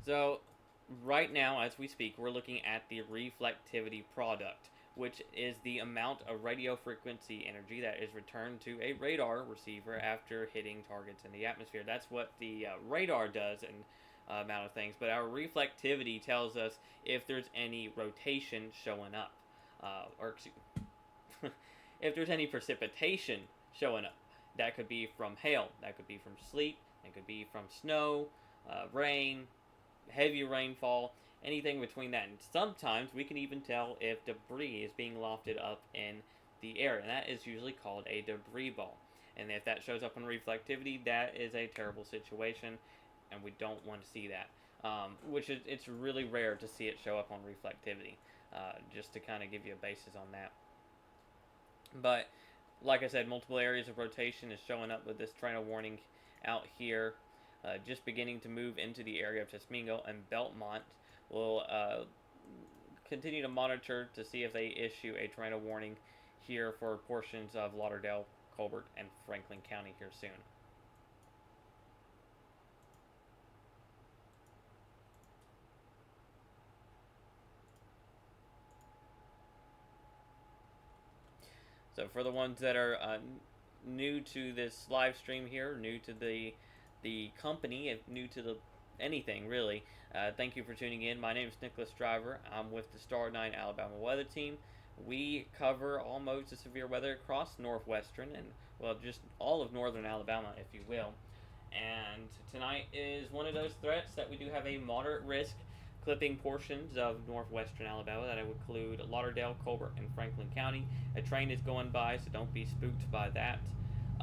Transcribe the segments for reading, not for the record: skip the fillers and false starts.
So, right now, as we speak, we're looking at the reflectivity product, which is the amount of radio frequency energy that is returned to a radar receiver after hitting targets in the atmosphere. That's what the radar does and amount of things. But our reflectivity tells us if there's any rotation showing up, or excuse, if there's any precipitation showing up. That could be from hail, that could be from sleet, that could be from snow, rain, heavy rainfall, anything between that. And sometimes we can even tell if debris is being lofted up in the air, and that is usually called a debris ball. And if that shows up in reflectivity, that is a terrible situation, and we don't want to see that. Which is, it's really rare to see it show up on reflectivity. Just to kind of give you a basis on that. But like I said, multiple areas of rotation is showing up with this trainer warning out here. Just beginning to move into the area of Tesmingo and Belmont. We'll continue to monitor to see if they issue a tornado warning here for portions of Lauderdale, Colbert, and Franklin County here soon. So for the ones that are new to this live stream here, new to the company, new to the anything really, thank you for tuning in. My name is Nicholas Driver. I'm with the Star 9 Alabama Weather Team. We cover all modes of severe weather across northwestern and, well, just all of northern Alabama, if you will. And tonight is one of those threats that we do have a moderate risk, clipping portions of northwestern Alabama that would include Lauderdale, Colbert, and Franklin County. A train is going by, so don't be spooked by that.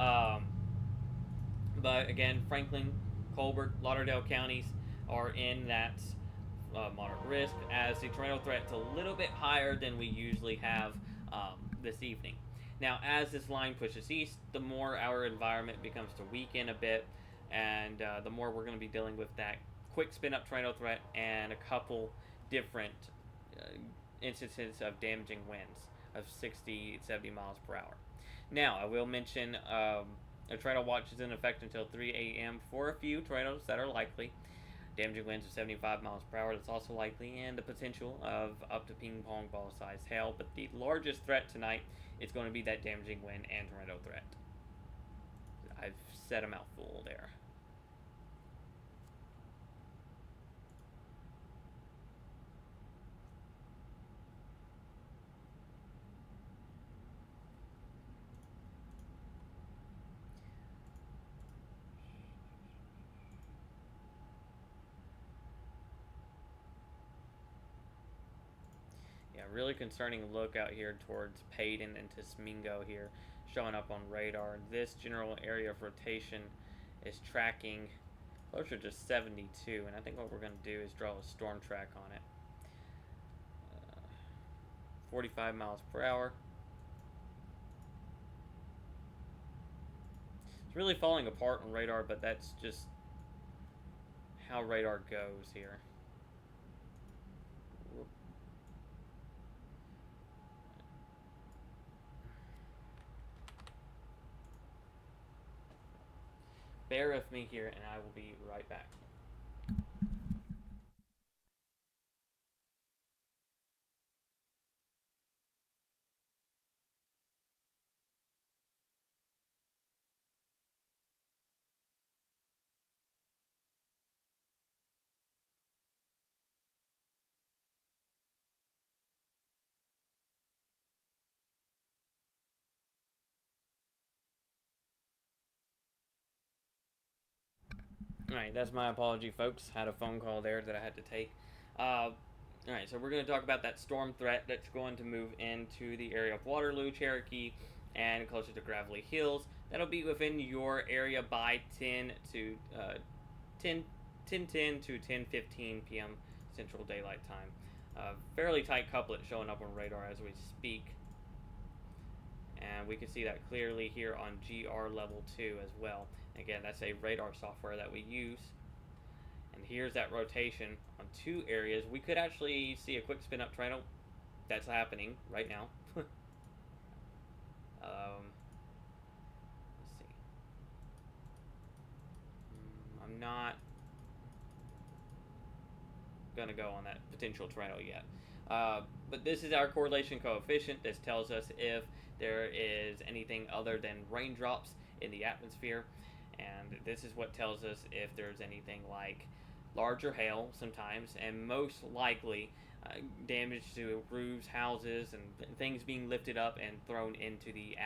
Um, but again, Franklin, Colbert, Lauderdale counties are in that moderate risk, as the tornado threat is a little bit higher than we usually have this evening. Now, as this line pushes east, the more our environment becomes to weaken a bit, and the more we're going to be dealing with that quick spin up tornado threat and a couple different uh, instances of damaging winds of 60, 70 miles per hour. Now, I will mention a tornado watch is in effect until 3 a.m. for a few tornadoes that are likely. Damaging winds of 75 miles per hour, that's also likely, and the potential of up to ping pong ball size hail. But the largest threat tonight is going to be that damaging wind and tornado threat. I've said a mouthful there. Yeah, really concerning look out here towards Payton and Tismingo here, showing up on radar. This general area of rotation is tracking closer to 72, and I think what we're going to do is draw a storm track on it. 45 miles per hour. It's really falling apart on radar, but that's just how radar goes here. Bear with me here, and I will be right back. Alright, that's my apology, folks. Had a phone call there that I had to take. Alright, so we're going to talk about that storm threat that's going to move into the area of Waterloo, Cherokee, and closer to Gravelly Hills. That'll be within your area by 10 to 10:15 p.m. Central Daylight Time. Fairly tight couplet showing up on radar as we speak. And we can see that clearly here on GR level 2 as well. Again, that's a radar software that we use. And here's that rotation on two areas. We could actually see a quick spin up tornado. That's happening right now. Let's see. I'm not going to go on that potential tornado yet. But this is our correlation coefficient. This tells us if there is anything other than raindrops in the atmosphere, and this is what tells us if there's anything like larger hail sometimes, and most likely damage to roofs, houses, and things being lifted up and thrown into the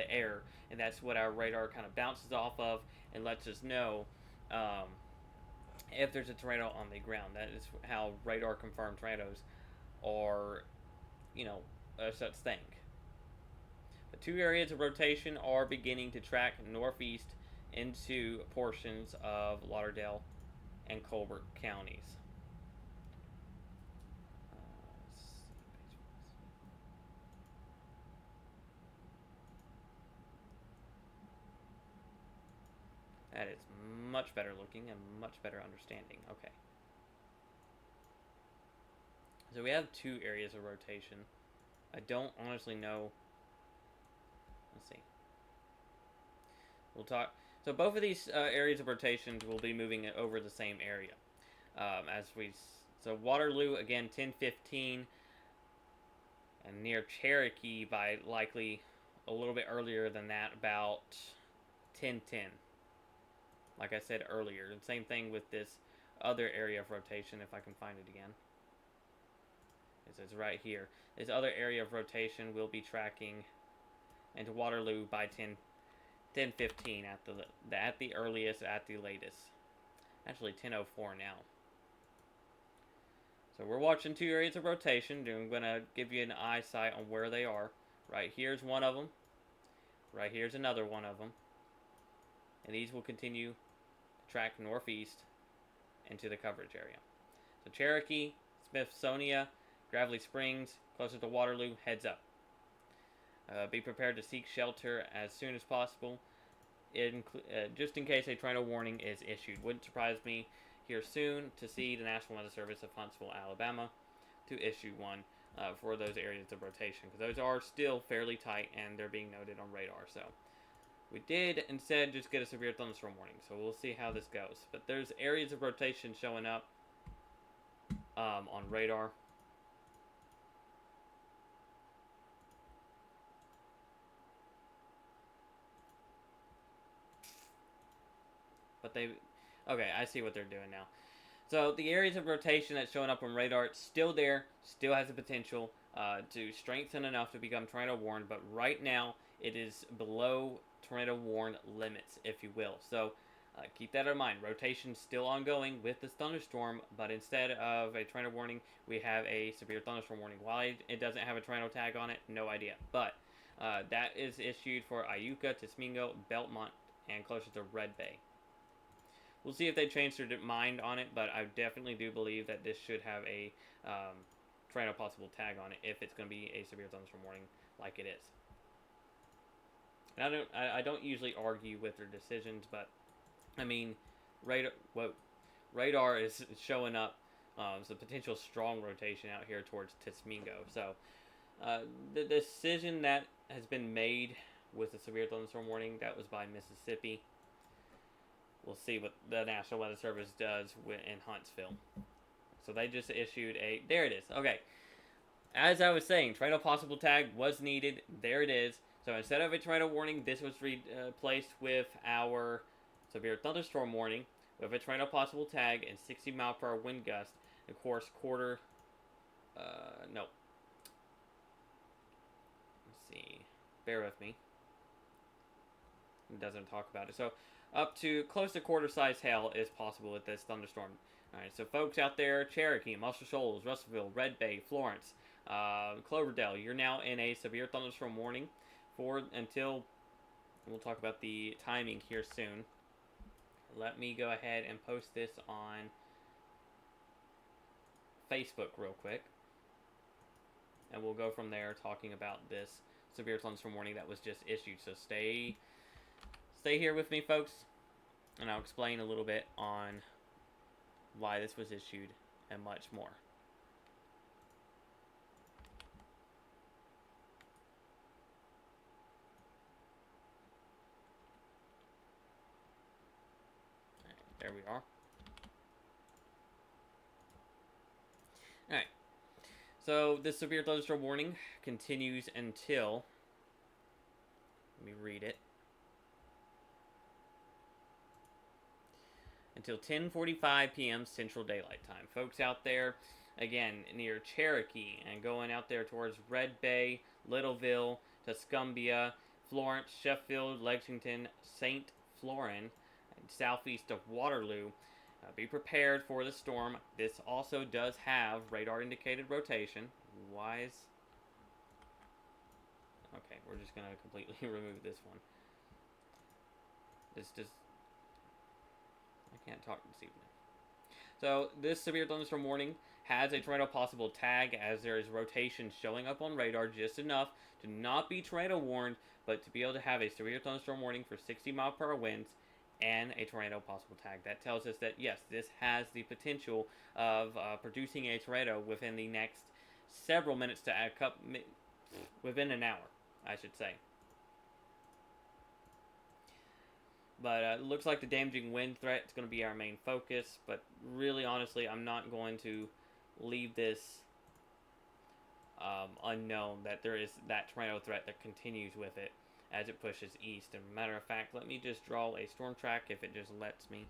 air, and that's what our radar kind of bounces off of and lets us know um, if there's a tornado on the ground. That is how radar confirmed tornadoes are, such thing. The two areas of rotation are beginning to track northeast into portions of Lauderdale and Colbert counties. That is much better looking and much better understanding. Okay. So we have two areas of rotation. I don't honestly know. Let's see. We'll talk. So both of these areas of rotations will be moving over the same area. So Waterloo again 10:15, and near Cherokee by likely a little bit earlier than that, about 10:10. Like I said earlier, and same thing with this other area of rotation. If I can find it again, it's right here. This other area of rotation will be tracking into Waterloo by 10:15 at the earliest, at the latest. Actually 10:04 now. So we're watching two areas of rotation. I'm going to give you an eyesight on where they are. Right here's one of them. Right here's another one of them. And these will continue to track northeast into the coverage area. So Cherokee, Smithsonian, Gravelly Springs, closer to Waterloo, heads up. Be prepared to seek shelter as soon as possible, just in case a tornado warning is issued. Wouldn't surprise me here soon to see the National Weather Service of Huntsville, Alabama, to issue one for those areas of rotation, because those are still fairly tight and they're being noted on radar. So we did instead just get a severe thunderstorm warning, so we'll see how this goes. But there's areas of rotation showing up on radar. But okay, I see what they're doing now. So the areas of rotation that's showing up on radar, it's still there, still has the potential to strengthen enough to become tornado warned, but right now it is below tornado warned limits, if you will. So keep that in mind. Rotation's still ongoing with this thunderstorm, but instead of a tornado warning, we have a severe thunderstorm warning. Why it doesn't have a tornado tag on it, no idea. But that is issued for Iuka, Tismingo, Belmont, and closer to Red Bay. We'll see if they change their mind on it, but I definitely do believe that this should have a tornado possible tag on it if it's going to be a severe thunderstorm warning like it is. And I don't usually argue with their decisions, but I mean, radar is showing up some potential strong rotation out here towards Tismingo. So the decision that has been made with the severe thunderstorm warning, that was by Mississippi. We'll see what the National Weather Service does in Huntsville. So they just issued there it is. Okay. As I was saying, tornado possible tag was needed. There it is. So instead of a tornado warning, this was replaced with our severe thunderstorm warning with a tornado possible tag and 60 mile per hour wind gust. Of course, no. Let's see. Bear with me. It doesn't talk about it. So up to close to quarter-size hail is possible with this thunderstorm. All right, so folks out there, Cherokee, Muscle Shoals, Russellville, Red Bay, Florence, Cloverdale, you're now in a severe thunderstorm warning until we'll talk about the timing here soon. Let me go ahead and post this on Facebook real quick, and we'll go from there talking about this severe thunderstorm warning that was just issued. So stay here with me, folks, and I'll explain a little bit on why this was issued and much more. There we are. All right. So this severe thunderstorm warning continues until. Let me read it. Until 10:45 p.m. Central Daylight Time. Folks out there, again near Cherokee and going out there towards Red Bay, Littleville, Tuscumbia, Florence, Sheffield, Lexington, St. Florence, and southeast of Waterloo. Be prepared for the storm. This also does have radar indicated rotation. Why is. Okay, we're just going to completely remove this one. This just. I can't talk this evening. So, this severe thunderstorm warning has a tornado possible tag as there is rotation showing up on radar just enough to not be tornado warned, but to be able to have a severe thunderstorm warning for 60-mile-per-hour winds and a tornado possible tag. That tells us that, yes, this has the potential of producing a tornado within the next several minutes to within an hour, I should say. But it looks like the damaging wind threat is going to be our main focus. But really, honestly, I'm not going to leave this unknown that there is that tornado threat that continues with it as it pushes east. And matter of fact, let me just draw a storm track if it just lets me.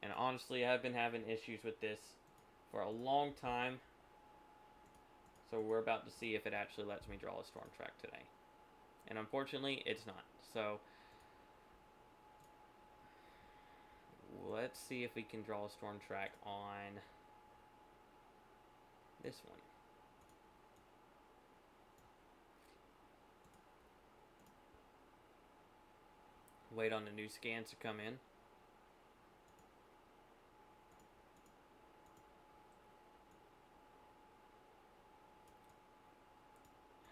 And honestly, I've been having issues with this for a long time. So we're about to see if it actually lets me draw a storm track today. And unfortunately, it's not. So, let's see if we can draw a storm track on this one. Wait on the new scans to come in.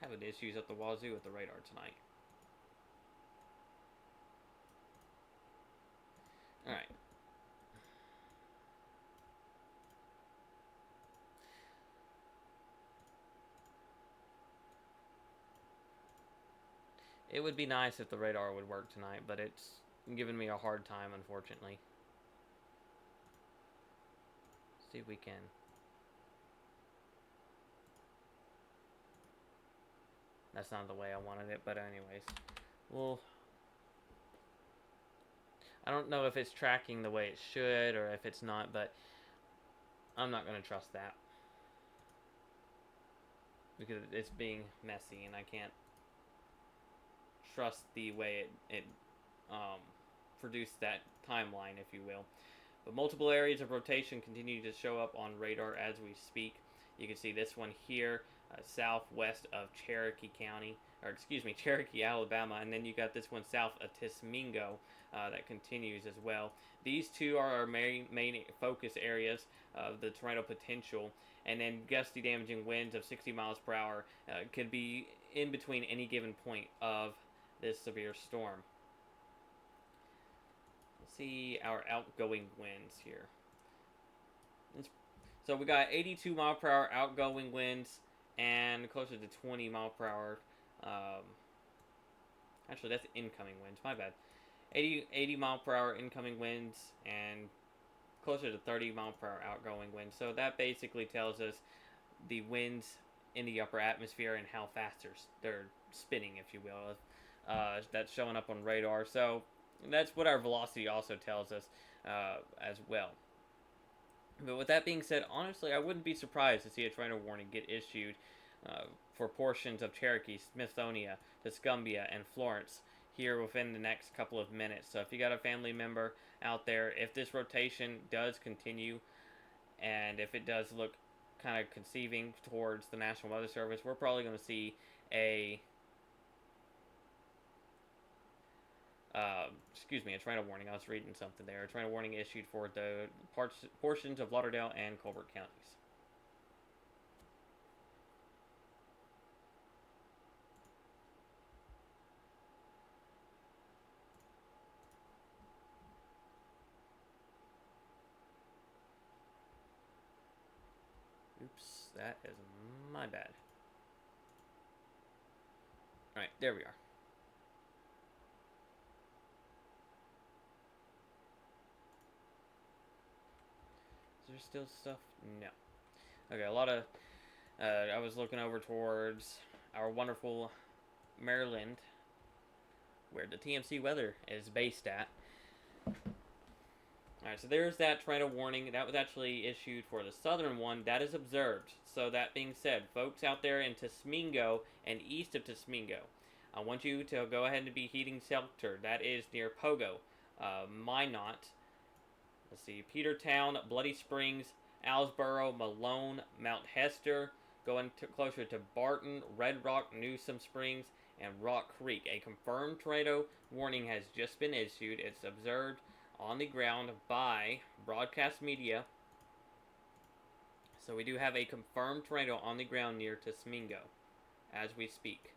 Having issues at the wazoo with the radar tonight. Alright. It would be nice if the radar would work tonight, but it's giving me a hard time, unfortunately. Let's see if we can. That's not the way I wanted it, but anyways. Well, I don't know if it's tracking the way it should or if it's not, but I'm not going to trust that. Because it's being messy and I can't trust the way it produced that timeline, if you will. But multiple areas of rotation continue to show up on radar as we speak. You can see this one here, southwest of Cherokee County, or excuse me, Cherokee, Alabama, and then you got this one south of Tismingo that continues as well. These two are our main focus areas of the tornado potential, and then gusty damaging winds of 60 miles per hour could be in between any given point of this severe storm. Let's see our outgoing winds here. So we got 82 mile per hour outgoing winds and closer to 20 mile per hour. Actually, that's incoming winds. My bad. 80 mile per hour incoming winds and closer to 30 mile per hour outgoing winds. So that basically tells us the winds in the upper atmosphere and how fast they're spinning, if you will. That's showing up on radar. So that's what our velocity also tells us as well. But with that being said, honestly, I wouldn't be surprised to see a tornado warning get issued for portions of Cherokee, Smithsonian, Tuscumbia, and Florence here within the next couple of minutes. So if you got a family member out there, if this rotation does continue, and if it does look kind of conceiving towards the National Weather Service, we're probably going to see a a tornado warning. I was reading something there. A tornado warning issued for the portions of Lauderdale and Colbert counties. Oops, that is my bad. Alright, there we are. there still stuff? No. Okay, a lot of. I was looking over towards our wonderful Maryland, where the TMC weather is based at. Alright, so there's that tornado warning. That was actually issued for the southern one. That is observed. So that being said, folks out there in Tasmingo and east of Tasmingo, I want you to go ahead and be heating shelter. That is near Pogo, Minot, let's see, Petertown, Bloody Springs, Alsboro, Malone, Mount Hester, going closer to Barton, Red Rock, Newsom Springs, and Rock Creek. A confirmed tornado warning has just been issued. It's observed on the ground by broadcast media. So we do have a confirmed tornado on the ground near Tasmingo as we speak.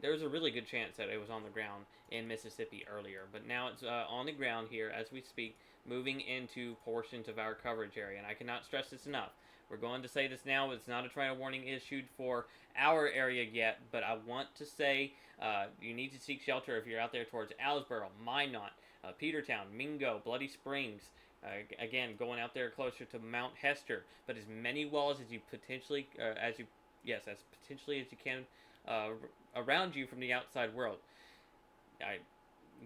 There's a really good chance that it was on the ground in Mississippi earlier, but now it's on the ground here as we speak, moving into portions of our coverage area. And I cannot stress this enough. We're going to say this now. It's not a tornado warning issued for our area yet, but I want to say you need to seek shelter if you're out there towards Alsboro, Minot, Petertown, Mingo, Bloody Springs. Again, going out there closer to Mount Hester, but as many walls as you potentially, as potentially as you can around you from the outside world.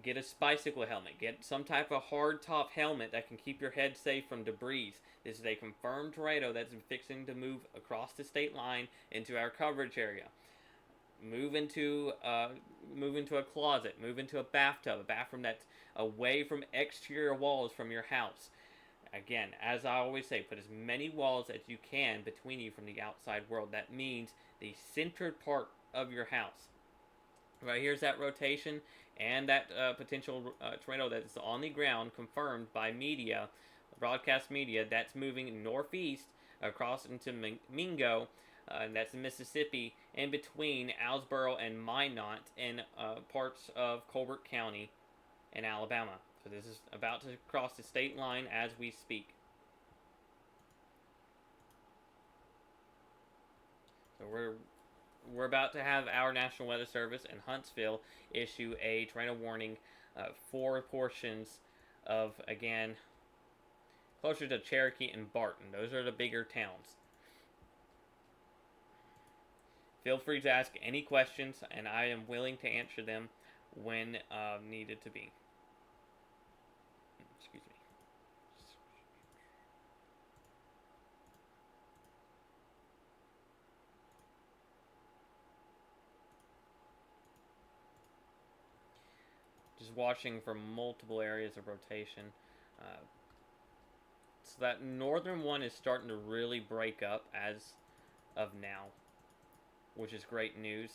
Get a bicycle helmet. Get some type of hard top helmet that can keep your head safe from debris. This is a confirmed tornado that's fixing to move across the state line into our coverage area. Move into a closet. Move into a bathtub, a bathroom that's away from exterior walls from your house. Again, as I always say, put as many walls as you can between you from the outside world. That means the centered part of your house. Right here's that rotation and that potential tornado that's on the ground, confirmed by media, broadcast media, that's moving northeast across into Mingo, and that's in Mississippi, in between Alsboro and Minot in parts of Colbert County in Alabama. So this is about to cross the state line as we speak. So we're about to have our National Weather Service in Huntsville issue a tornado warning for portions of, again, closer to Cherokee and Barton. Those are the bigger towns. Feel free to ask any questions, and I am willing to answer them when needed to be. Excuse me. Just watching for multiple areas of rotation. So that northern one is starting to really break up as of now, which is great news.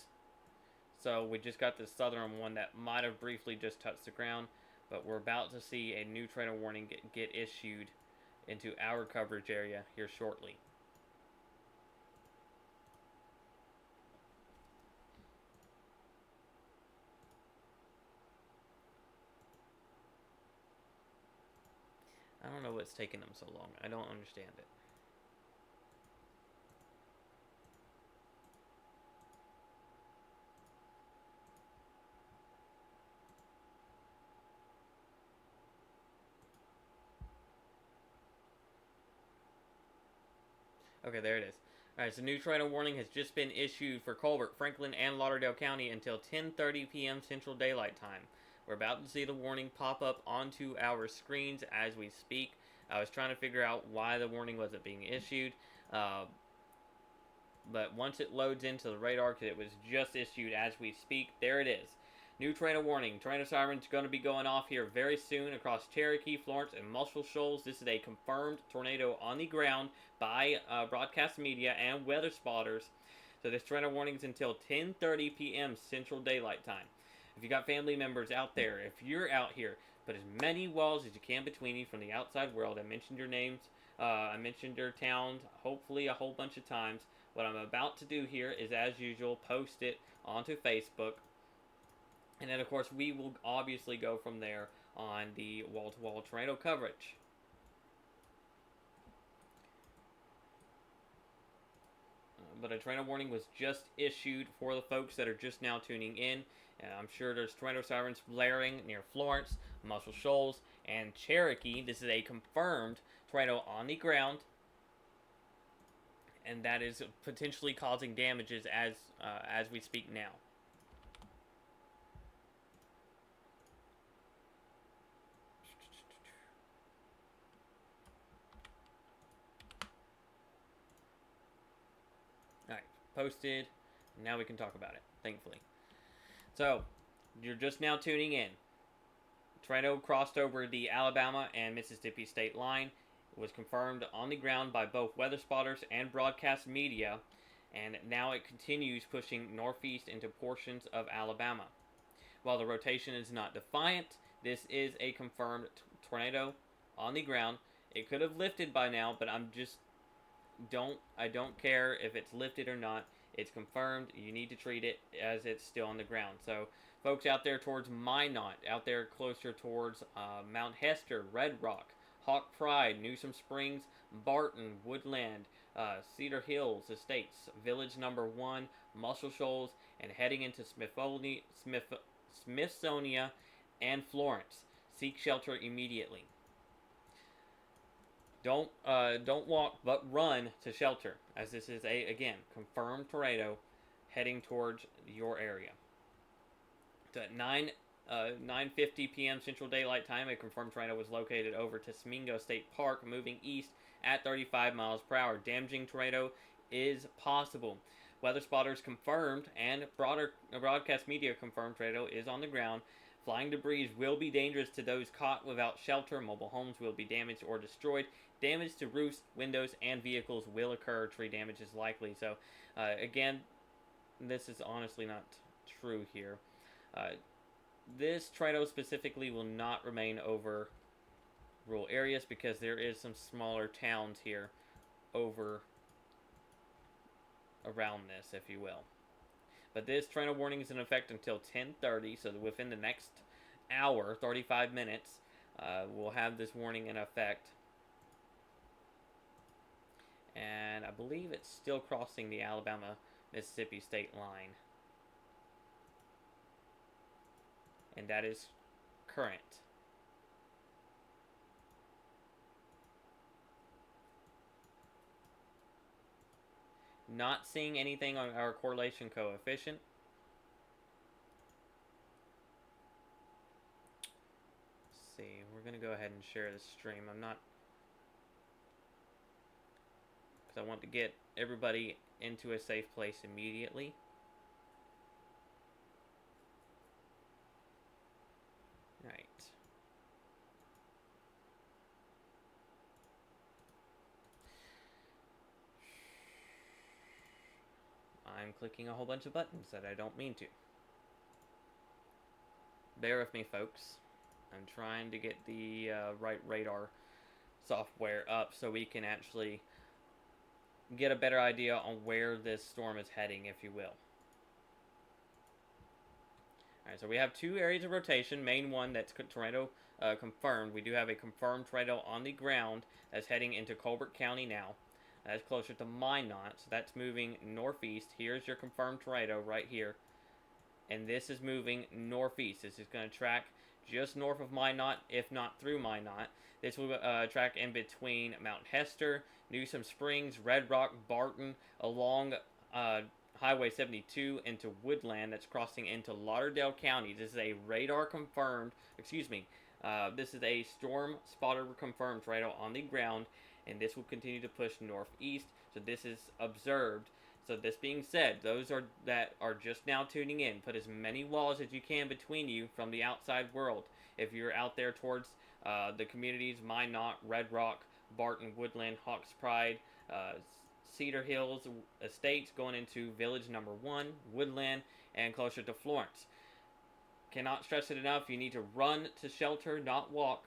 So we just got the southern one that might have briefly just touched the ground, but we're about to see a new tornado warning get issued into our coverage area here shortly. I don't know what's taking them so long. I don't understand it. Okay, there it is. Alright, so new tornado warning has just been issued for Colbert, Franklin, and Lauderdale County until 10:30 p.m. Central Daylight Time. We're about to see the warning pop up onto our screens as we speak. I was trying to figure out why the warning wasn't being issued, but once it loads into the radar, because it was just issued as we speak, there it is. New tornado warning. Tornado sirens going to be going off here very soon across Cherokee, Florence, and Muscle Shoals. This is a confirmed tornado on the ground by broadcast media and weather spotters. So this tornado warning is until 10:30 p.m. Central Daylight Time. If you got family members out there, if you're out here, put as many walls as you can between you from the outside world. I mentioned your names. I mentioned your towns, hopefully a whole bunch of times. What I'm about to do here is, as usual, post it onto Facebook. And then, of course, we will obviously go from there on the wall-to-wall tornado coverage. but a tornado warning was just issued for the folks that are just now tuning in. I'm sure there's tornado sirens blaring near Florence, Muscle Shoals, and Cherokee. This is a confirmed tornado on the ground, and that is potentially causing damages as we speak now. All right, posted. Now we can talk about it, thankfully. So, you're just now tuning in. Tornado crossed over the Alabama and Mississippi state line. It was confirmed on the ground by both weather spotters and broadcast media, and now it continues pushing northeast into portions of Alabama. While the rotation is not defiant, this is a confirmed tornado on the ground. It could have lifted by now, but I don't care if it's lifted or not. It's confirmed. You need to treat it as it's still on the ground. So, folks out there towards Minot, out there closer towards Mount Hester, Red Rock, Hawk Pride, Newsom Springs, Barton, Woodland, Cedar Hills Estates, Village Number 1, Muscle Shoals, and heading into Smithsonia and Florence. Seek shelter immediately. Don't walk, but run to shelter, as this is a, again, confirmed tornado heading towards your area. So at 9:50 p.m. Central Daylight Time, a confirmed tornado was located over Tismingo State Park, moving east at 35 miles per hour. Damaging tornado is possible. Weather spotters confirmed and broadcast media confirmed tornado is on the ground. Flying debris will be dangerous to those caught without shelter. Mobile homes will be damaged or destroyed. Damage to roofs, windows, and vehicles will occur. Tree damage is likely. So, again, this is honestly not true here. This tornado specifically will not remain over rural areas because there is some smaller towns here over around this, if you will. But this tornado warning is in effect until 10:30, so within the next hour, 35 minutes, we'll have this warning in effect. And I believe it's still crossing the Alabama-Mississippi state line. And that is current. Not seeing anything on our correlation coefficient. Let's see, we're going to go ahead and share the stream. I'm not, because I want to get everybody into a safe place immediately. Right. I'm clicking a whole bunch of buttons that I don't mean to. Bear with me, folks. I'm trying to get the right radar software up so we can actually get a better idea on where this storm is heading, if you will. Alright, so we have two areas of rotation. Main one that's tornado confirmed. We do have a confirmed tornado on the ground that's heading into Colbert County now. That's closer to Minot, so that's moving northeast. Here's your confirmed tornado right here. And this is moving northeast. This is going to track just north of Minot, if not through Minot. This will track in between Mount Hester, Newsom Springs, Red Rock, Barton, along Highway 72 into Woodland. That's crossing into Lauderdale County. This is a radar confirmed, this is a storm spotter confirmed tornado on the ground, and this will continue to push northeast. So this is observed. So this being said, those that are just now tuning in, put as many walls as you can between you from the outside world. If you're out there towards the communities, Minot, Red Rock, Barton, Woodland, Hawks Pride, Cedar Hills Estates, going into Village Number 1, Woodland, and closer to Florence. Cannot stress it enough. You need to run to shelter, not walk.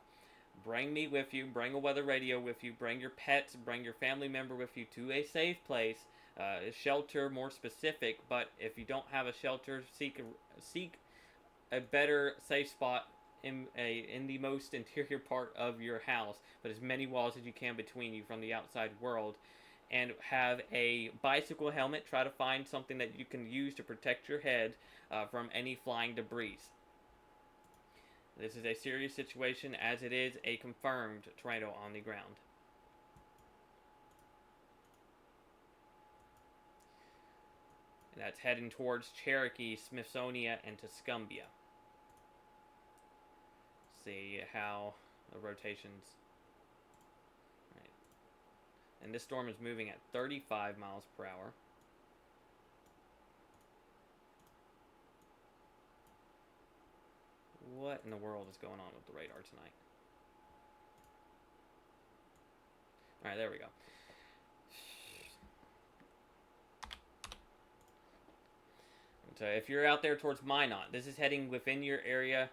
Bring me with you. Bring a weather radio with you. Bring your pets. Bring your family member with you to a safe place. Shelter, more specific. But if you don't have a shelter, seek a better safe spot in the most interior part of your house. Put as many walls as you can between you from the outside world. and have a bicycle helmet. Try to find something that you can use to protect your head from any flying debris. This is a serious situation as it is a confirmed tornado on the ground. And that's heading towards Cherokee, Smithsonian, and Tuscumbia. See how the rotations. Right. And this storm is moving at 35 miles per hour. What in the world is going on with the radar tonight? Alright, there we go. So if you're out there towards Minot, this is heading within your area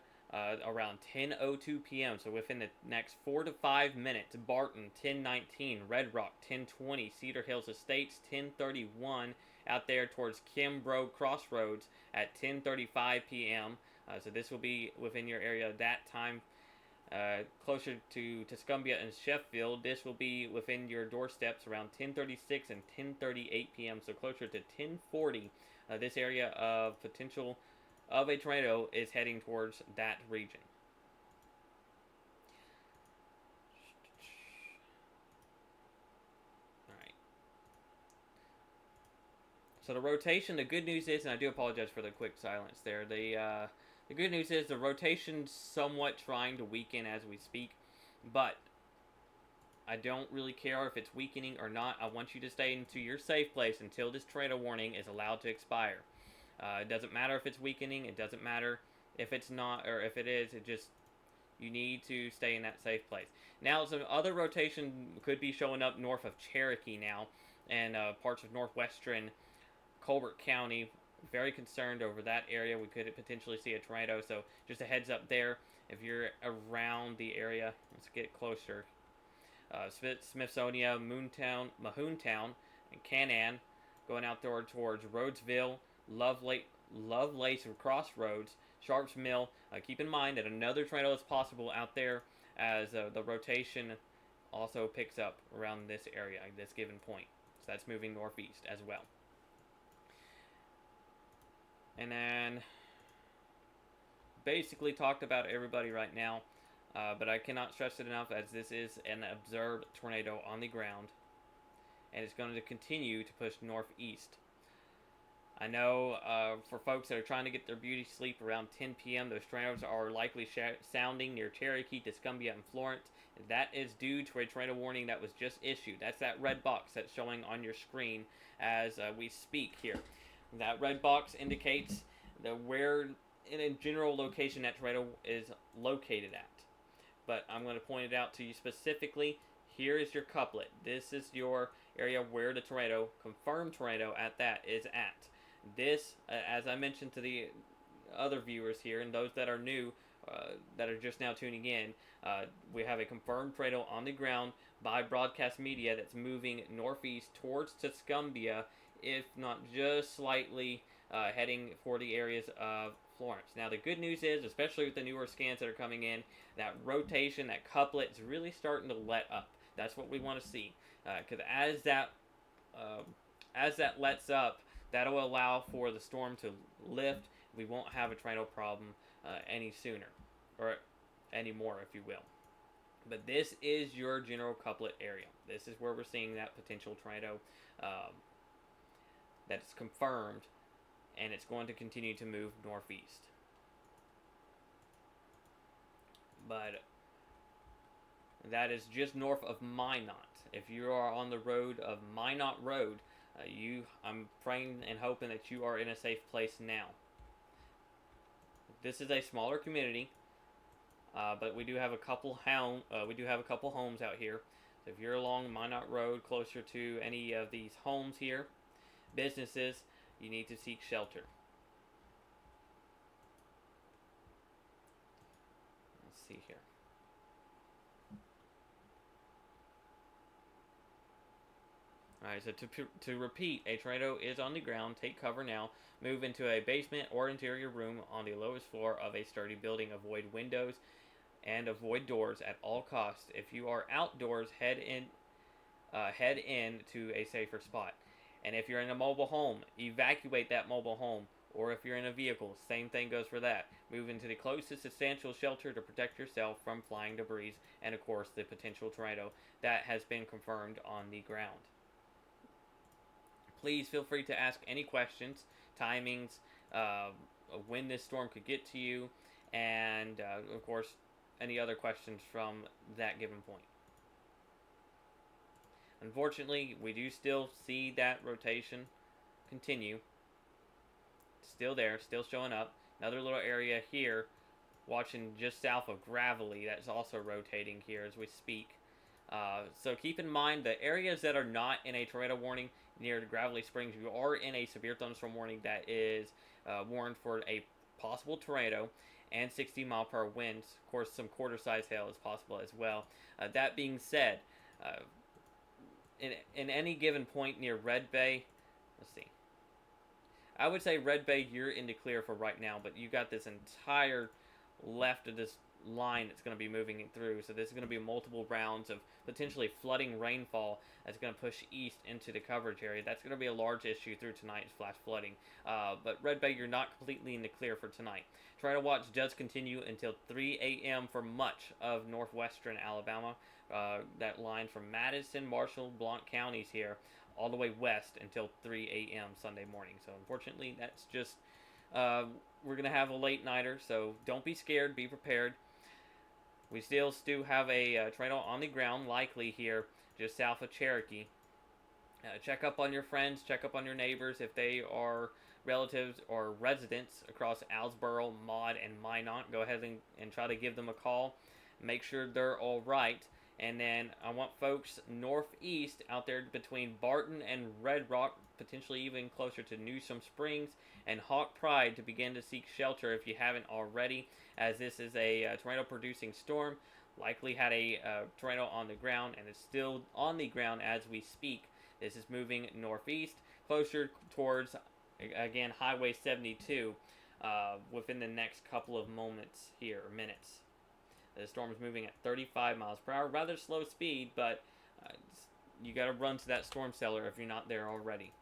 around 10:02 p.m. So within the next 4 to 5 minutes. Barton 10:19, Red Rock 10:20, Cedar Hills Estates 10:31. Out there towards Kimbrough Crossroads at 10:35 p.m. So this will be within your area at that time. Closer to Tuscumbia and Sheffield, this will be within your doorsteps around 10:36 and 10:38 p.m. So closer to 10:40. This area of potential of a tornado is heading towards that region. Alright. So the rotation, the good news is, and I do apologize for the quick silence there, the good news is the rotation's somewhat trying to weaken as we speak, but I don't really care if it's weakening or not. I want you to stay into your safe place until this tornado warning is allowed to expire. It doesn't matter if it's weakening. It doesn't matter if it's not, or if it is. It just, you need to stay in that safe place. Now, some other rotation could be showing up north of Cherokee now, and parts of northwestern Colbert County. Very concerned over that area. We could potentially see a tornado. So just a heads up there. If you're around the area, let's get closer. Smithsonian, Mahoontown, and Canaan, going out there towards Rhodesville, Lovelace Crossroads, Sharps Mill. Keep in mind that another tornado is possible out there as the rotation also picks up around this area at this given point. So that's moving northeast as well. And then basically talked about everybody right now. But I cannot stress it enough as this is an observed tornado on the ground, and it's going to continue to push northeast. I know for folks that are trying to get their beauty sleep around 10 p.m., those tornadoes are likely sounding near Cherokee, Tuscumbia, and Florence. That is due to a tornado warning that was just issued. That's that red box that's showing on your screen as we speak here. That red box indicates where in a general location that tornado is located at. But I'm going to point it out to you specifically. Here is your couplet. This is your area where the tornado, confirmed tornado at that, is at. This, as I mentioned to the other viewers here and those that are new, that are just now tuning in, we have a confirmed tornado on the ground by broadcast media that's moving northeast towards Tuscumbia, if not just slightly heading for the areas of Florence. Now the good news is, especially with the newer scans that are coming in, that rotation, that couplet is really starting to let up. That's what we want to see, because as that lets up, that'll allow for the storm to lift. We won't have a tornado problem any sooner, or anymore, if you will. But this is your general couplet area. This is where we're seeing that potential tornado that's confirmed, and it's going to continue to move northeast. But that is just north of Minot. If you are on the road of Minot Road, I'm praying and hoping that you are in a safe place now. This is a smaller community, but we do have a couple homes out here. So if you're along Minot Road, closer to any of these homes here, businesses, you need to seek shelter. Let's see here. Alright, so to repeat, a tornado is on the ground. Take cover now. Move into a basement or interior room on the lowest floor of a sturdy building. Avoid windows and avoid doors at all costs. If you are outdoors, head head in to a safer spot. And if you're in a mobile home, evacuate that mobile home. Or if you're in a vehicle, same thing goes for that. Move into the closest essential shelter to protect yourself from flying debris and, of course, the potential tornado that has been confirmed on the ground. Please feel free to ask any questions, timings, uh, when this storm could get to you, and, of course, any other questions from that given point. Unfortunately, we do still see that rotation continue. Still there, still showing up. Another little area here, watching just south of Gravelly, that's also rotating here as we speak. So keep in mind the areas that are not in a tornado warning near Gravelly Springs, you are in a severe thunderstorm warning that is warned for a possible tornado and 60-mile-per-hour winds. Of course, some quarter-size hail is possible as well. That being said, in any given point near Red Bay, let's see. I would say Red Bay, you're in the clear for right now, but you got this entire left of this line that's going to be moving it through. So this is going to be multiple rounds of potentially flooding rainfall that's going to push east into the coverage area. That's going to be a large issue through tonight's flash flooding. But Red Bay, you're not completely in the clear for tonight. Tornado watch does continue until 3 a.m. for much of northwestern Alabama. That line from Madison, Marshall, Blount counties here all the way west until 3 a.m. Sunday morning. So unfortunately, that's just we're gonna have a late nighter. So don't be scared. Be prepared. We still do have a tornado on the ground, likely here just south of Cherokee. Check up on your friends. Check up on your neighbors if they are relatives or residents across Alsboro, Maud, and Minot. Go ahead and try to give them a call. Make sure they're all right. And then I want folks northeast out there between Barton and Red Rock, potentially even closer to Newsom Springs and Hawk Pride, to begin to seek shelter if you haven't already, as this is a tornado-producing storm. Likely had a tornado on the ground and is still on the ground as we speak. This is moving northeast, closer towards, again, Highway 72 within the next couple of moments here, or minutes. The storm is moving at 35 miles per hour, rather slow speed, but you got to run to that storm cellar if you're not there already.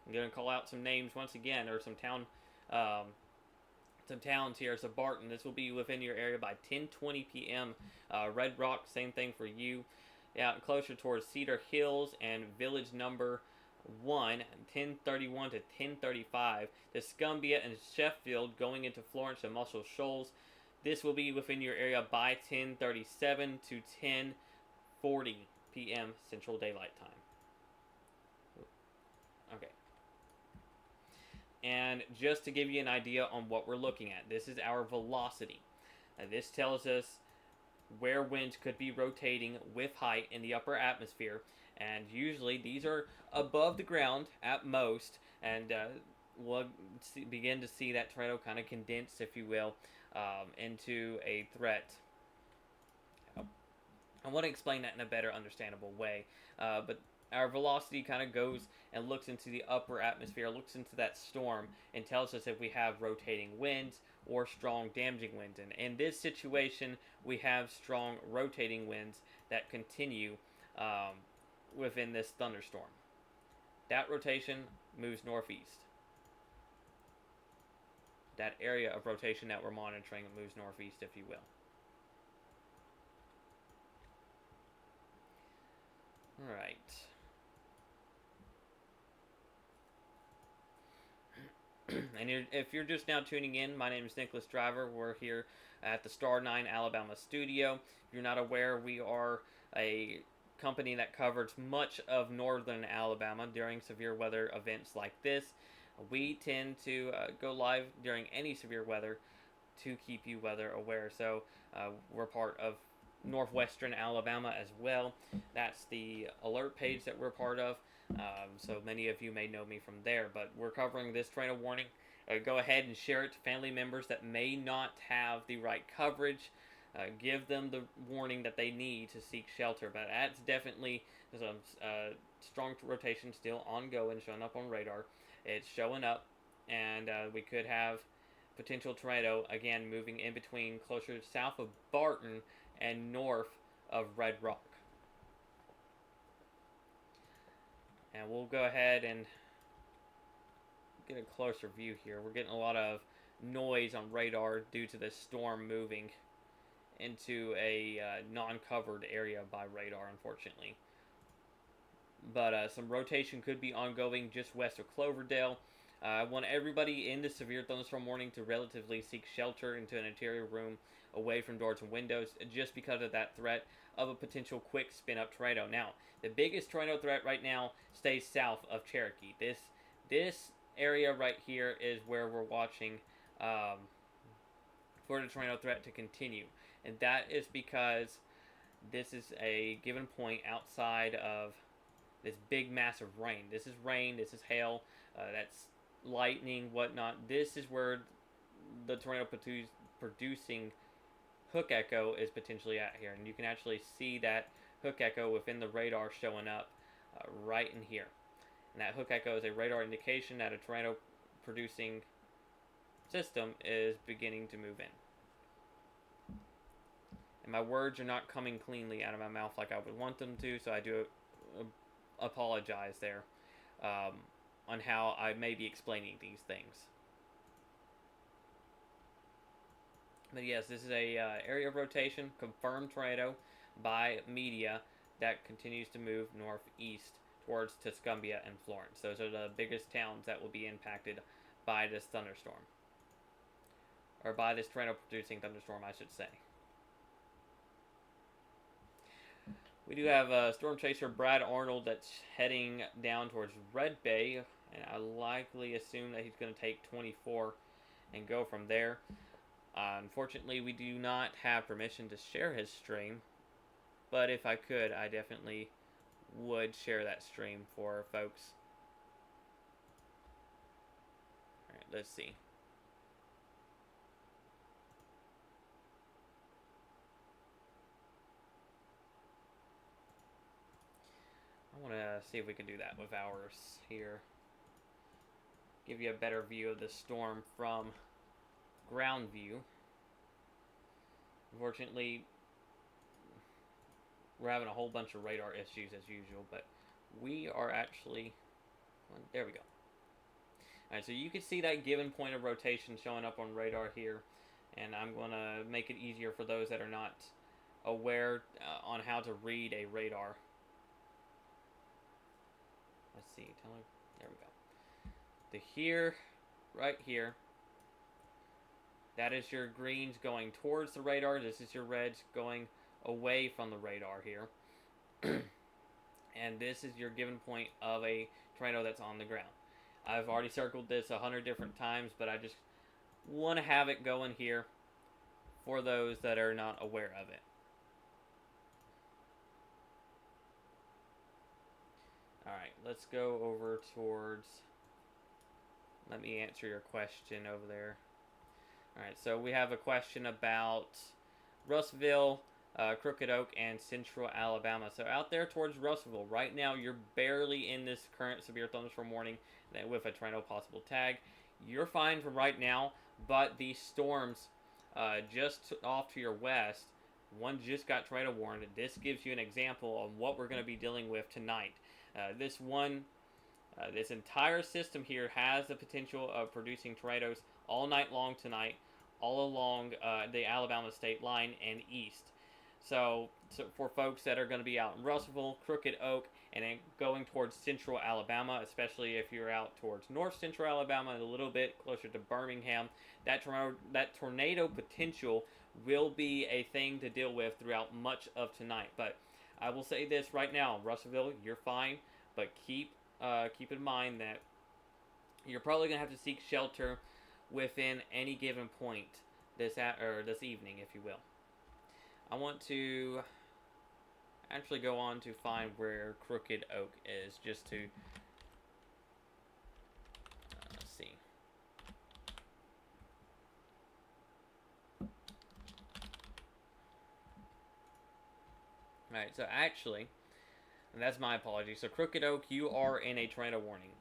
I'm going to call out some names once again, or some towns here. So Barton, this will be within your area by 10:20 p.m. Red Rock, same thing for you. Out closer towards Cedar Hills and Village Number 1, 10:31 to 10:35. The Escambia and Sheffield going into Florence and Muscle Shoals. This will be within your area by 10:37 to 10:40 p.m. Central Daylight Time. Okay. And just to give you an idea on what we're looking at, this is our velocity. This tells us where winds could be rotating with height in the upper atmosphere. And usually these are above the ground at most. And we'll begin to see that tornado kind of condense, if you will, into a threat. I want to explain that in a better understandable way, but our velocity kind of goes and looks into the upper atmosphere, looks into that storm, and tells us if we have rotating winds or strong damaging winds. And in this situation, we have strong rotating winds that continue within this thunderstorm. That rotation moves northeast. That area of rotation that we're monitoring moves northeast, if you will. All right. And if you're just now tuning in, my name is Nicholas Driver. We're here at the Star 9 Alabama studio. If you're not aware, we are a company that covers much of northern Alabama during severe weather events like this. We tend to go live during any severe weather to keep you weather aware. So we're part of northwestern Alabama as well. That's the alert page that we're part of. So many of you may know me from there, but we're covering this tornado warning. Go ahead and share it to family members that may not have the right coverage. Give them the warning that they need to seek shelter. But that's definitely some strong rotation still ongoing, showing up on radar. It's showing up, and we could have potential tornado again moving in between closer south of Barton and north of Red Rock. And we'll go ahead and get a closer view here. We're getting a lot of noise on radar due to this storm moving into a non-covered area by radar, unfortunately. But some rotation could be ongoing just west of Cloverdale. I want everybody in the severe thunderstorm warning to relatively seek shelter into an interior room away from doors and windows, just because of that threat of a potential quick spin-up tornado. Now, the biggest tornado threat right now stays south of Cherokee. This area right here is where we're watching for the tornado threat to continue, and that is because this is a given point outside of this big massive rain. This is rain, this is hail, that's lightning, whatnot. This is where the tornado producing hook echo is potentially at here. And you can actually see that hook echo within the radar showing up right in here. And that hook echo is a radar indication that a tornado producing system is beginning to move in. And my words are not coming cleanly out of my mouth like I would want them to, so I do apologize there on how I may be explaining these things. But yes, this is a area of rotation, confirmed tornado by media that continues to move northeast towards Tuscumbia and Florence. Those are the biggest towns that will be impacted by this thunderstorm. Or by this tornado-producing thunderstorm, I should say. We do have Storm Chaser Brad Arnold that's heading down towards Red Bay, and I likely assume that he's going to take 24 and go from there. Unfortunately, we do not have permission to share his stream, but if I could, I definitely would share that stream for folks. Alright, let's see. I want to see if we can do that with ours here. Give you a better view of the storm from ground view. Unfortunately, we're having a whole bunch of radar issues as usual, but we are actually... There we go. Alright, so you can see that given point of rotation showing up on radar here, and I'm going to make it easier for those that are not aware on how to read a radar. Let's see, there we go. The here, right here, that is your greens going towards the radar. This is your reds going away from the radar here. And this is your given point of a tornado that's on the ground. I've already circled this 100 different times, but I just want to have it going here for those that are not aware of it. Alright, let's go over towards... Let me answer your question over there. Alright, so we have a question about Russellville, Crooked Oak, and Central Alabama. So out there towards Russellville, right now you're barely in this current severe thunderstorm warning with a tornado possible tag. You're fine for right now, but these storms just off to your west, one just got tornado warned. This gives you an example of what we're going to be dealing with tonight. This entire system here has the potential of producing tornadoes all night long tonight, all along the Alabama state line and east. So for folks that are going to be out in Russellville, Crooked Oak, and then going towards central Alabama, especially if you're out towards north central Alabama and a little bit closer to Birmingham, that tornado potential will be a thing to deal with throughout much of tonight. But I will say this right now, Russellville, you're fine, but keep in mind that you're probably going to have to seek shelter within any given point this evening, if you will. I want to actually go on to find where Crooked Oak is, just to let's see. Alright, so actually, and that's my apology. So Crooked Oak, you are in a tornado warning.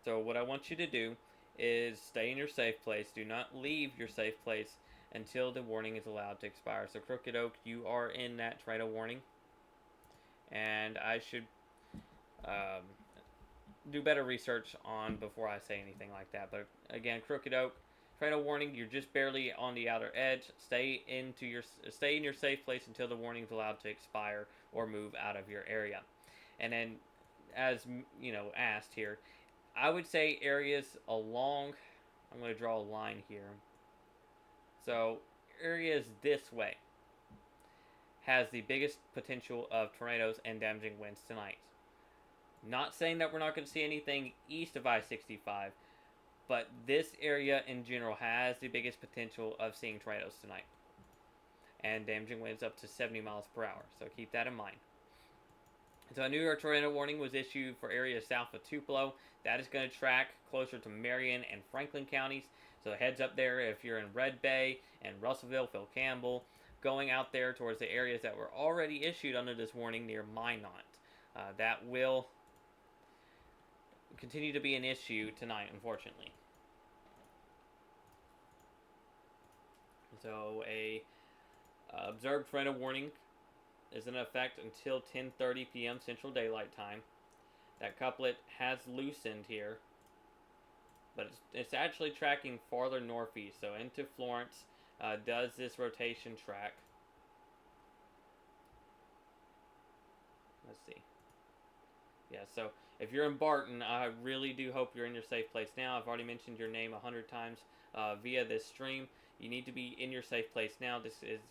So what I want you to do is stay in your safe place. Do not leave your safe place until the warning is allowed to expire. So Crooked Oak, you are in that tornado warning. And I should do better research on before I say anything like that. But again, Crooked Oak, tornado warning. You're just barely on the outer edge. Stay in your safe place until the warning is allowed to expire or move out of your area. And then, as asked here, I would say areas along. I'm going to draw a line here. So areas this way has the biggest potential of tornadoes and damaging winds tonight. Not saying that we're not going to see anything east of I-65, but this area in general has the biggest potential of seeing tornadoes tonight. And damaging winds up to 70 miles per hour, so keep that in mind. So a New York tornado warning was issued for areas south of Tupelo. That is going to track closer to Marion and Franklin counties. So heads up there if you're in Red Bay and Russellville, Phil Campbell, going out there towards the areas that were already issued under this warning near Minot. That will continue to be an issue tonight, unfortunately. So a observed tornado warning is in effect until 10:30 p.m. Central Daylight Time. That couplet has loosened here, but it's actually tracking farther northeast. So into Florence does this rotation track. Let's see. Yeah, so if you're in Barton, I really do hope you're in your safe place now. I've already mentioned your name 100 times via this stream. You need to be in your safe place now. This is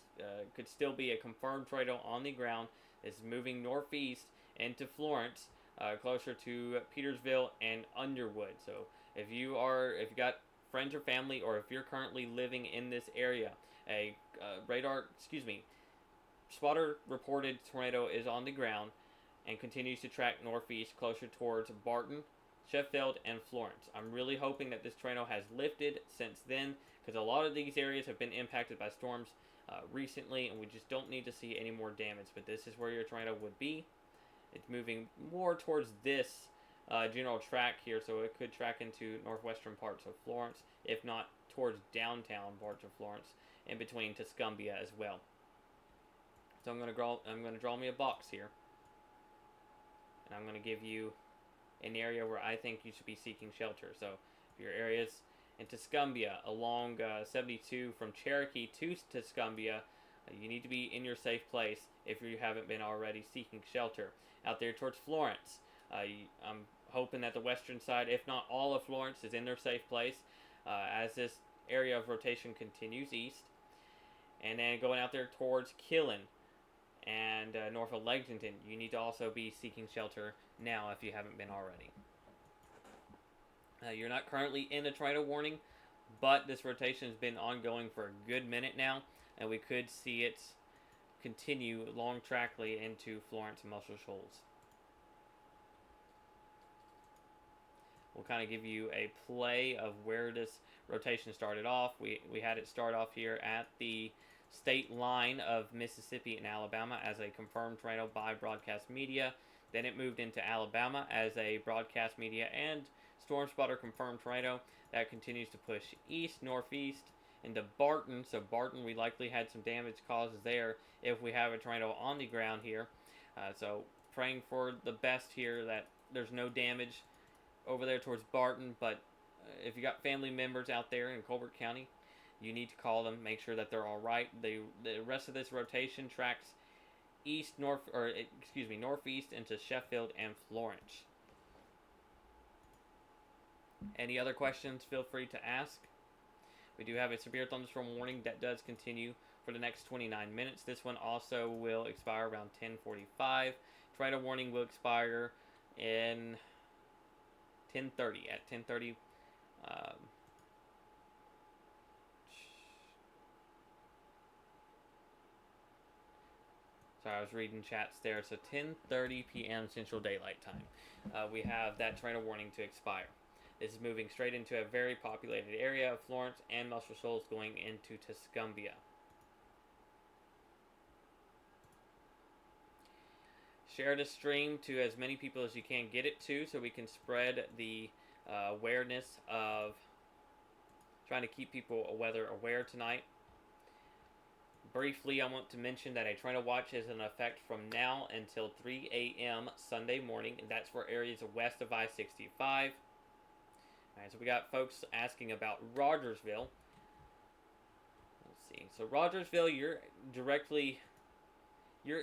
could still be a confirmed tornado on the ground. It's moving northeast into Florence, closer to Petersville and Underwood. So if you got friends or family, or if you're currently living in this area, a spotter reported tornado is on the ground and continues to track northeast closer towards Barton, Sheffield, and Florence. I'm really hoping that this tornado has lifted since then, because a lot of these areas have been impacted by storms recently, and we just don't need to see any more damage. But this is where your tornado would be. It's moving more towards this general track here, so it could track into northwestern parts of Florence, if not towards downtown parts of Florence, in between Tuscumbia as well. So I'm going to draw me a box here, and I'm going to give you an area where I think you should be seeking shelter. So if your area's in Tuscumbia along 72 from Cherokee to Tuscumbia, you need to be in your safe place if you haven't been already seeking shelter. Out there towards Florence, I'm hoping that the western side, if not all of Florence, is in their safe place as this area of rotation continues east. And then going out there towards Killen and north of Lexington, you need to also be seeking shelter now if you haven't been already. You're not currently in a tornado warning, but this rotation has been ongoing for a good minute now, and we could see it continue long trackly into Florence and Muscle Shoals. We'll kind of give you a play of where this rotation started off. We had it start off here at the state line of Mississippi and Alabama as a confirmed tornado by broadcast media. Then it moved into Alabama as a broadcast media and storm spotter confirmed tornado. That continues to push east, northeast into Barton. So Barton, we likely had some damage causes there if we have a tornado on the ground here. So praying for the best here, that there's no damage over there towards Barton. But if you got family members out there in Colbert County, you need to call them, make sure that they're all right. The rest of this rotation tracks northeast into Sheffield and Florence. Any other questions, feel free to ask. We do have a severe thunderstorm warning that does continue for the next 29 minutes. This one also will expire around 10:45. Tornado warning will expire in 10:30. At 10:30, sorry, I was reading chats there. So 10:30 p.m. Central Daylight Time, we have that tornado warning to expire. This is moving straight into a very populated area of Florence and Muscle Shoals, going into Tuscumbia. Share this stream to as many people as you can get it to, so we can spread the awareness of trying to keep people weather aware tonight. Briefly, I want to mention that a tornado watch is in effect from now until 3 a.m. Sunday morning, and that's for areas west of I-65. Alright, so we got folks asking about Rogersville. Let's see. So Rogersville, you're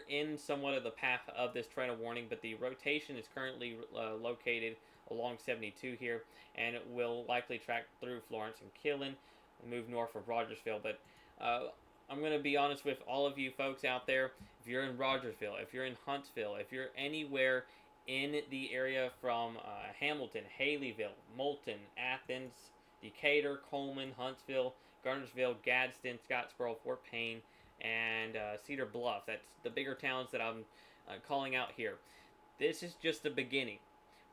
in somewhat of the path of this tornado warning, but the rotation is currently located along 72 here, and it will likely track through Florence and Killen and move north of Rogersville. But I'm going to be honest with all of you folks out there. If you're in Rogersville, if you're in Huntsville, if you're anywhere in the area from Hamilton, Haleyville, Moulton, Athens, Decatur, Coleman, Huntsville, Garnersville, Gadsden, Scottsboro, Fort Payne, and Cedar Bluff. That's the bigger towns that I'm calling out here. This is just the beginning.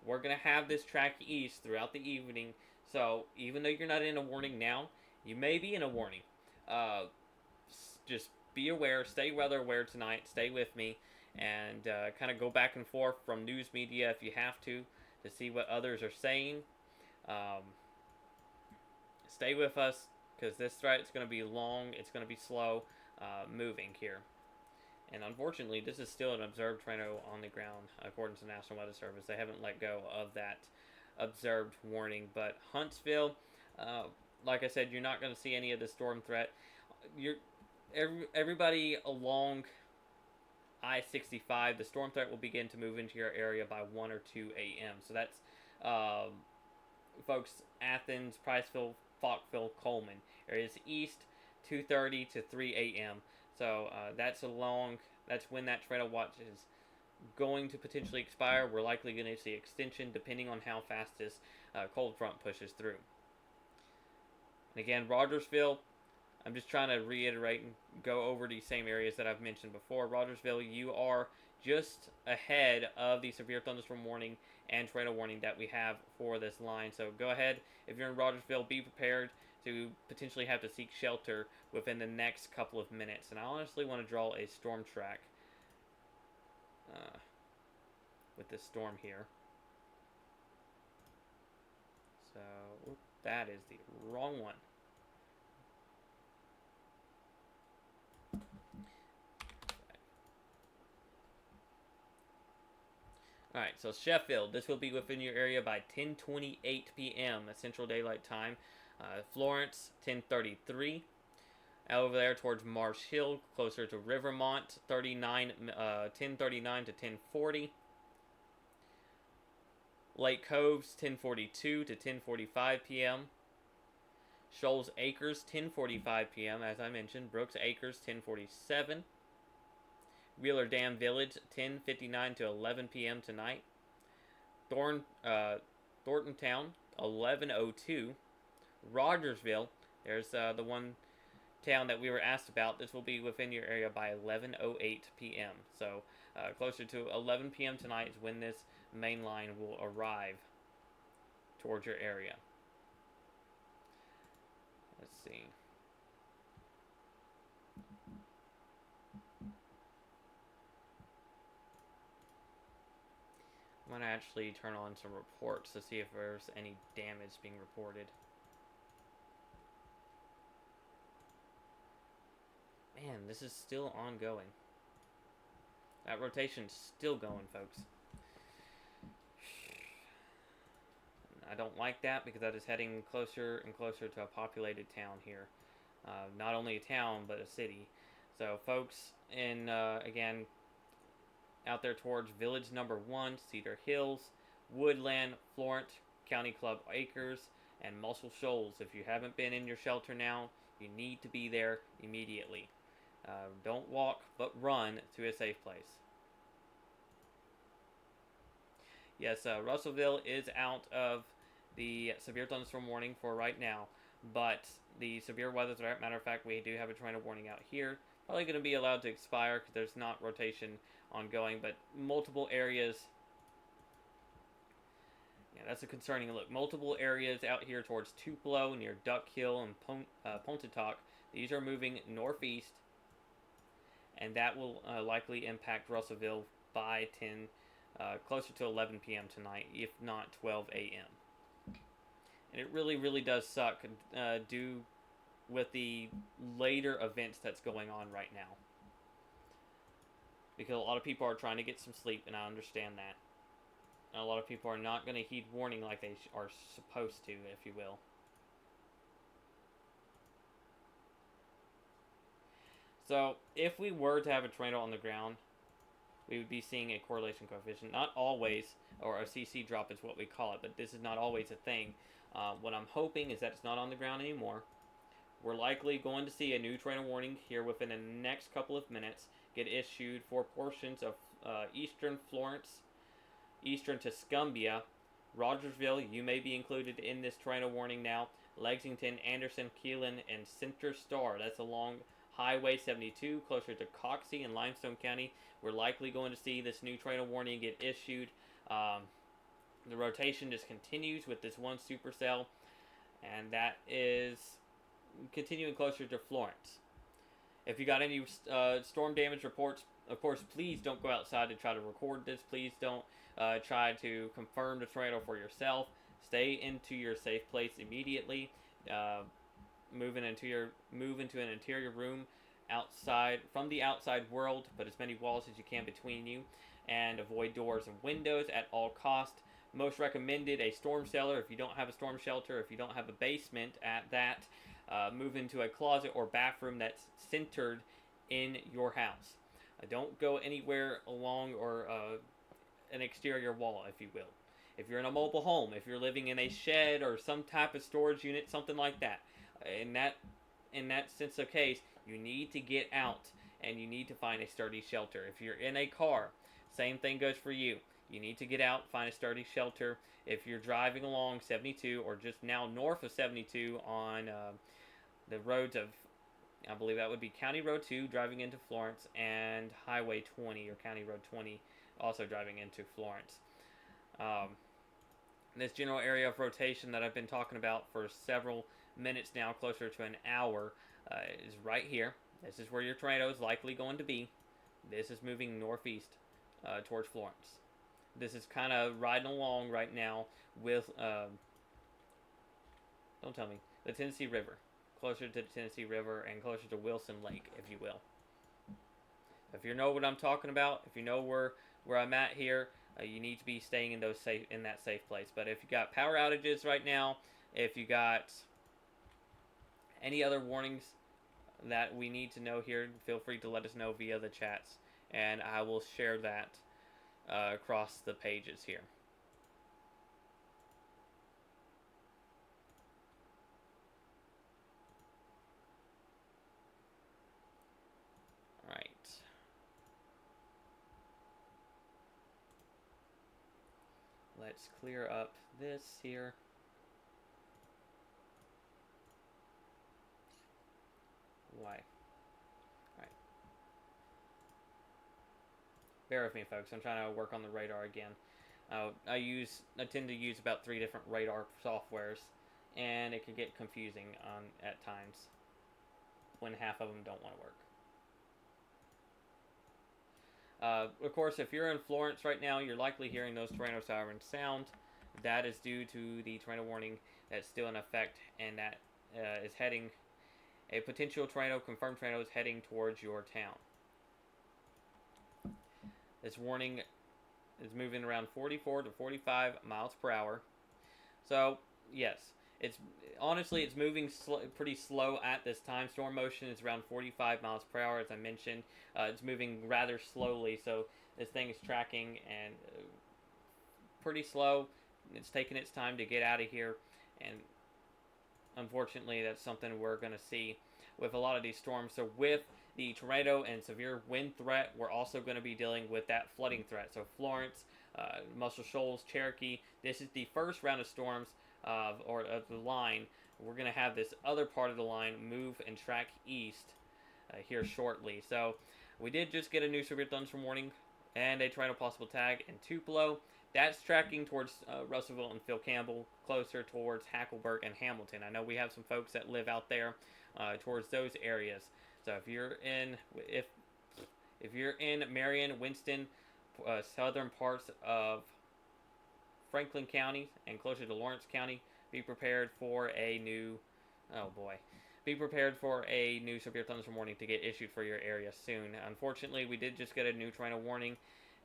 We're going to have this track east throughout the evening, so even though you're not in a warning now, you may be in a warning. Just be aware, stay weather aware tonight, stay with me, and kind of go back and forth from news media if you have to see what others are saying. Stay with us, because this threat is going to be long, it's going to be slow moving here. And unfortunately, this is still an observed tornado on the ground, according to the National Weather Service. They haven't let go of that observed warning. But Huntsville, like I said, you're not going to see any of the storm threat. Everybody along I-65, the storm threat will begin to move into your area by 1 or 2 a.m. So that's, folks, Athens, Priceville, Falkville, Coleman. Areas east, 2:30 to 3 a.m. So that's when that tornado watch is going to potentially expire. We're likely going to see extension depending on how fast this cold front pushes through. And again, Rogersville, I'm just trying to reiterate and go over these same areas that I've mentioned before. Rogersville, you are just ahead of the severe thunderstorm warning and tornado warning that we have for this line. So go ahead, if you're in Rogersville, be prepared to potentially have to seek shelter within the next couple of minutes. And I honestly want to draw a storm track with this storm here. So, that is the wrong one. Alright, so Sheffield, this will be within your area by 10:28 p.m. at Central Daylight Time. Florence, 10:33. Over there towards Marsh Hill, closer to Rivermont, 10:39 to 10:40. Lake Coves, 10:42 to 10:45 p.m. Shoals Acres, 10:45 p.m. As I mentioned. Brooks Acres, 10:47. Wheeler Dam Village, 10:59 to 11 p.m. tonight. Thorntontown, 11:02. Rogersville, there's the one town that we were asked about. This will be within your area by 11:08 p.m. So closer to 11 p.m. tonight is when this main line will arrive towards your area. Let's see. I'm going to actually turn on some reports to see if there's any damage being reported. Man, this is still ongoing. That rotation's still going, folks. I don't like that because that is heading closer and closer to a populated town here. Not only a town, but a city. So, folks, again, out there towards Village Number 1, Cedar Hills, Woodland, Florent, County Club Acres, and Muscle Shoals. If you haven't been in your shelter now, you need to be there immediately. Don't walk, but run to a safe place. Yes, Russellville is out of the severe thunderstorm warning for right now, but the severe weather threat, matter of fact, we do have a tornado warning out here. Probably going to be allowed to expire because there's not rotation ongoing, but multiple areas. Yeah, that's a concerning look. Multiple areas out here towards Tupelo, near Duck Hill and Pontotoc. These are moving northeast, and that will likely impact Russellville by closer to 11 p.m. tonight, if not 12 a.m. And it really, really does suck. Do with the later events that's going on right now, because a lot of people are trying to get some sleep, and I understand that. And a lot of people are not going to heed warning like they are supposed to, if you will. So, if we were to have a tornado on the ground, we would be seeing a correlation coefficient. Not always, or a CC drop is what we call it, but this is not always a thing. What I'm hoping is that it's not on the ground anymore. We're likely going to see a new tornado warning here within the next couple of minutes get issued for portions of eastern Florence, eastern Tuscumbia, Rogersville. You may be included in this tornado warning now. Lexington, Anderson, Keelan, and Center Star. That's along Highway 72, closer to Coxey and Limestone County. We're likely going to see this new tornado warning get issued. The rotation just continues with this one supercell, and that is continuing closer to Florence. If you got any storm damage reports, of course, please don't go outside to try to record this. Please don't try to confirm the tornado for yourself. Stay into your safe place immediately. Move into an interior room outside from the outside world. Put as many walls as you can between you, and avoid doors and windows at all cost. Most recommended a storm cellar. If you don't have a storm shelter, if you don't have a basement at that, move into a closet or bathroom that's centered in your house. Don't go anywhere along or an exterior wall, if you will. If you're in a mobile home, if you're living in a shed or some type of storage unit, something like that, in that sense of case, you need to get out and you need to find a sturdy shelter. If you're in a car, same thing goes for you. You need to get out, find a sturdy shelter. If you're driving along 72 or just now north of 72 on the roads of, I believe that would be County Road 2 driving into Florence, and Highway 20 or County Road 20 also driving into Florence. This general area of rotation that I've been talking about for several minutes now, closer to an hour, is right here. This is where your tornado is likely going to be. This is moving northeast towards Florence. This is kind of riding along right now with, don't tell me, the Tennessee River. Closer to the Tennessee River and closer to Wilson Lake, if you will. If you know what I'm talking about, if you know where I'm at here, you need to be staying in that safe place. But if you got power outages right now, if you got any other warnings that we need to know here, feel free to let us know via the chats, and I will share that across the pages here. Alright. Let's clear up this here. Why? Alright. Bear with me, folks. I'm trying to work on the radar again. I tend to use about 3 different radar softwares, and it can get confusing at times when half of them don't want to work. Of course, if you're in Florence right now, you're likely hearing those tornado sirens sound. That is due to the tornado warning that's still in effect, and that is heading, a potential tornado, confirmed tornado is heading towards your town. This warning is moving around 44 to 45 miles per hour. So, yes, it's moving pretty slow at this time. Storm motion is around 45 miles per hour, as I mentioned. It's moving rather slowly, so this thing is tracking and pretty slow. It's taking its time to get out of here, and unfortunately, that's something we're going to see with a lot of these storms. So with the tornado and severe wind threat, we're also going to be dealing with that flooding threat. So Florence, Muscle Shoals, Cherokee, this is the first round of storms of the line. We're going to have this other part of the line move and track east here shortly. So we did just get a new severe thunderstorm warning and a tornado possible tag in Tupelo. That's tracking towards Russellville and Phil Campbell, closer towards Hackleburg and Hamilton. I know we have some folks that live out there towards those areas. So if you're in Marion, Winston, southern parts of Franklin County and closer to Lawrence County, be prepared for a new, be prepared for a new severe thunderstorm warning to get issued for your area soon. Unfortunately, we did just get a new tornado warning,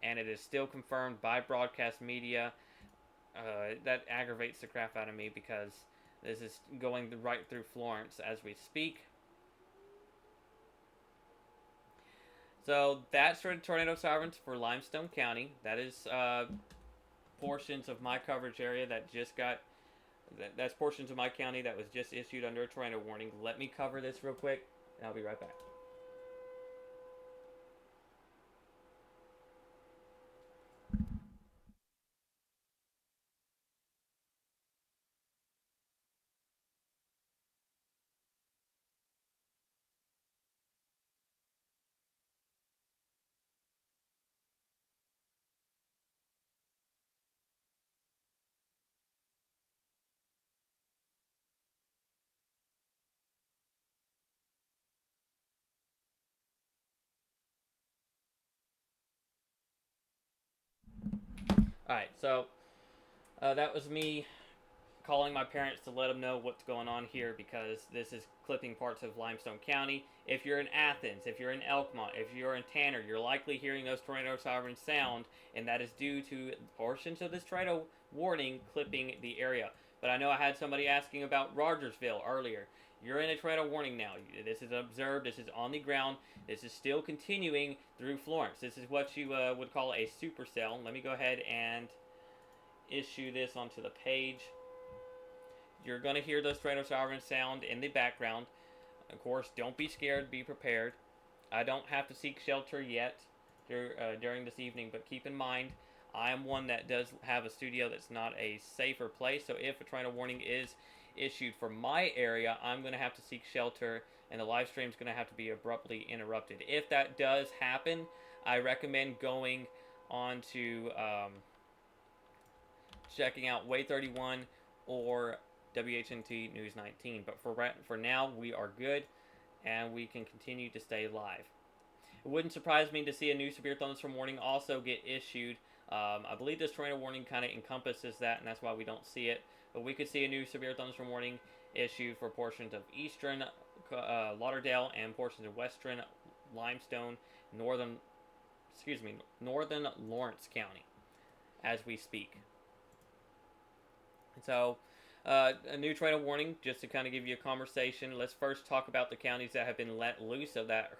and it is still confirmed by broadcast media. That aggravates the crap out of me because this is going right through Florence as we speak. So that's for tornado sirens for Limestone County. That is portions of my coverage area that just got. That's portions of my county that was just issued under a tornado warning. Let me cover this real quick, and I'll be right back. All right, so that was me calling my parents to let them know what's going on here because this is clipping parts of Limestone County. If you're in Athens, if you're in Elkmont, if you're in Tanner, you're likely hearing those tornado sirens sound, and that is due to portions of this tornado warning clipping the area. But I know I had somebody asking about Rogersville earlier. You're in a tornado warning now. This is observed. This is on the ground. This is still continuing through Florence. This is what you would call a supercell. Let me go ahead and issue this onto the page. You're going to hear those tornado sirens sound in the background. Of course, don't be scared. Be prepared. I don't have to seek shelter yet during this evening, but keep in mind, I am one that does have a studio that's not a safer place. So if a tornado warning is issued for my area, I'm going to have to seek shelter, and the live stream is going to have to be abruptly interrupted. If that does happen, I recommend going on to checking out Way 31 or WHNT News 19. But for now, we are good, and we can continue to stay live. It wouldn't surprise me to see a new severe thunderstorm warning also get issued. I believe this tornado warning kind of encompasses that, and that's why we don't see it. But we could see a new severe thunderstorm warning issued for portions of eastern Lauderdale and portions of western Limestone, northern Lawrence County, as we speak. So, a new tornado warning, just to kind of give you a conversation. Let's first talk about the counties that have been let loose of that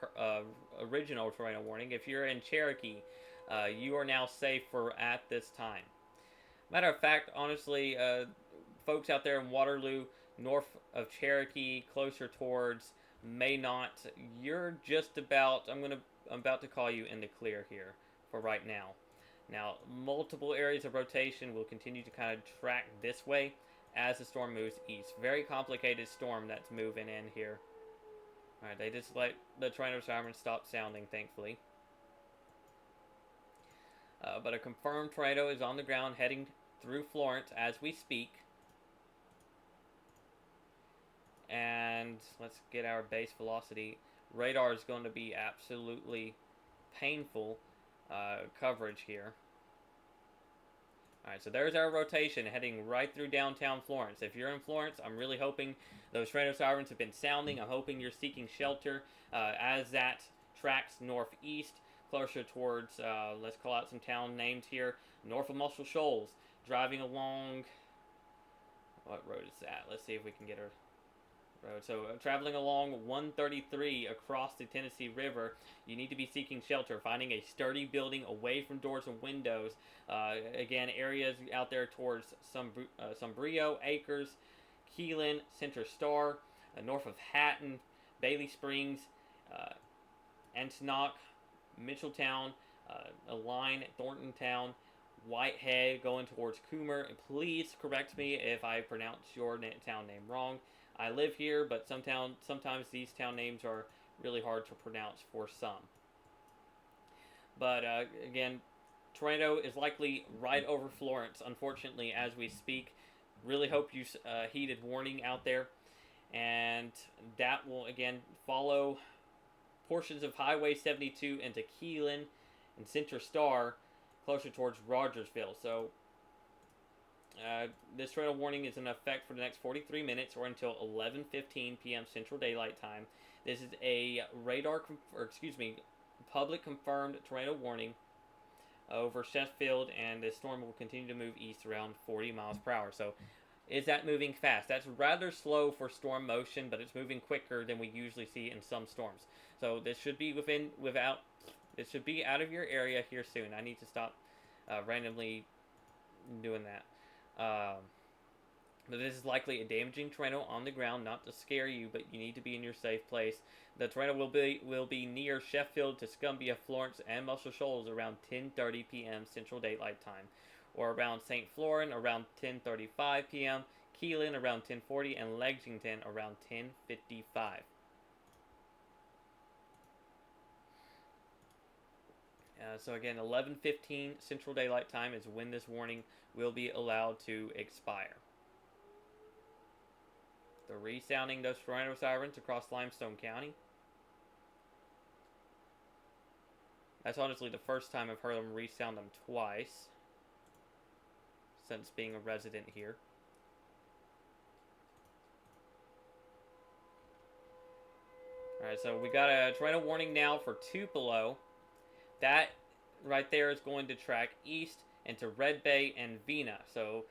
original tornado warning. If you're in Cherokee, you are now safe for at this time. Matter of fact, honestly, folks out there in Waterloo, north of Cherokee, closer towards Maynot, you're just about. I'm about to call you in the clear here for right now. Now, multiple areas of rotation will continue to kind of track this way as the storm moves east. Very complicated storm that's moving in here. Alright, they just let the tornado sirens stop sounding, thankfully. But a confirmed tornado is on the ground heading through Florence as we speak. And let's get our base velocity. Radar is going to be absolutely painful coverage here. Alright, so there's our rotation heading right through downtown Florence. If you're in Florence, I'm really hoping those tornado sirens have been sounding. I'm hoping you're seeking shelter as that tracks northeast, closer towards, let's call out some town names here, north of Muscle Shoals, driving along, what road is that? Let's see if we can get a road. So traveling along 133 across the Tennessee River, you need to be seeking shelter, finding a sturdy building away from doors and windows. Again, areas out there towards Sombrio, Acres, Keelan, Center Star, north of Hatton, Bailey Springs, Antinoch, Mitchelltown, Align, Thorntontown, Whitehead, going towards Coomer. Please correct me if I pronounce your town name wrong. I live here, but sometimes these town names are really hard to pronounce for some. But again, tornado is likely right over Florence, unfortunately, as we speak. Really hope you heeded warning out there. And that will, again, follow portions of Highway 72 into Keelan and Center Star, closer towards Rogersville. So Uh, this tornado warning is in effect for the next 43 minutes or until 11:15 p.m. Central Daylight Time. This is a public confirmed tornado warning over Sheffield, and the storm will continue to move east around 40 miles per hour. So, is that moving fast? That's rather slow for storm motion, but it's moving quicker than we usually see in some storms. So this should be This should be out of your area here soon. I need to stop randomly doing that. But this is likely a damaging tornado on the ground, not to scare you, but you need to be in your safe place. The tornado will be near Sheffield, Tuscumbia, Florence, and Muscle Shoals around 10:30 p.m. Central Daylight Time, or around St. Florence around 10:35 p.m., Keelan around 10:40, and Lexington around 10:55. So again, 11:15 Central Daylight Time is when this warning will be allowed to expire. They're resounding those tornado sirens across Limestone County. That's honestly the first time I've heard them resound them twice since being a resident here. Alright, so we got a tornado warning now for Tupelo. That right there is going to track east into Red Bay and Vina. So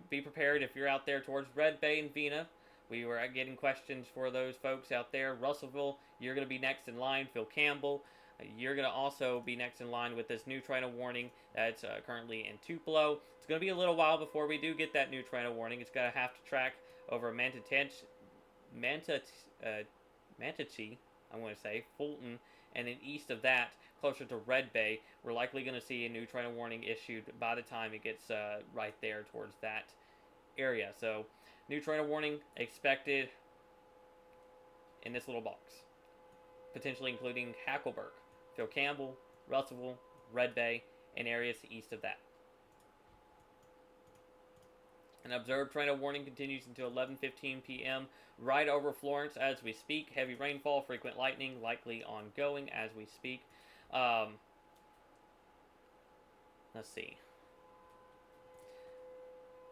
be prepared if you're out there towards Red Bay and Vina. We were getting questions for those folks out there. Russellville, you're going to be next in line. Phil Campbell, you're going to also be next in line with this new tornado warning that's currently in Tupelo. It's going to be a little while before we do get that new tornado warning. It's going to have to track over Manatee, I'm going to say, Fulton, and then east of that, closer to Red Bay, we're likely going to see a new tornado warning issued by the time it gets right there towards that area. So, new tornado warning expected in this little box, potentially including Hackleburg, Phil Campbell, Russellville, Red Bay, and areas east of that. An observed tornado warning continues until 11:15 p.m. right over Florence as we speak. Heavy rainfall, frequent lightning, likely ongoing as we speak. Let's see.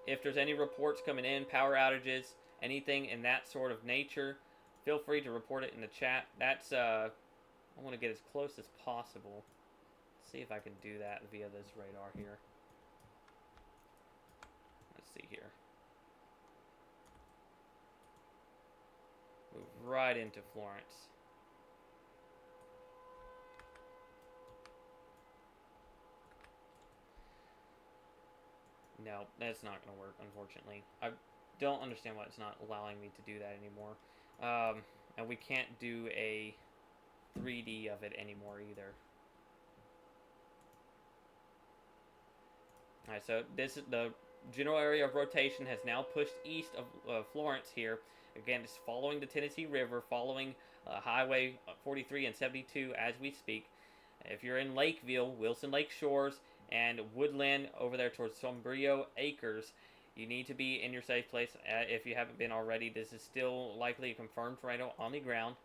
If there's any reports coming in, power outages, anything in that sort of nature, feel free to report it in the chat. That's, I want to get as close as possible. Let's see if I can do that via this radar here. Let's see here. Move right into Florence. No, that's not going to work, unfortunately. I don't understand why it's not allowing me to do that anymore. And we can't do a 3D of it anymore either. Alright, so this is the general area of rotation has now pushed east of Florence here. Again, it's following the Tennessee River, following Highway 43 and 72 as we speak. If you're in Lakeville, Wilson Lake Shores, and Woodland over there towards Sombrio Acres, you need to be in your safe place if you haven't been already. This is still likely a confirmed tornado on the ground.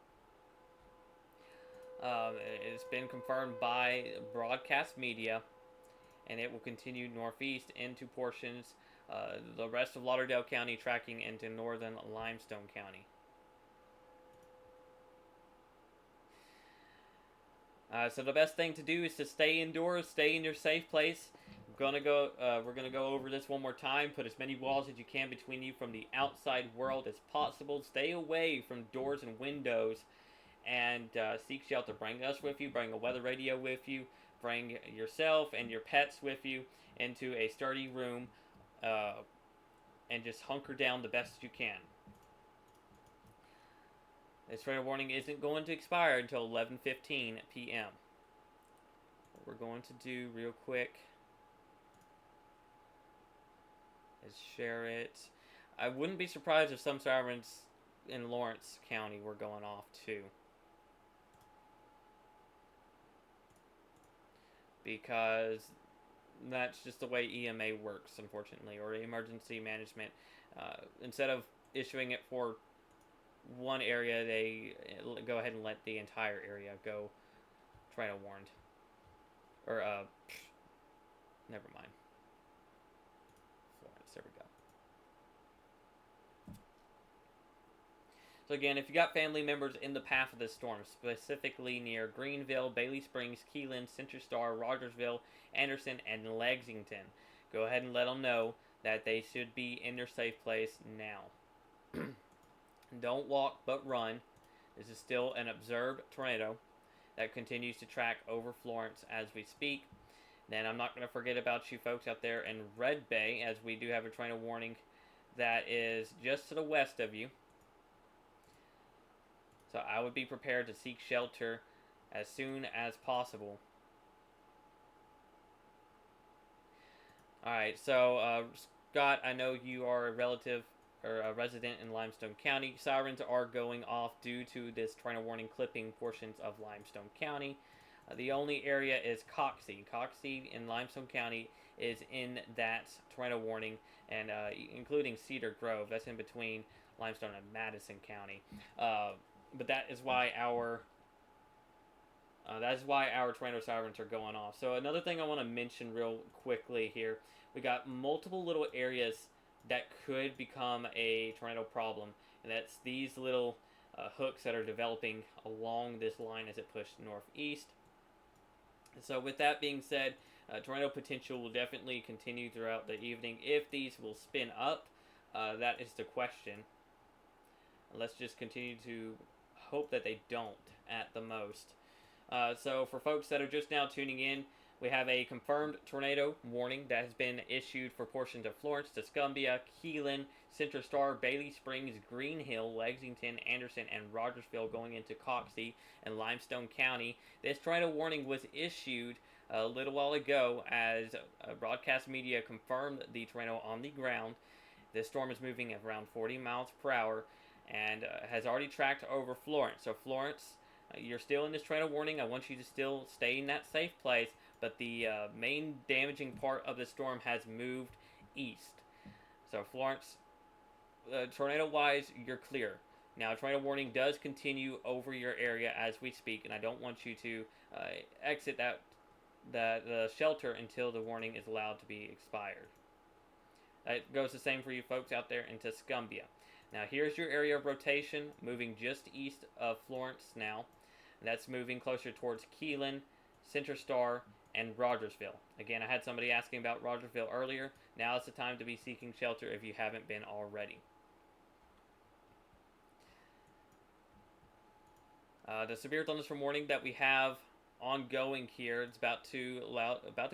It's been confirmed by broadcast media, and it will continue northeast into portions, the rest of Lauderdale County tracking into northern Limestone County. So the best thing to do is to stay indoors, stay in your safe place. We're gonna go over this one more time. Put as many walls as you can between you from the outside world as possible. Stay away from doors and windows, and seek shelter. Bring us with you. Bring a weather radio with you. Bring yourself and your pets with you into a sturdy room, and just hunker down the best you can. This tornado warning isn't going to expire until 11:15 p.m. What we're going to do real quick is share it. I wouldn't be surprised if some sirens in Lawrence County were going off too, because that's just the way EMA works, unfortunately, or emergency management. Instead of issuing it for one area, they go ahead and let the entire area go tornado warned. Or, never mind. Florence. So again, if you got family members in the path of this storm, specifically near Greenville, Bailey Springs, Keelan, Center Star, Rogersville, Anderson, and Lexington, go ahead and let them know that they should be in their safe place now. Don't walk but run. This is still an observed tornado that continues to track over Florence as we speak. Then I'm not going to forget about you folks out there in Red Bay, as we do have a tornado warning that is just to the west of you. So I would be prepared to seek shelter as soon as possible. Alright, so Scott, I know you are a relative or a resident in Limestone County. Sirens are going off due to this tornado warning clipping portions of Limestone County. The only area is Coxey. Coxey in Limestone County is in that tornado warning, and including Cedar Grove. That's in between Limestone and Madison County. But that is why our tornado sirens are going off. So another thing I want to mention real quickly here, we got multiple little areas that could become a tornado problem, and that's these little hooks that are developing along this line as it pushes northeast. So with that being said, tornado potential will definitely continue throughout the evening. If these will spin up, that is the question. Let's just continue to hope that they don't at the most. So for folks that are just now tuning in, we have a confirmed tornado warning that has been issued for portions of Florence, Tuscumbia, Keelan, Center Star, Bailey Springs, Green Hill, Lexington, Anderson, and Rogersville going into Coxey and Limestone County. This tornado warning was issued a little while ago as broadcast media confirmed the tornado on the ground. This storm is moving at around 40 miles per hour and has already tracked over Florence. So Florence, you're still in this tornado warning. I want you to still stay in that safe place, but the main damaging part of the storm has moved east. So Florence, tornado-wise, you're clear. Now, tornado warning does continue over your area as we speak, and I don't want you to exit the shelter until the warning is allowed to be expired. That goes the same for you folks out there in Tuscumbia. Now, here's your area of rotation, moving just east of Florence now. That's moving closer towards Keelan, Center Star, and Rogersville. Again, I had somebody asking about Rogersville earlier. Now is the time to be seeking shelter if you haven't been already. The severe thunderstorm warning that we have ongoing here, it's about to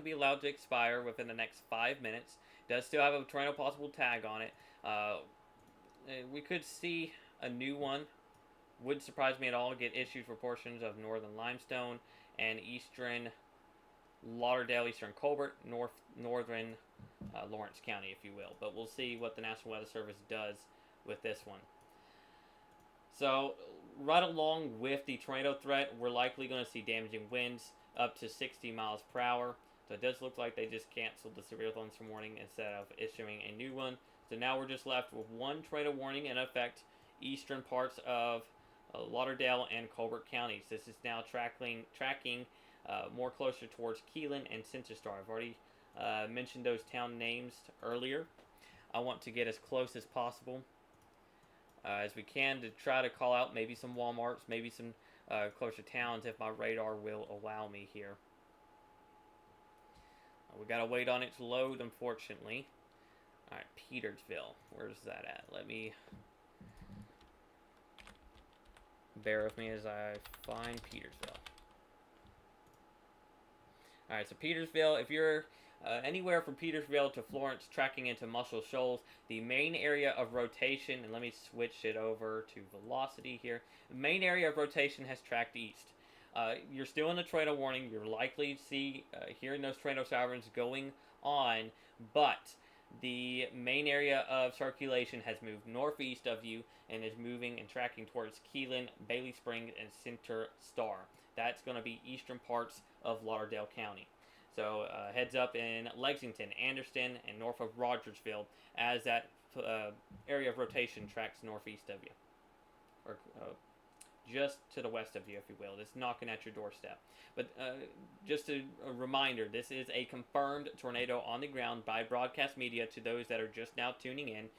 be allowed to expire within the next 5 minutes. It does still have a tornado possible tag on it. We could see a new one. Wouldn't surprise me at all to get issued for portions of northern Limestone and eastern Lauderdale, eastern Colbert, northern Lawrence County, if you will. But we'll see what the National Weather Service does with this one. So, right along with the tornado threat, we're likely going to see damaging winds up to 60 miles per hour. So it does look like they just canceled the severe thunderstorm warning instead of issuing a new one. So now we're just left with one tornado warning in effect, eastern parts of Lauderdale and Colbert counties. This is now tracking more closer towards Keelan and Center Star. I've already mentioned those town names earlier. I want to get as close as possible as we can to try to call out maybe some Walmarts, maybe some closer towns if my radar will allow me here. We gotta wait on it to load, unfortunately. Alright, Petersville. Where's that at? Let me... Bear with me as I find Petersville. Alright, so Petersville, if you're anywhere from Petersville to Florence tracking into Muscle Shoals, the main area of rotation, and let me switch it over to velocity here. The main area of rotation has tracked east. You're still in the tornado warning. You're likely to see hearing those tornado sirens going on, but the main area of circulation has moved northeast of you and is moving and tracking towards Keelan, Bailey Springs, and Center Star. That's going to be eastern parts of Lauderdale County. So heads up in Lexington, Anderson, and north of Rogersville as that area of rotation tracks northeast of you. Or just to the west of you, if you will. It's knocking at your doorstep. But just a reminder, this is a confirmed tornado on the ground by broadcast media to those that are just now tuning in.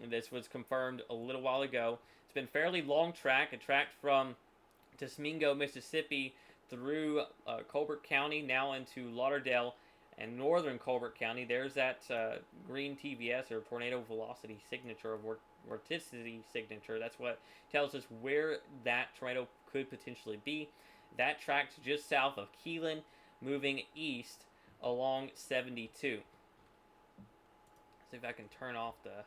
And this was confirmed a little while ago. It's been fairly long track. It tracked from Tismingo, Mississippi, through Colbert County, now into Lauderdale and northern Colbert County. There's that green TVS, or tornado velocity signature, or vorticity signature. That's what tells us where that tornado could potentially be. That tracked just south of Keelan, moving east along 72. See if I can turn off the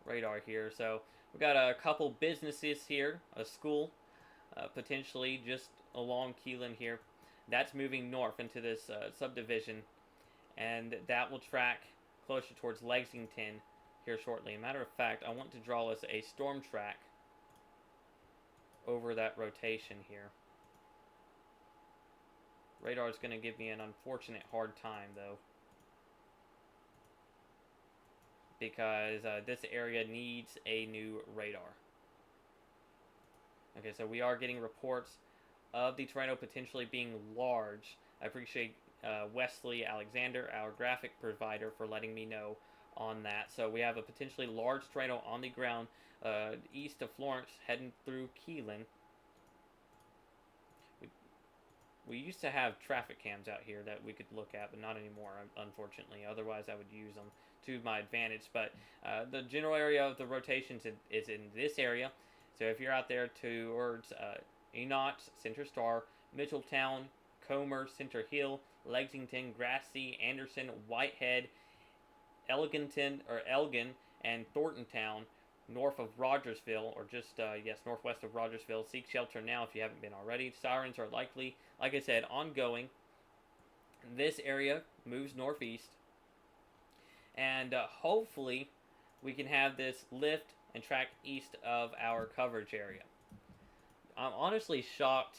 radar here. So we've got a couple businesses here, a school, potentially just along Keelan here. That's moving north into this subdivision, and that will track closer towards Lexington here shortly. Matter of fact, I want to draw us a storm track over that rotation here. Radar is going to give me an unfortunate hard time, though, because this area needs a new radar. Okay, so we are getting reports of the tornado potentially being large. I appreciate Wesley Alexander, our graphic provider, for letting me know on that. So we have a potentially large tornado on the ground east of Florence, heading through Keelan. We used to have traffic cams out here that we could look at, but not anymore, unfortunately. Otherwise, I would use them to my advantage. But the general area of the rotations is in this area. So if you're out there towards Enoch, Center Star, Mitchelltown, Comer, Center Hill, Lexington, Grassy, Anderson, Whitehead, Elgin, and Thorntontown, north of Rogersville, or just, northwest of Rogersville, seek shelter now if you haven't been already. Sirens are likely, like I said, ongoing. This area moves northeast, and hopefully we can have this lift and track east of our coverage area. I'm honestly shocked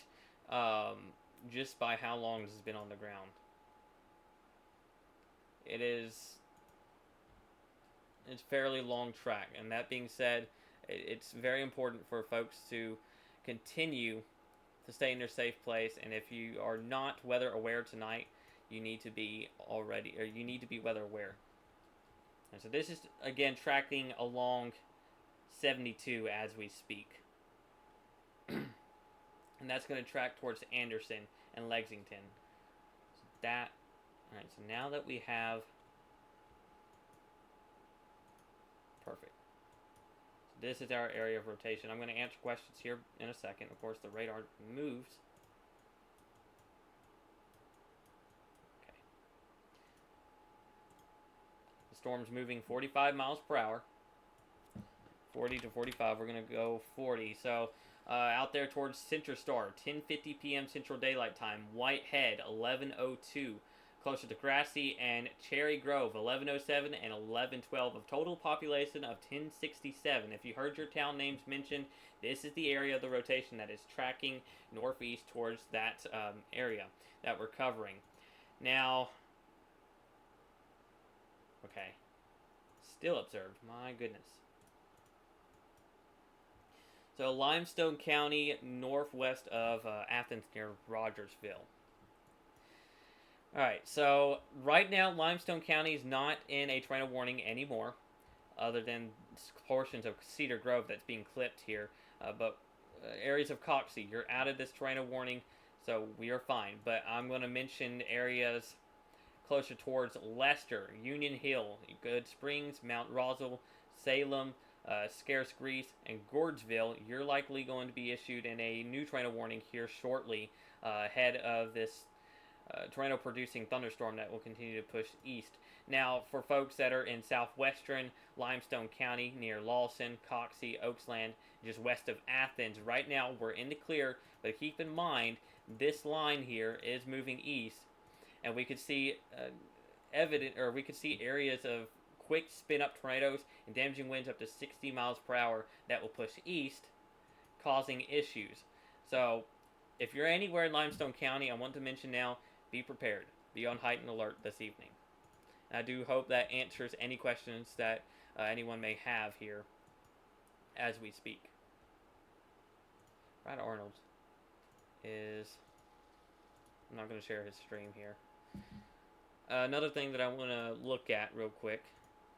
just by how long this has been on the ground. It's fairly long track, and that being said, it's very important for folks to continue to stay in their safe place. And if you are not weather aware tonight, you need to be weather aware. And so this is again tracking along 72 as we speak. And that's going to track towards Anderson and Lexington. Alright, so now that we have... Perfect. So this is our area of rotation. I'm going to answer questions here in a second. Of course, the radar moves. Okay. The storm's moving 45 miles per hour. 40 to 45. We're going to go 40. So... out there towards Center Star, 10:50 p.m. Central Daylight Time. Whitehead, 11:02. Closer to Grassy and Cherry Grove, 11:07 and 11:12. Of total population of 1067. If you heard your town names mentioned, this is the area of the rotation that is tracking northeast towards that area that we're covering. Now, okay, still observed. My goodness. So Limestone County, northwest of Athens, near Rogersville. Alright, so right now Limestone County is not in a tornado warning anymore, other than portions of Cedar Grove that's being clipped here. But areas of Coxsey, you're out of this tornado warning, so we are fine. But I'm going to mention areas closer towards Leicester, Union Hill, Good Springs, Mount Roswell, Salem, Scarce Grease, and Gordesville. You're likely going to be issued in a new tornado warning here shortly, ahead of this tornado producing thunderstorm that will continue to push east. Now, for folks that are in southwestern Limestone County near Lawson, Coxsey, Oaksland, just west of Athens, right now we're in the clear, but keep in mind this line here is moving east, and we could see areas of quick spin-up tornadoes and damaging winds up to 60 miles per hour that will push east, causing issues. So, if you're anywhere in Limestone County, I want to mention now, be prepared. Be on heightened alert this evening. And I do hope that answers any questions that anyone may have here as we speak. Brad Arnold is... I'm not going to share his stream here. Another thing that I want to look at real quick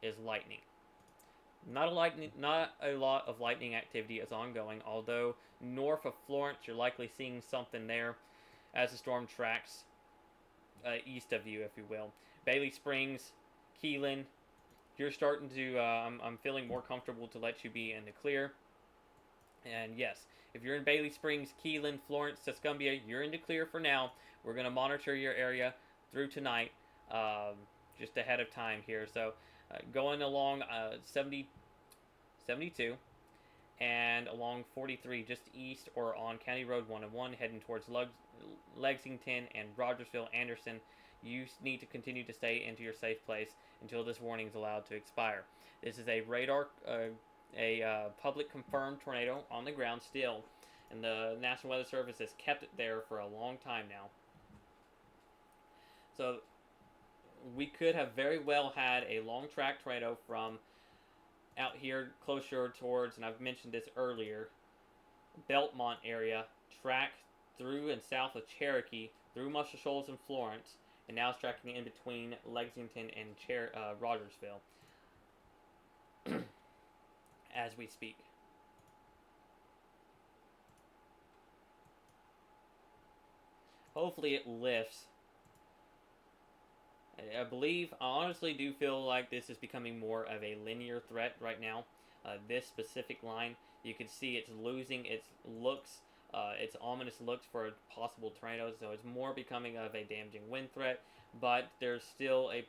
is lightning. Not a lot of lightning activity is ongoing. Although north of Florence, you're likely seeing something there as the storm tracks east of you, if you will. Bailey Springs, Keelan, you're starting to. I'm feeling more comfortable to let you be in the clear. And yes, if you're in Bailey Springs, Keelan, Florence, Tuscumbia, you're in the clear for now. We're going to monitor your area through tonight, um, just ahead of time here. So going along 72 and along 43 just east or on County Road 101 heading towards Lexington and Rogersville, Anderson, you need to continue to stay into your safe place until this warning is allowed to expire. This is a public confirmed tornado on the ground still, and the National Weather Service has kept it there for a long time now. So we could have very well had a long track tornado from out here closer towards, and I've mentioned this earlier, Belmont area, track through and south of Cherokee, through Muscle Shoals and Florence, and now it's tracking in between Lexington and Rogersville as we speak. Hopefully it lifts. I honestly do feel like this is becoming more of a linear threat right now. This specific line, you can see it's losing its looks, its ominous looks for possible tornadoes. So it's more becoming of a damaging wind threat, but there's still a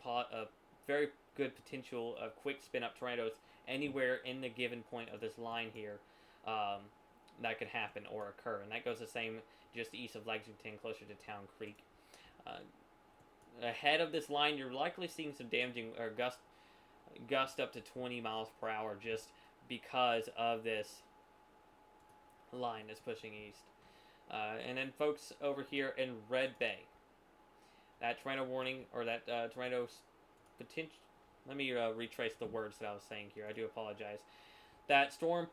very good potential of quick spin up tornadoes anywhere in the given point of this line here. That could happen or occur, and that goes the same just east of Lexington, closer to Town Creek. Ahead of this line, you're likely seeing some damaging or gust up to 20 miles per hour just because of this line that's pushing east. And then, folks, over here in Red Bay, that tornado warning or that tornado potential. Let me retrace the words that I was saying here. I do apologize. That storm.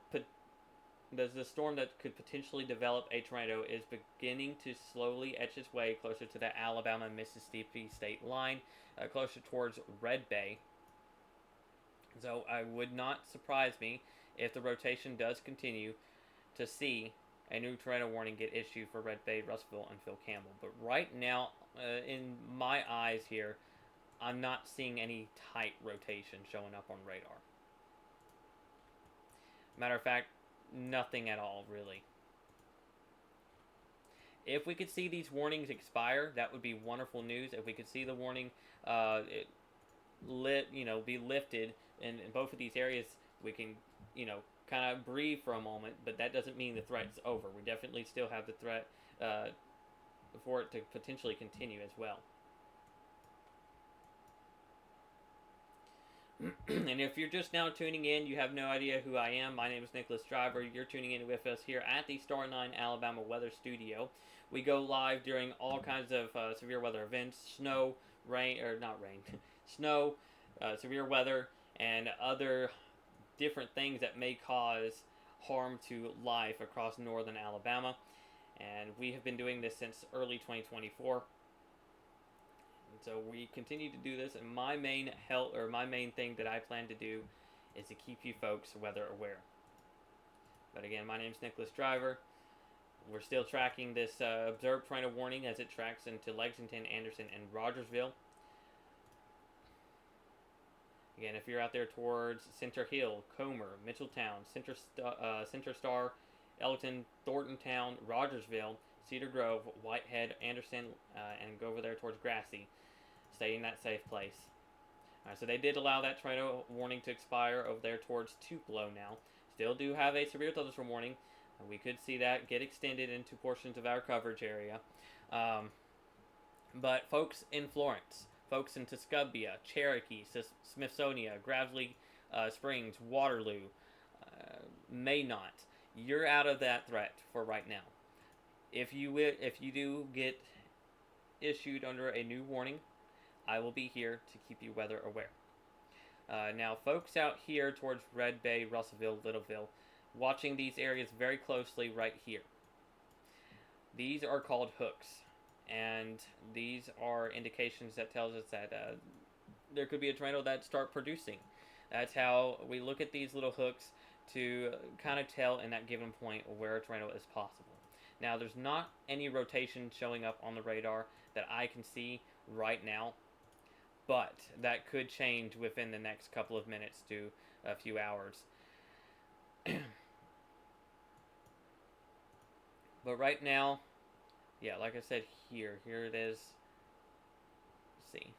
The storm that could potentially develop a tornado is beginning to slowly etch its way closer to the Alabama-Mississippi state line, closer towards Red Bay. So I would not surprise me if the rotation does continue to see a new tornado warning get issued for Red Bay, Russellville, and Phil Campbell. But right now, in my eyes here, I'm not seeing any tight rotation showing up on radar. Matter of fact, nothing at all, really. If we could see these warnings expire, that would be wonderful news. If we could see the warning be lifted in both of these areas, we can, kind of breathe for a moment. But that doesn't mean the threat's over. We definitely still have the threat for it to potentially continue as well. And if you're just now tuning in, you have no idea who I am. My name is Nicholas Driver. You're tuning in with us here at the Star 9 Alabama Weather Studio. We go live during all kinds of severe weather events, snow, rain, or not rain, snow, severe weather, and other different things that may cause harm to life across northern Alabama. And we have been doing this since early 2024. So we continue to do this, and my main thing that I plan to do is to keep you folks weather aware. But again, my name is Nicholas Driver. We're still tracking this observed tornado warning as it tracks into Lexington, Anderson, and Rogersville. Again, if you're out there towards Center Hill, Comer, Mitchelltown, Center Star, Elton, Thorntontown, Rogersville, Cedar Grove, Whitehead, Anderson, and go over there towards Grassy, stay in that safe place. So they did allow that tornado warning to expire over there towards Tupelo now. Still do have a severe thunderstorm warning. We could see that get extended into portions of our coverage area. But folks in Florence, folks in Tuscumbia, Cherokee, Smithsonian, Gravelly Springs, Waterloo, may not. You're out of that threat for right now. If you do get issued under a new warning, I will be here to keep you weather aware. Now, folks out here towards Red Bay, Russellville, Littleville, watching these areas very closely right here. These are called hooks, and these are indications that tells us that there could be a tornado that start producing. That's how we look at these little hooks to kind of tell in that given point where a tornado is possible. Now, there's not any rotation showing up on the radar that I can see right now, but that could change within the next couple of minutes to a few hours. But right now, yeah, like I said, here it is. Let's see,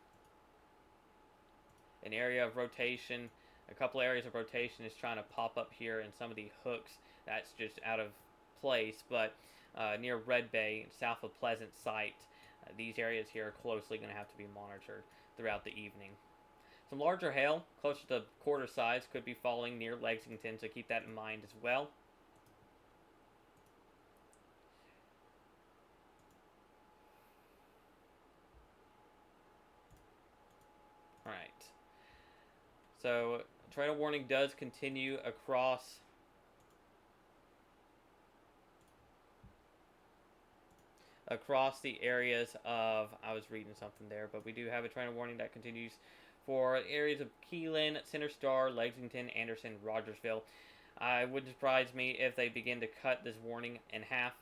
an area of rotation, a couple areas of rotation is trying to pop up here, and some of the hooks that's just out of place. But near Red Bay, south of Pleasant Site, these areas here are closely going to have to be monitored throughout the evening. Some larger hail, closer to quarter size, could be falling near Lexington, so keep that in mind as well. Alright. So, tornado warning does continue across the areas of, I was reading something there, but we do have a tornado warning that continues for areas of Keelan, Center Star, Lexington, Anderson, Rogersville. It wouldn't surprise me if they begin to cut this warning in half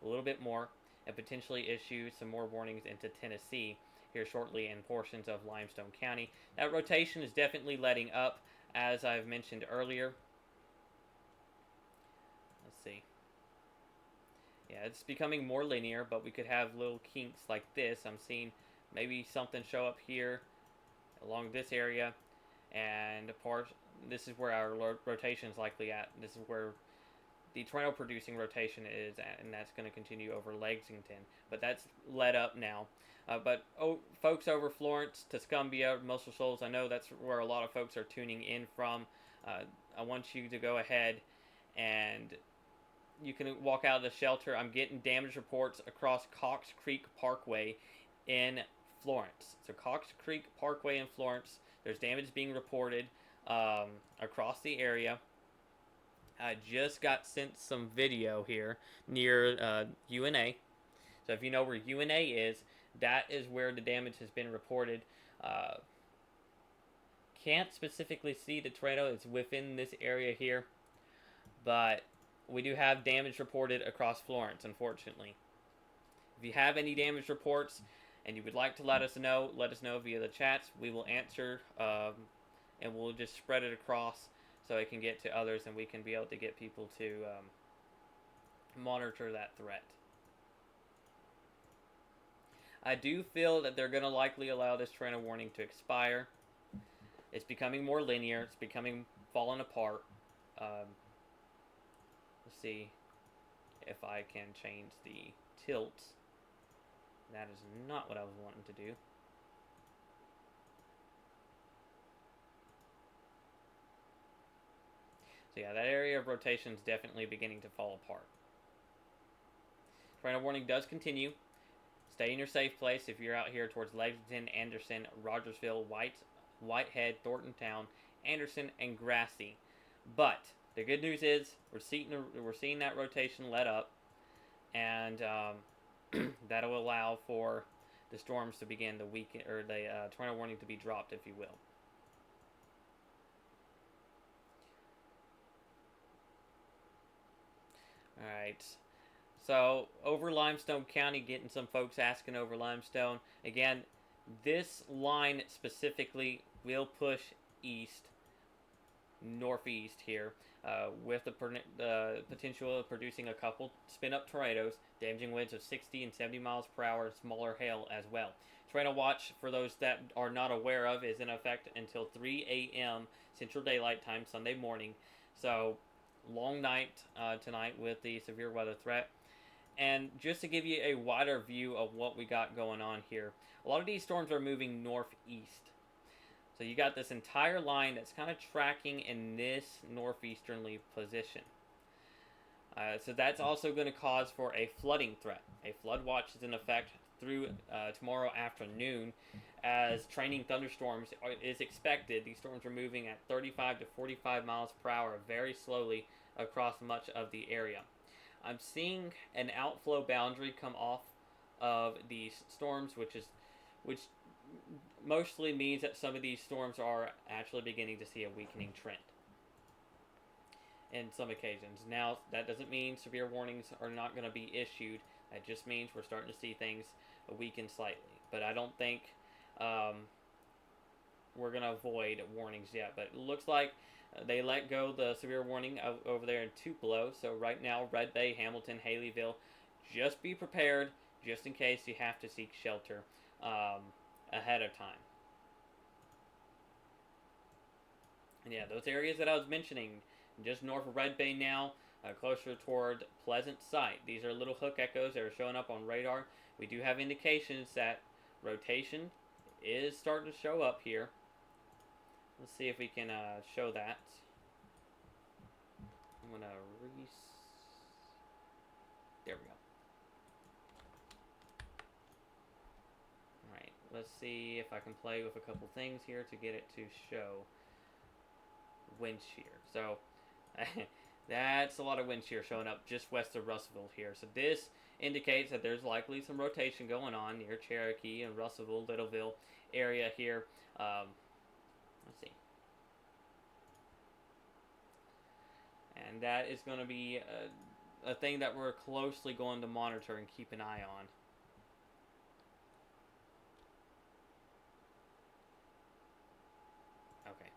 a little bit more and potentially issue some more warnings into Tennessee here shortly in portions of Limestone County. That rotation is definitely letting up, as I've mentioned earlier. Let's see. Yeah, it's becoming more linear, but we could have little kinks like this. I'm seeing maybe something show up here along this area, and this is where our rotation is likely at. This is where the tornado producing rotation is at, and that's going to continue over Lexington. But that's let up now. But folks over Florence, Tuscumbia, Muscle Shoals, I know that's where a lot of folks are tuning in from. I want you to go ahead and you can walk out of the shelter. I'm getting damage reports across Cox Creek Parkway in Florence. So Cox Creek Parkway in Florence, there's damage being reported across the area. I just got sent some video here near UNA. So if you know where UNA is, that is where the damage has been reported. Can't specifically see the tornado. It's within this area here. But we do have damage reported across Florence, unfortunately. If you have any damage reports and you would like to let us know via the chats. We will answer, and we'll just spread it across so it can get to others, and we can be able to get people to monitor that threat. I do feel that they're going to likely allow this tornado warning to expire. It's becoming more linear. It's becoming falling apart. Let's see if I can change the tilt. That is not what I was wanting to do. So yeah, that area of rotation is definitely beginning to fall apart. Tornado warning does continue. Stay in your safe place if you're out here towards Lexington, Anderson, Rogersville, Whitehead, Thorntontown, Anderson, and Grassy. But the good news is we're seeing that rotation let up, and that'll allow for the storms to begin the weekend, or the tornado warning to be dropped, if you will. All right. So over Limestone County, getting some folks asking over Limestone. Again, this line specifically will push east, northeast here, with the potential of producing a couple spin-up tornadoes, damaging winds of 60 and 70 miles per hour, smaller hail as well. Tornado watch, for those that are not aware of, is in effect until 3 a.m. Central Daylight Time Sunday morning. So long night tonight with the severe weather threat. And just to give you a wider view of what we got going on here, a lot of these storms are moving northeast. So you got this entire line that's kind of tracking in this northeasterly position. So that's also going to cause for a flooding threat. A flood watch is in effect through tomorrow afternoon, as training thunderstorms is expected. These storms are moving at 35 to 45 miles per hour very slowly across much of the area. I'm seeing an outflow boundary come off of these storms, which mostly means that some of these storms are actually beginning to see a weakening trend in some occasions. Now, that doesn't mean severe warnings are not going to be issued. That just means we're starting to see things weaken slightly. But I don't think um, we're going to avoid warnings yet. But it looks like they let go the severe warning over there in Tupelo. So right now, Red Bay, Hamilton, Haleyville, just be prepared just in case you have to seek shelter ahead of time. And yeah, those areas that I was mentioning, just north of Red Bay now, closer toward Pleasant Site. These are little hook echoes that are showing up on radar. We do have indications that rotation is starting to show up here. Let's see if we can show that. I'm gonna there we go. Alright, let's see if I can play with a couple things here to get it to show wind shear. So that's a lot of wind shear showing up just west of Russellville here. So this indicates that there's likely some rotation going on near Cherokee and Russellville, Littleville area here. Let's see. And that is going to be a thing that we're closely going to monitor and keep an eye on. Okay.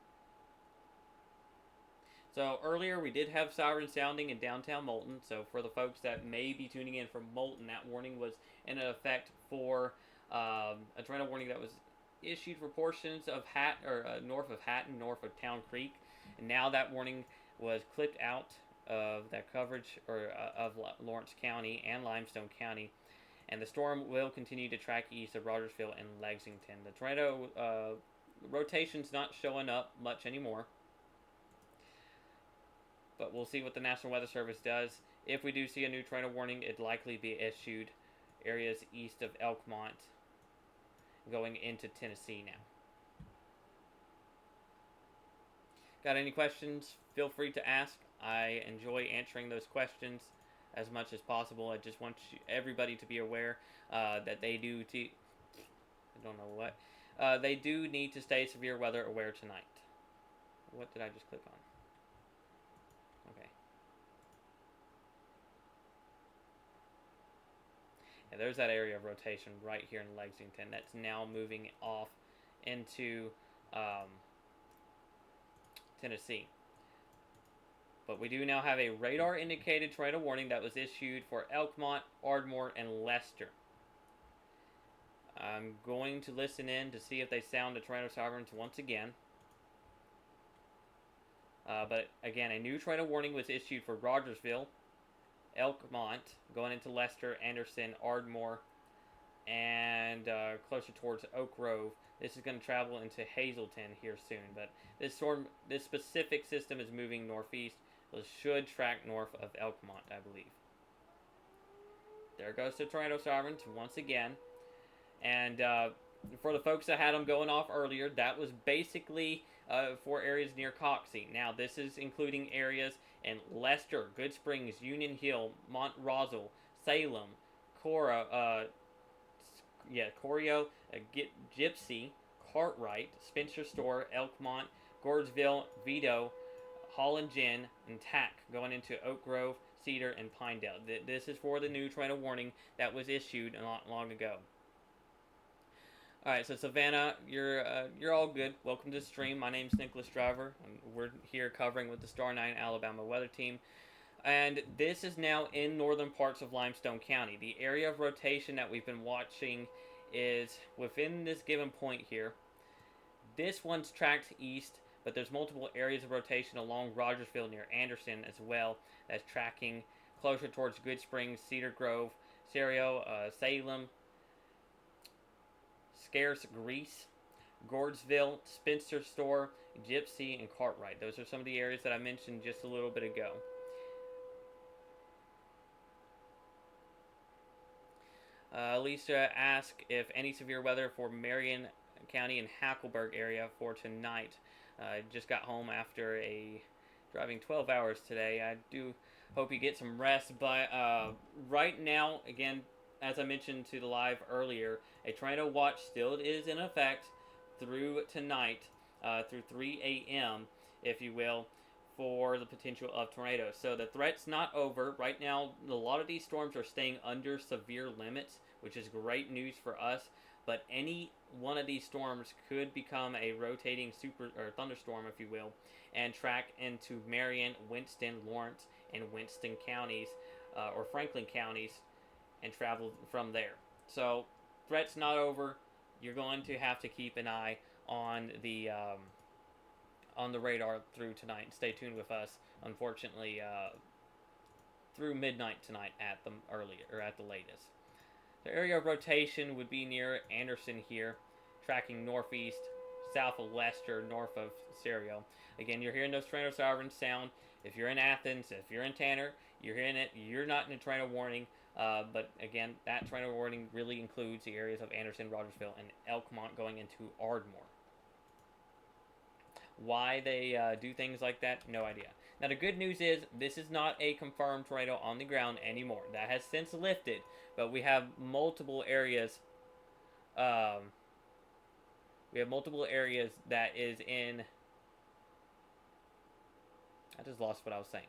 So earlier we did have sirens sounding in downtown Moulton. So for the folks that may be tuning in from Moulton, that warning was in effect for a tornado warning that was issued for portions of north of Hatton, north of Town Creek, and now that warning was clipped out of that coverage of Lawrence County and Limestone County, and the storm will continue to track east of Rogersville and Lexington. The tornado rotation's not showing up much anymore, but we'll see what the National Weather Service does. If we do see a new tornado warning, it'd likely be issued areas east of Elkmont going into Tennessee now. Got any questions? Feel free to ask. I enjoy answering those questions as much as possible. I just want everybody to be aware that they do. I don't know what. They do need to stay severe weather aware tonight. What did I just click on? Okay. Yeah, there's that area of rotation right here in Lexington that's now moving off into Tennessee. But we do now have a radar indicated tornado warning that was issued for Elkmont, Ardmore, and Leicester. I'm going to listen in to see if they sound the tornado sirens once again. But again, a new tornado warning was issued for Rogersville, Elkmont, going into Leicester, Anderson, Ardmore, and closer towards Oak Grove. This is going to travel into Hazleton here soon. But this specific system is moving northeast. It should track north of Elkmont, I believe. There goes the tornado sirens once again. And for the folks that had them going off earlier, that was basically for areas near Coxie. Now, this is including areas in Leicester, Good Springs, Union Hill, Mont Rosal, Salem, Corio, Gypsy, Cartwright, Spencer Store, Elkmont, Gordesville, Vito, Holland Gin, and Tack, going into Oak Grove, Cedar, and Pinedale. This is for the new tornado warning that was issued not long ago. All right, so Savannah, you're all good. Welcome to the stream. My name's Nicholas Driver, and we're here covering with the Star 9 Alabama weather team. And this is now in northern parts of Limestone County. The area of rotation that we've been watching is within this given point here. This one's tracked east, but there's multiple areas of rotation along Rogersville near Anderson as well that's tracking closer towards Good Springs, Cedar Grove, Serio, Salem, Scarce, Grease, Gordesville, Spencer Store, Gypsy, and Cartwright. Those are some of the areas that I mentioned just a little bit ago. Lisa asked if any severe weather for Marion County and Hackleburg area for tonight. Just got home after driving 12 hours today. I do hope you get some rest, but right now, again, as I mentioned to the live earlier, a tornado watch still is in effect through tonight, through 3 a.m., if you will, for the potential of tornadoes. So the threat's not over. Right now, a lot of these storms are staying under severe limits, which is great news for us. But any one of these storms could become a rotating super or thunderstorm, if you will, and track into Marion, Winston, Lawrence, and Winston counties, or Franklin counties, and travel from there. So, threat's not over. You're going to have to keep an eye on the radar through tonight. Stay tuned with us. Unfortunately, through midnight tonight at the latest. The area of rotation would be near Anderson here, tracking northeast, south of Leicester, north of Serio. Again, you're hearing those tornado sirens sound. If you're in Athens, if you're in Tanner, you're hearing it. You're not in a tornado warning. But again, that tornado warning really includes the areas of Anderson, Rogersville, and Elkmont going into Ardmore. Why they do things like that, no idea. Now, the good news is this is not a confirmed tornado on the ground anymore. That has since lifted, but we have multiple areas. We have multiple areas that is in. I just lost what I was saying.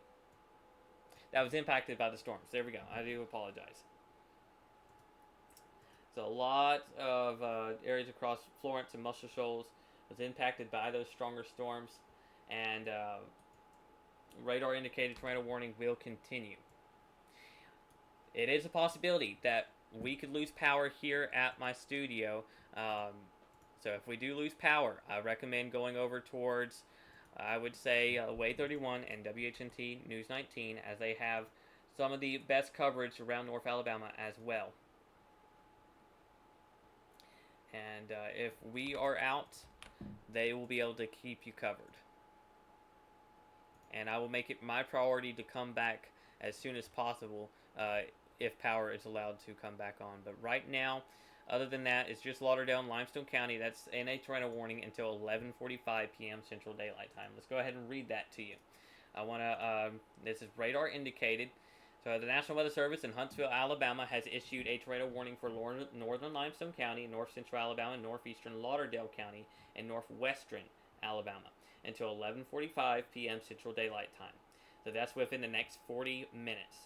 That was impacted by the storms. There we go. I do apologize. So a lot of areas across Florence and Muscle Shoals was impacted by those stronger storms, and radar indicated tornado warning will continue. It is a possibility that we could lose power here at my studio. So if we do lose power, I recommend going over towards, I would say, Way 31 and WHNT News 19, as they have some of the best coverage around North Alabama as well. And if we are out, they will be able to keep you covered. And I will make it my priority to come back as soon as possible if power is allowed to come back on. But right now, other than that, it's just Lauderdale and Limestone County. That's in a tornado warning until 11:45 p.m. Central Daylight Time. Let's go ahead and read that to you. I want to, this is radar indicated. So the National Weather Service in Huntsville, Alabama has issued a tornado warning for northern Limestone County, north central Alabama, northeastern Lauderdale County, and northwestern Alabama until 11:45 p.m. Central Daylight Time. So that's within the next 40 minutes.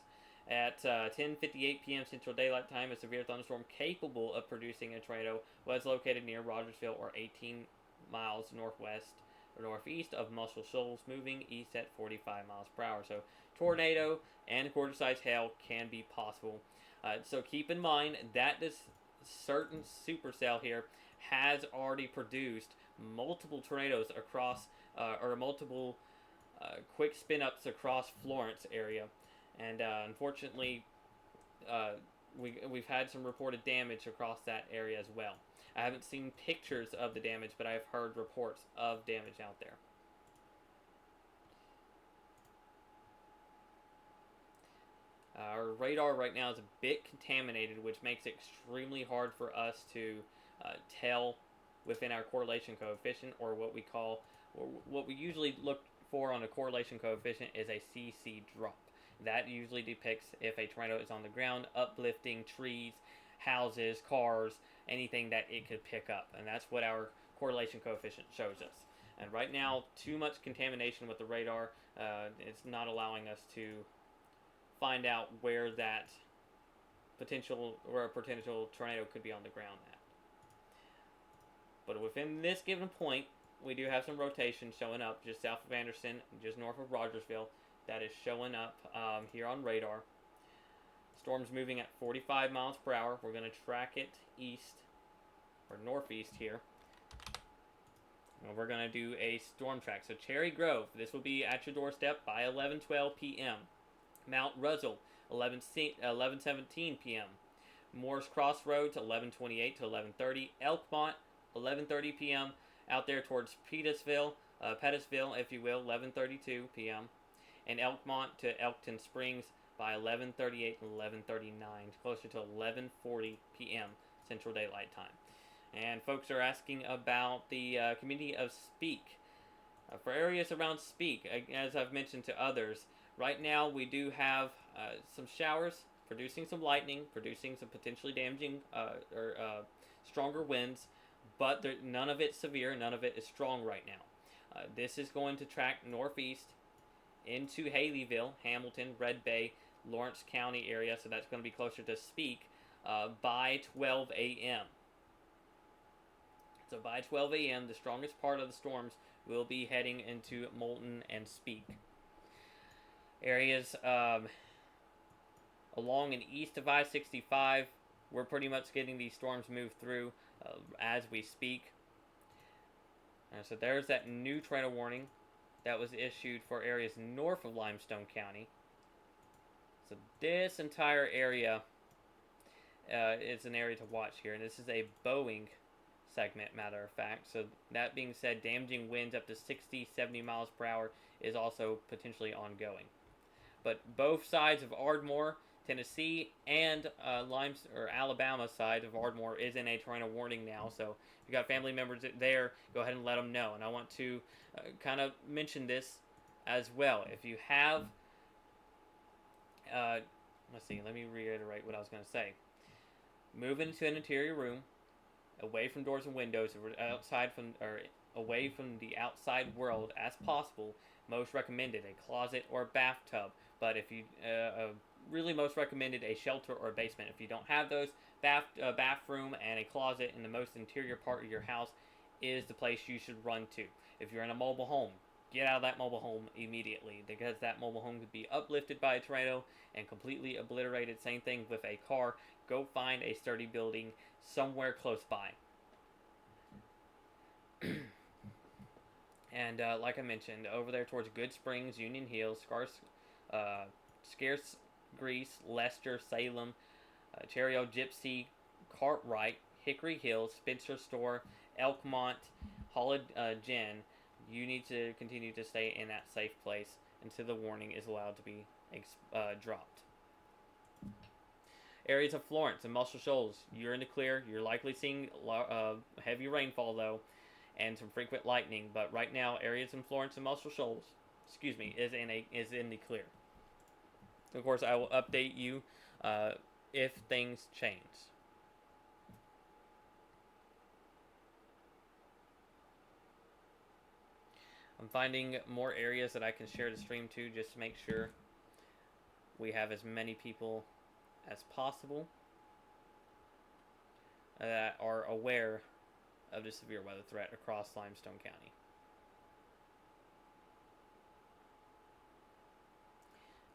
At 10:58 p.m. Central Daylight Time, a severe thunderstorm capable of producing a tornado was located near Rogersville, or 18 miles northwest or northeast of Muscle Shoals, moving east at 45 miles per hour. So tornado and quarter-sized hail can be possible. So keep in mind that this certain supercell here has already produced multiple tornadoes across, or multiple quick spin-ups across Florence area. And unfortunately, we've had some reported damage across that area as well. I haven't seen pictures of the damage, but I've heard reports of damage out there. Our radar right now is a bit contaminated, which makes it extremely hard for us to tell within our correlation coefficient, or what we usually look for on a correlation coefficient is a CC drop. That usually depicts if a tornado is on the ground, uplifting trees, houses, cars, anything that it could pick up. And that's what our correlation coefficient shows us. And right now, too much contamination with the radar, it's not allowing us to find out where that potential tornado could be on the ground at. But within this given point, we do have some rotation showing up just south of Anderson, just north of Rogersville. That is showing up here on radar. Storm's moving at 45 miles per hour. We're going to track it east, or northeast here. And we're going to do a storm track. So Cherry Grove, this will be at your doorstep by 11:12 p.m. Mount Russell, 11:17 p.m. Moore's Crossroads, 11:28 to 11:30. Elkmont, 11:30 p.m. Out there towards Pettisville, if you will, 11:32 p.m. And Elkmont to Elkton Springs by 11:38 and 11:39, closer to 11:40 p.m. Central Daylight Time. And folks are asking about the community of Speak. For areas around Speak, as I've mentioned to others, right now we do have some showers producing some lightning, producing some potentially damaging or stronger winds, but none of it's severe, none of it is strong right now. This is going to track northeast into Haleyville, Hamilton, Red Bay, Lawrence County area, so that's going to be closer to Speak by 12 a.m. So by 12 a.m., the strongest part of the storms will be heading into Moulton and Speak. Areas along and east of I-65, we're pretty much getting these storms moved through as we speak. So there's that new tornado warning that was issued for areas north of Limestone County. So this entire area is an area to watch here, and this is a Boeing segment, matter of fact. So that being said, damaging winds up to 60, 70 miles per hour is also potentially ongoing. But both sides of Ardmore, Tennessee, and Alabama side of Ardmore is in a tornado warning now. So if you got family members there, go ahead and let them know. And I want to kind of mention this as well. If you have, let's see, let me reiterate what I was going to say. Move into an interior room, away from doors and windows, away from the outside world as possible. Most recommended a closet or a bathtub, but if you really most recommended a shelter or a basement. If you don't have those, bathroom and a closet in the most interior part of your house is the place you should run to. If you're in a mobile home, get out of that mobile home immediately, because that mobile home could be uplifted by a tornado and completely obliterated. Same thing with a car. Go find a sturdy building somewhere close by. And like I mentioned, over there towards Good Springs, Union Hills, Scarce Grease, Lester, Salem, Cherio, Gypsy, Cartwright, Hickory Hills, Spencer Store, Elkmont, Hollid Gin, you need to continue to stay in that safe place until the warning is allowed to be dropped. Areas of Florence and Muscle Shoals, you're in the clear. You're likely seeing heavy rainfall though, and some frequent lightning. But right now, areas in Florence and Muscle Shoals, is in the clear. Of course, I will update you if things change. I'm finding more areas that I can share the stream to, just to make sure we have as many people as possible that are aware of the severe weather threat across Limestone County.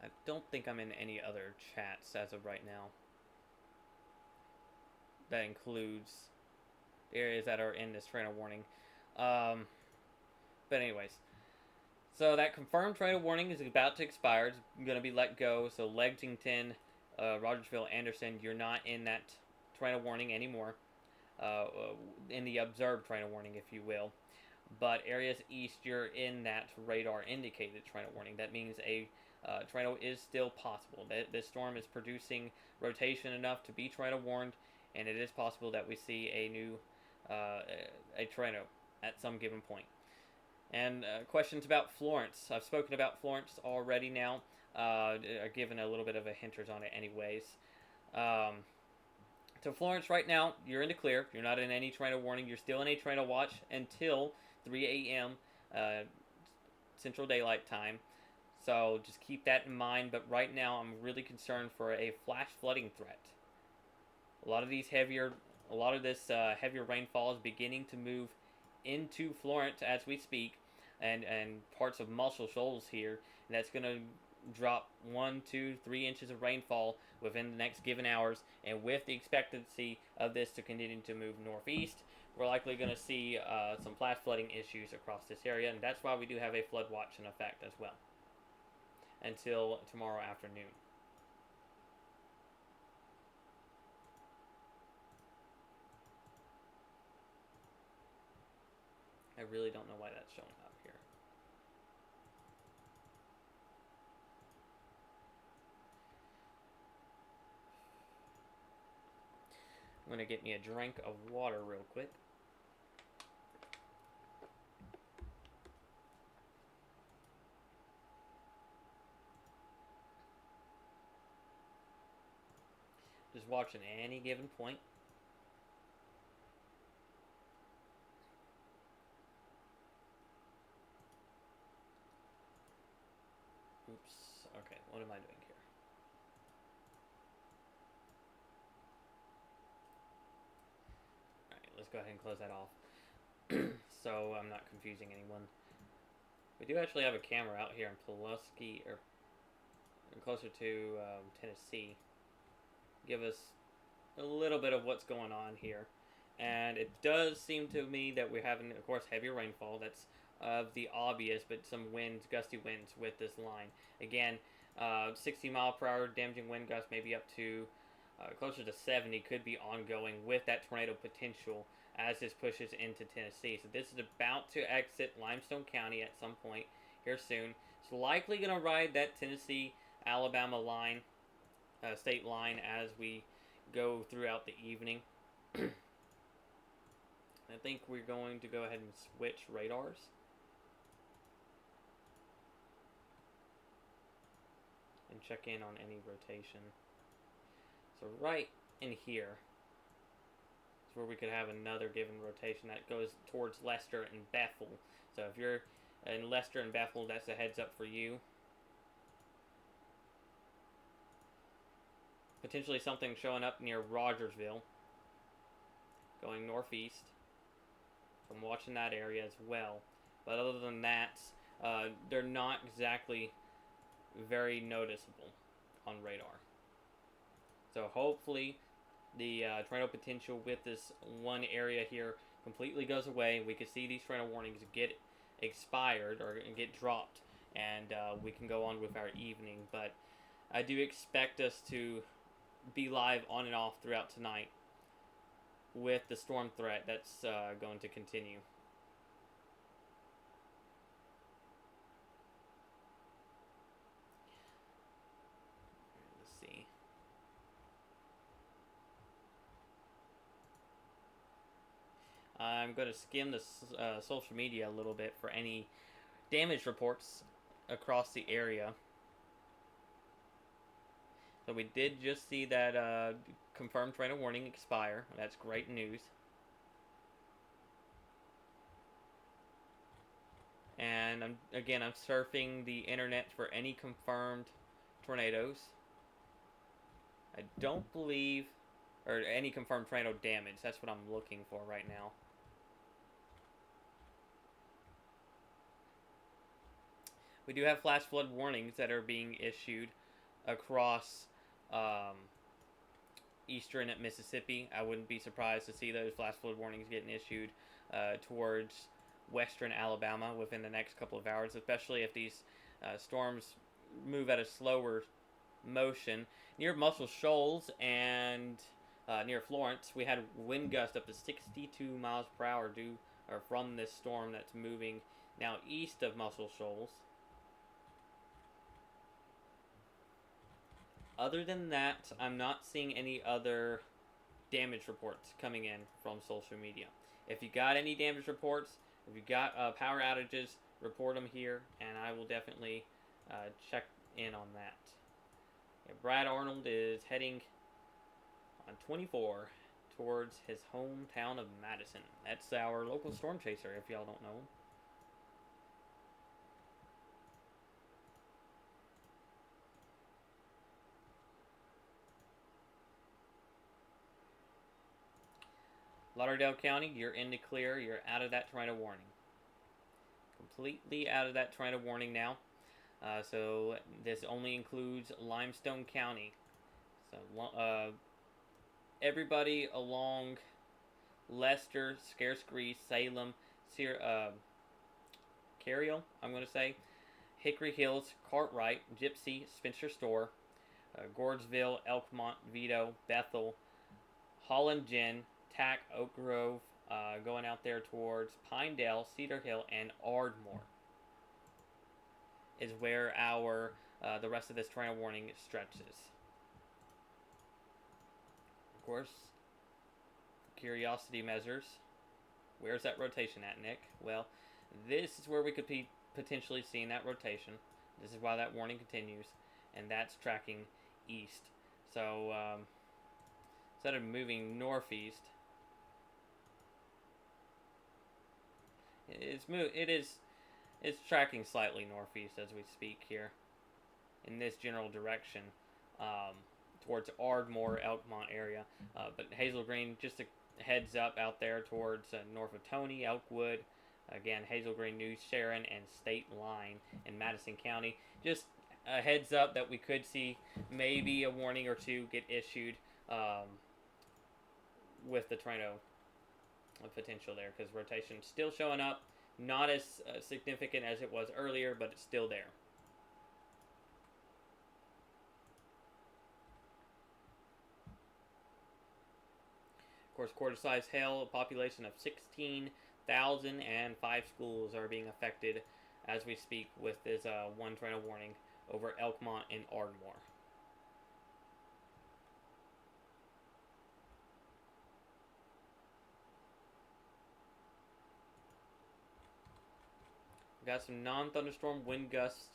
I don't think I'm in any other chats as of right now. That includes the areas that are in this tornado warning. But anyways, so that confirmed tornado warning is about to expire. It's going to be let go. So Lexington, Rogersville, Anderson, you're not in that tornado warning anymore. In the observed tornado warning, if you will. But areas east, you're in that radar indicated tornado warning. That means a tornado is still possible. This storm is producing rotation enough to be tornado warned, and it is possible that we see a new a tornado at some given point. And questions about Florence. I've spoken about Florence already now. I've given a little bit of a hinters on it anyways. So Florence right now, you're in the clear. You're not in any tornado warning. You're still in a tornado watch until 3 a.m. Central Daylight Time. So just keep that in mind. But right now, I'm really concerned for a flash flooding threat. A lot of this heavier rainfall is beginning to move into Florence as we speak, and parts of Muscle Shoals here. And that's going to drop 1, 2, 3 inches of rainfall within the next given hours. And with the expectancy of this to continue to move northeast, we're likely going to see some flash flooding issues across this area. And that's why we do have a flood watch in effect as well until tomorrow afternoon. I really don't know why that's showing up here. I'm going to get me a drink of water real quick. Just watching any given point. Oops. Okay, what am I doing here? Alright, let's go ahead and close that off. So I'm not confusing anyone. We do actually have a camera out here in Pulaski, or closer to Tennessee. Give us a little bit of what's going on here. And it does seem to me that we're having, of course, heavier rainfall. That's the obvious, but some winds, gusty winds with this line. Again, 60 mile per hour damaging wind gusts, maybe up to closer to 70, could be ongoing with that tornado potential as this pushes into Tennessee. So this is about to exit Limestone County at some point here soon. It's likely going to ride that Tennessee-Alabama line, state line, as we go throughout the evening. I think we're going to go ahead and switch radars. And check in on any rotation. So right in here is where we could have another given rotation that goes towards Leicester and Bethel. So if you're in Leicester and Bethel, that's a heads up for you. Potentially something showing up near Rogersville, going northeast. I'm watching that area as well. But other than that, they're not exactly very noticeable on radar. So hopefully the tornado potential with this one area here completely goes away. We can see these tornado warnings get expired or get dropped, and we can go on with our evening. But I do expect us to be live on and off throughout tonight with the storm threat that's going to continue. Let's see. I'm going to skim the social media a little bit for any damage reports across the area. So we did just see that confirmed tornado warning expire. That's great news. And I'm surfing the internet for any confirmed tornadoes. I don't believe, or any confirmed tornado damage. That's what I'm looking for right now. We do have flash flood warnings that are being issued across eastern Mississippi. I wouldn't be surprised to see those flash flood warnings getting issued towards western Alabama within the next couple of hours, especially if these storms move at a slower motion. Near Muscle Shoals and near Florence, we had wind gusts up to 62 miles per hour from this storm that's moving now east of Muscle Shoals. Other than that, I'm not seeing any other damage reports coming in from social media. If you got any damage reports, if you got power outages, report them here, and I will definitely check in on that. Yeah, Brad Arnold is heading on 24 towards his hometown of Madison. That's our local storm chaser, if y'all don't know him. Lauderdale County, you're in the clear. You're out of that tornado warning. Completely out of that tornado warning now. So this only includes Limestone County. So everybody along Leicester, Scarce Grease, Salem, Cariel, I'm going to say, Hickory Hills, Cartwright, Gypsy, Spencer Store, Gordesville, Elkmont, Vito, Bethel, Holland Gin, Tack, Oak Grove, going out there towards Pinedale, Cedar Hill, and Ardmore is where our the rest of this tornado warning stretches. Of course, curiosity measures. Where's that rotation at, Nick? Well, this is where we could be potentially seeing that rotation. This is why that warning continues, and that's tracking east. So instead of moving northeast, it's tracking slightly northeast as we speak here in this general direction, um, towards Ardmore, Elkmont area. But Hazel Green, just a heads up out there towards north of Tony, Elkwood. Again, Hazel Green, New Sharon, and State Line in Madison County. Just a heads up that we could see maybe a warning or two get issued with the tornado potential there, because rotation still showing up. Not as significant as it was earlier, but it's still there. Of course, quarter-size hail, a population of 16,000, and 5 schools are being affected as we speak with this one tornado warning over Elkmont and Ardmore. We've got some non-thunderstorm wind gusts.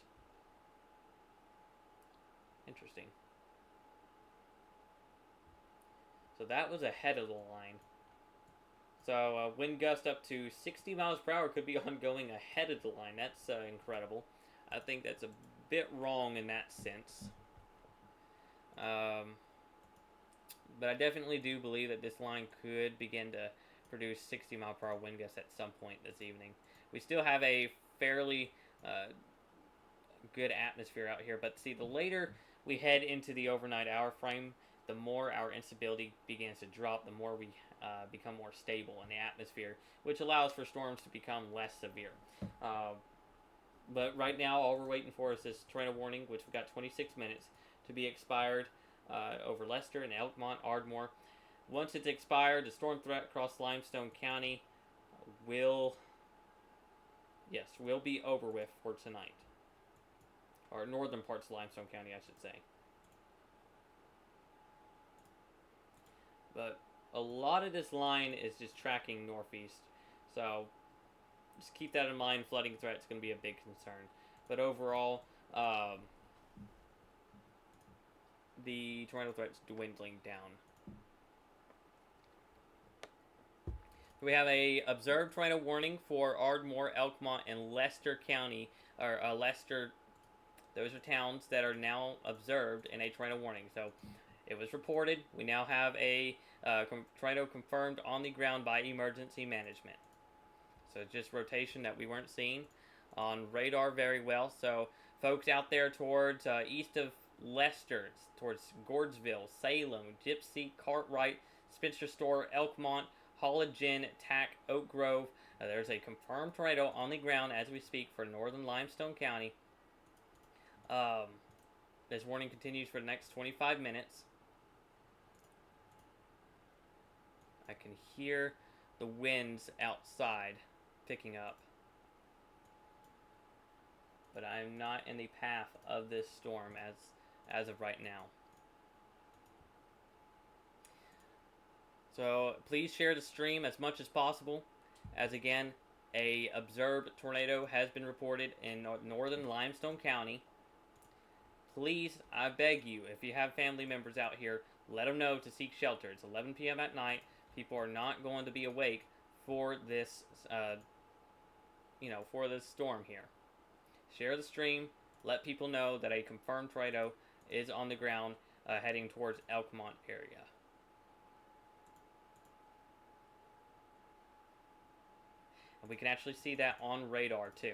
Interesting. So that was ahead of the line. So wind gust up to 60 miles per hour could be ongoing ahead of the line. That's incredible. I think that's a bit wrong in that sense. But I definitely do believe that this line could begin to produce 60 mile per hour wind gusts at some point this evening. We still have a fairly good atmosphere out here, but see, the later we head into the overnight hour frame, the more our instability begins to drop, the more we become more stable in the atmosphere, which allows for storms to become less severe. But right now, all we're waiting for is this tornado warning, which we've got 26 minutes to be expired over Leicester and Elkmont, Ardmore. Once it's expired, the storm threat across Limestone County will be over with for tonight. Or northern parts of Limestone County, I should say. But a lot of this line is just tracking northeast. So just keep that in mind. Flooding threat is going to be a big concern. But overall, the tornado threat is dwindling down. We have a observed tornado warning for Ardmore, Elkmont, and Leicester County, or Leicester. Those are towns that are now observed in a tornado warning. So it was reported. We now have a tornado confirmed on the ground by emergency management. So just rotation that we weren't seeing on radar very well. So folks out there towards east of Leicester, towards Gordesville, Salem, Gypsy, Cartwright, Spencer Store, Elkmont, Holland Gin, Tack, Oak Grove. There's a confirmed tornado on the ground as we speak for northern Limestone County. This warning continues for the next 25 minutes. I can hear the winds outside picking up. But I'm not in the path of this storm as of right now. So please share the stream as much as possible, as again, a observed tornado has been reported in northern Limestone County. Please, I beg you, if you have family members out here, let them know to seek shelter. It's 11 p.m. at night. People are not going to be awake for this, for this storm here. Share the stream. Let people know that a confirmed tornado is on the ground heading towards Elkmont area. And we can actually see that on radar too.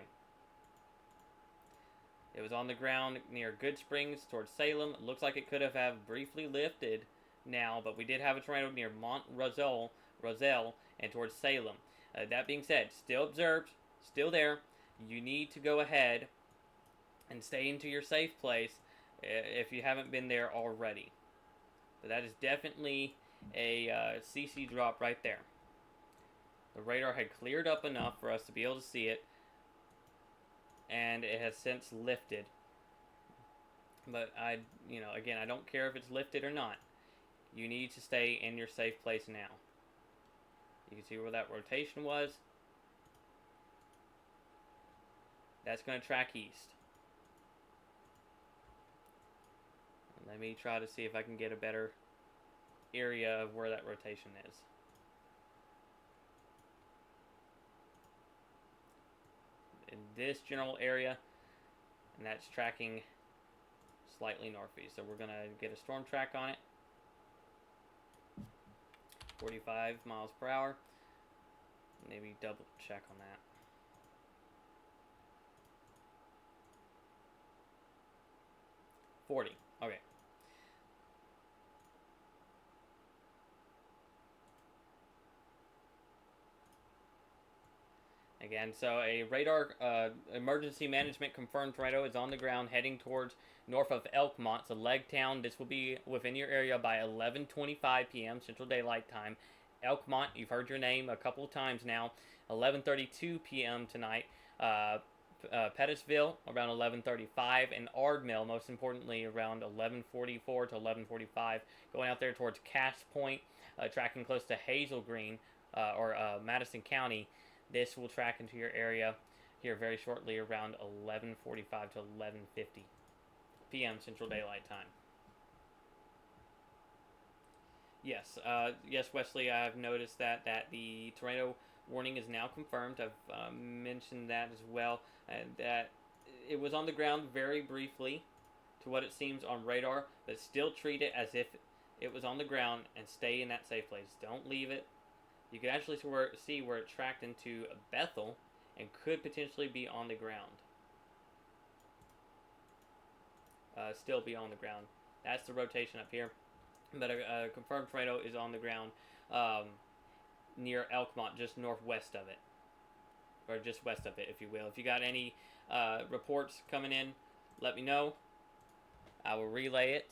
It was on the ground near Good Springs towards Salem. It looks like it could have briefly lifted now, but we did have a tornado near Mont Roselle and towards Salem. That being said, still observed, still there. You need to go ahead and stay into your safe place if you haven't been there already. But that is definitely a CC drop right there. The radar had cleared up enough for us to be able to see it, and it has since lifted. But again, I don't care if it's lifted or not. You need to stay in your safe place now. You can see where that rotation was. That's going to track east. Let me try to see if I can get a better area of where that rotation is. In this general area, and that's tracking slightly northeast. So we're going to get a storm track on it. 45 miles per hour. Maybe double check on that. $40. Okay. Again, so a radar emergency management confirmed tornado is on the ground heading towards north of Elkmont, so Legtown. This will be within your area by 11:25 p.m. Central Daylight Time. Elkmont, you've heard your name a couple of times now. 11:32 p.m. tonight. Pettisville around 11:35, and Ardmill, most importantly, around 11:44 to 11:45. Going out there towards Cash Point, tracking close to Hazel Green or Madison County. This will track into your area here very shortly around 11:45 to 11:50 p.m. Central Daylight Time. Yes, yes, Wesley. I've noticed that the tornado warning is now confirmed. I've mentioned that as well, and that it was on the ground very briefly, to what it seems on radar, but still treat it as if it was on the ground and stay in that safe place. Don't leave it. You can actually see where it tracked into Bethel and could potentially be on the ground. Still be on the ground. That's the rotation up here. But a confirmed tornado is on the ground near Elkmont, just northwest of it. Or just west of it, if you will. If you got any reports coming in, let me know. I will relay it.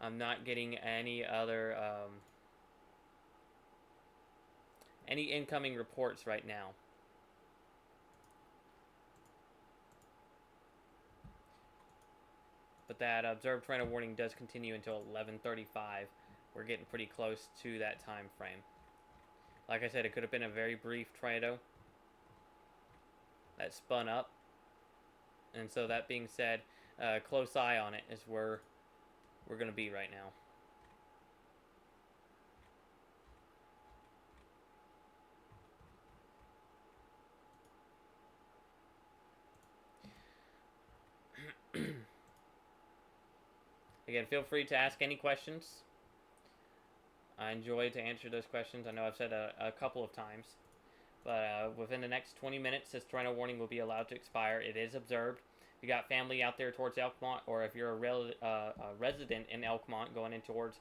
I'm not getting any other any incoming reports right now. But that observed tornado warning does continue until 11:35. We're getting pretty close to that time frame. Like I said, it could have been a very brief tornado that spun up. And so that being said, close eye on it is where we're going to be right now. Again, feel free to ask any questions. I enjoy to answer those questions. I know I've said a couple of times. But within the next 20 minutes, this tornado warning will be allowed to expire. It is observed. If you got family out there towards Elkmont, or if you're a resident in Elkmont going in towards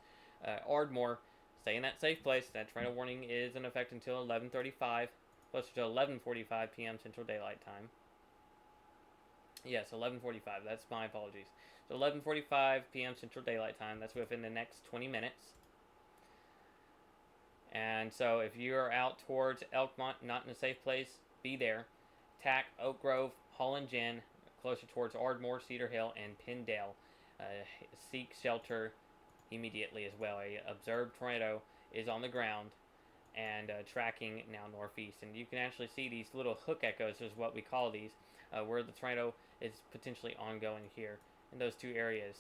Ardmore, stay in that safe place. That tornado warning is in effect until 11:35, closer to 11:45 p.m. Central Daylight Time. Yes, 11:45. That's my apologies. So 11:45 p.m. Central Daylight Time. That's within the next 20 minutes. And so if you're out towards Elkmont, not in a safe place, be there. Tack, Oak Grove, Holland Gin, closer towards Ardmore, Cedar Hill, and Pindale. Seek shelter immediately as well. A observed tornado is on the ground and tracking now northeast. And you can actually see these little hook echoes, is what we call these, where the tornado is potentially ongoing here in those two areas.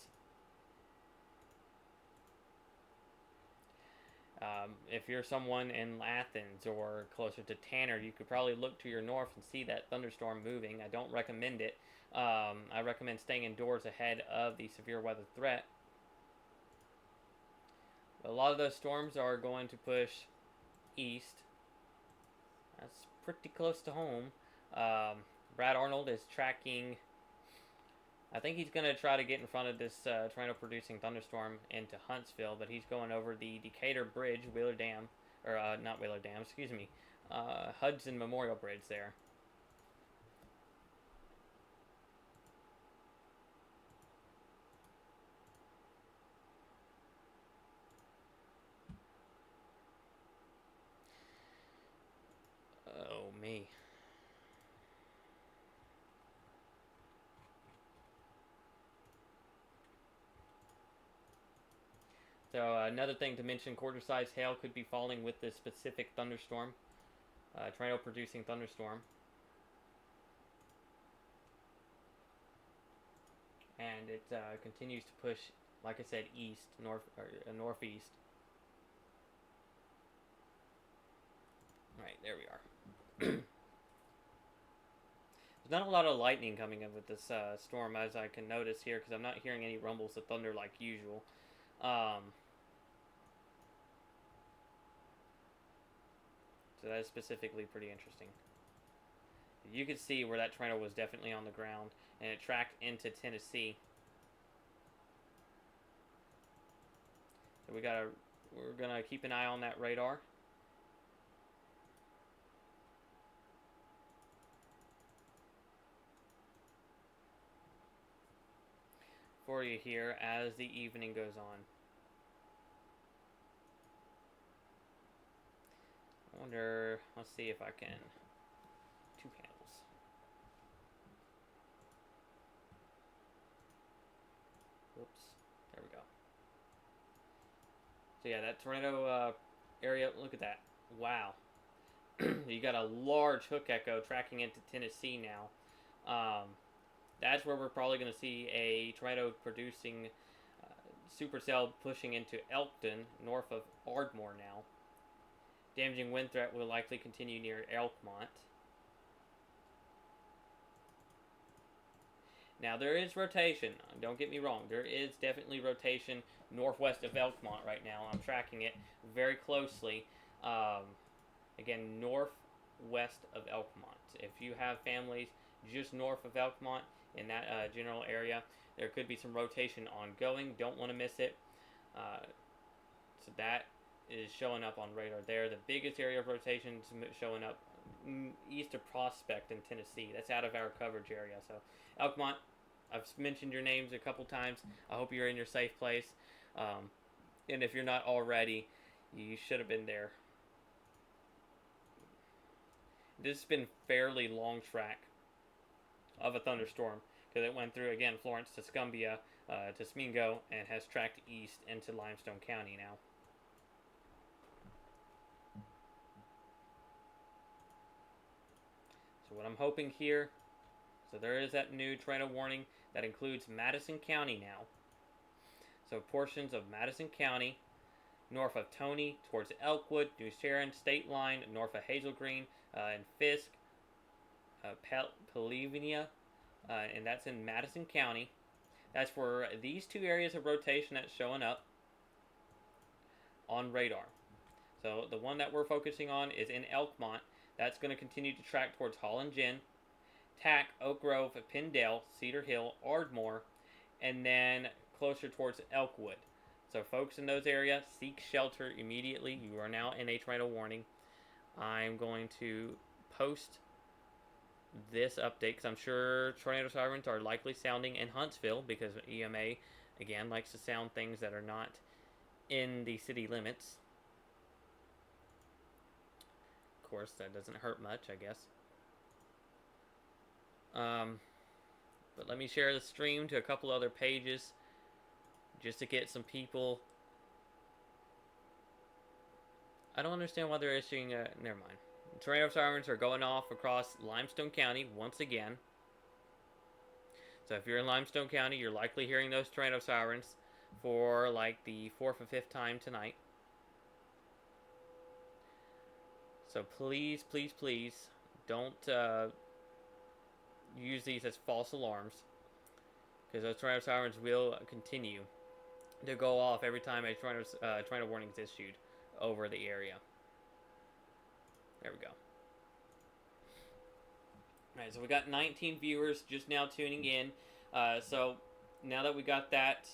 If you're someone in Athens or closer to Tanner, you could probably look to your north and see that thunderstorm moving. I don't recommend it. I recommend staying indoors ahead of the severe weather threat. But a lot of those storms are going to push east. That's pretty close to home. Brad Arnold is tracking. I think he's going to try to get in front of this tornado-producing thunderstorm into Huntsville, but he's going over the Decatur Bridge, Wheeler Dam, or not Wheeler Dam, excuse me, Hudson Memorial Bridge there. Oh, me. So another thing to mention, quarter-size hail could be falling with this specific thunderstorm. tornado producing thunderstorm. And it continues to push, like I said, east, northeast. All right, there we are. There's not a lot of lightning coming in with this storm, as I can notice here, because I'm not hearing any rumbles of thunder like usual. So that is specifically pretty interesting. You can see where that tornado was definitely on the ground, and it tracked into Tennessee. So we're gonna keep an eye on that radar. For you here as the evening goes on. I wonder, let's see if I can, 2 panels. Whoops, there we go. So yeah, that tornado area, look at that. Wow. You got a large hook echo tracking into Tennessee now. That's where we're probably going to see a tornado producing supercell pushing into Elkton, north of Ardmore now. Damaging wind threat will likely continue near Elkmont. Now there is rotation, don't get me wrong, there is definitely rotation northwest of Elkmont right now. I'm tracking it very closely. Again, northwest of Elkmont. If you have families just north of Elkmont in that general area, there could be some rotation ongoing. Don't want to miss it. So that is showing up on radar there. The biggest area of rotation is showing up east of Prospect in Tennessee. That's out of our coverage area. So Elkmont, I've mentioned your names a couple times. I hope you're in your safe place. And if you're not already, you should have been there. This has been fairly long track of a thunderstorm because it went through, again, Florence to Scumbia to Smingo and has tracked east into Limestone County now. So what I'm hoping here, so there is that new tornado warning that includes Madison County now. So portions of Madison County, north of Tony, towards Elkwood, New Sharon, State Line, north of Hazel Green, and Fisk, Pennsylvania, and that's in Madison County. That's for these 2 areas of rotation that's showing up on radar. So the one that we're focusing on is in Elkmont. That's going to continue to track towards Holland Gin, Tack, Oak Grove, Pindale, Cedar Hill, Ardmore, and then closer towards Elkwood. So folks in those areas, seek shelter immediately. You are now in a tornado warning. I'm going to post this update because I'm sure tornado sirens are likely sounding in Huntsville because EMA, again, likes to sound things that are not in the city limits. Of course, that doesn't hurt much, I guess. But let me share the stream to a couple other pages just to get some people. I don't understand why they're issuing never mind. Tornado sirens are going off across Limestone County once again. So if you're in Limestone County, you're likely hearing those tornado sirens for like the 4th or 5th time tonight. So please, please, please don't use these as false alarms because those tornado sirens will continue to go off every time a tornado warning is issued over the area. There we go. Alright, so we got 19 viewers just now tuning in. So now that we got that,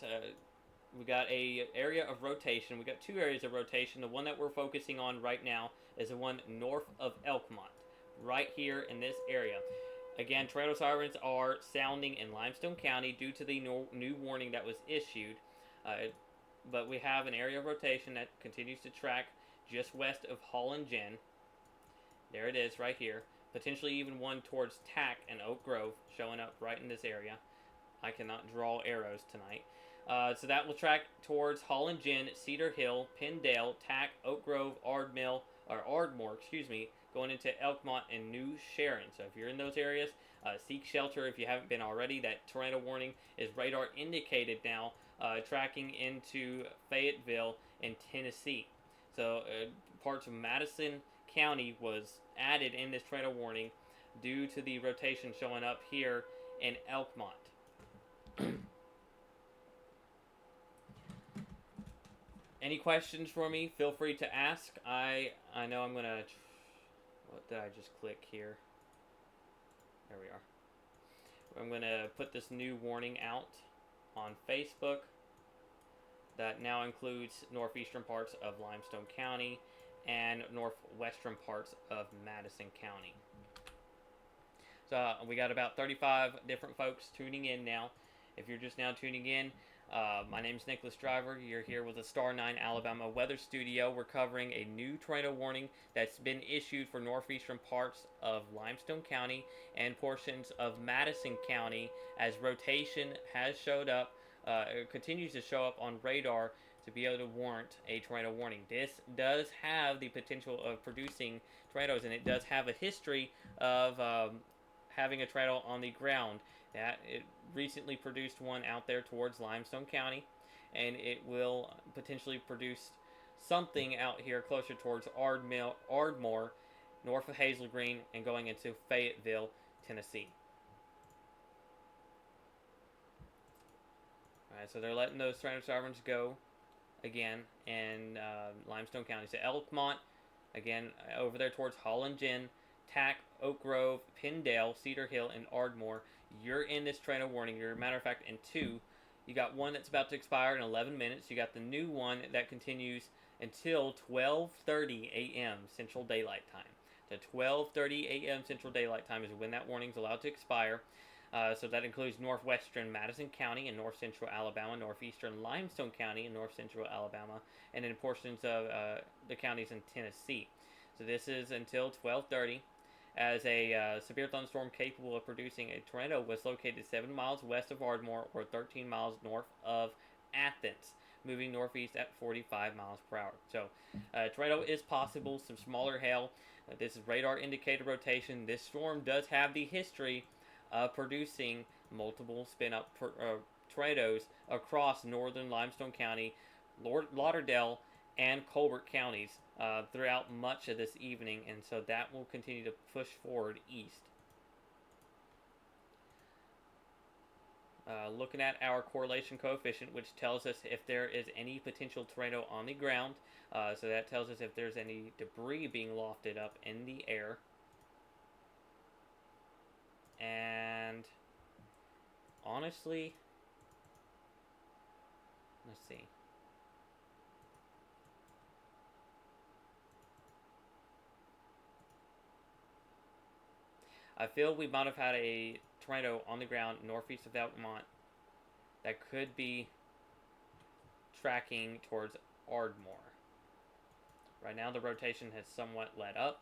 we got a area of rotation. We got 2 areas of rotation. The one that we're focusing on right now is the one north of Elkmont, right here in this area. Again, tornado sirens are sounding in Limestone County due to the new warning that was issued. But we have an area of rotation that continues to track just west of Holland Gin. There it is right here. Potentially even one towards Tack and Oak Grove showing up right in this area. I cannot draw arrows tonight. So that will track towards Holland Gin, Cedar Hill, Pindale, Tack, Oak Grove, Ardmill, or Ardmore, excuse me, going into Elkmont and New Sharon. So if you're in those areas, seek shelter if you haven't been already. That tornado warning is radar indicated now, tracking into Fayetteville in Tennessee. So parts of Madison County was added in this tornado warning due to the rotation showing up here in Elkmont. Any questions for me? Feel free to ask. I know I'm gonna. What did I just click here? There we are. I'm gonna put this new warning out on Facebook. That now includes northeastern parts of Limestone County and northwestern parts of Madison County. So we got about 35 different folks tuning in now. If you're just now tuning in, my name is Nicholas Driver. You're here with the Star 9 Alabama Weather Studio. We're covering a new tornado warning that's been issued for northeastern parts of Limestone County and portions of Madison County, as rotation has showed up, continues to show up on radar to be able to warrant a tornado warning. This does have the potential of producing tornadoes, and it does have a history of having a tornado on the ground. That it recently produced one out there towards Limestone County, and it will potentially produce something out here closer towards Ardmore, north of Hazel Green, and going into Fayetteville, Tennessee. Alright, so they're letting those tornado sirens go again in Limestone County. So Elkmont, again, over there towards Holland Gin, Tack, Oak Grove, Pindale, Cedar Hill, and Ardmore. You're in this tornado warning. You're, a matter of fact, in two. You got one that's about to expire in 11 minutes. You got the new one that continues until 12:30 a.m. Central Daylight Time. So 12:30 a.m. Central Daylight Time is when that warning is allowed to expire. So that includes northwestern Madison County and north central Alabama, northeastern Limestone County and north central Alabama, and then portions of the counties in Tennessee. So this is until 12:30. As a severe thunderstorm capable of producing a tornado was located 7 miles west of Ardmore or 13 miles north of Athens, moving northeast at 45 miles per hour. So tornado is possible, some smaller hail. This is radar indicated rotation. This storm does have the history of producing multiple spin-up tornadoes across northern Limestone County, Lauderdale, and Colbert counties throughout much of this evening, and so that will continue to push forward east. Looking at our correlation coefficient, which tells us if there is any potential tornado on the ground, so that tells us if there's any debris being lofted up in the air. And honestly, let's see. I feel we might have had a tornado on the ground northeast of Elkmont that could be tracking towards Ardmore. Right now the rotation has somewhat let up.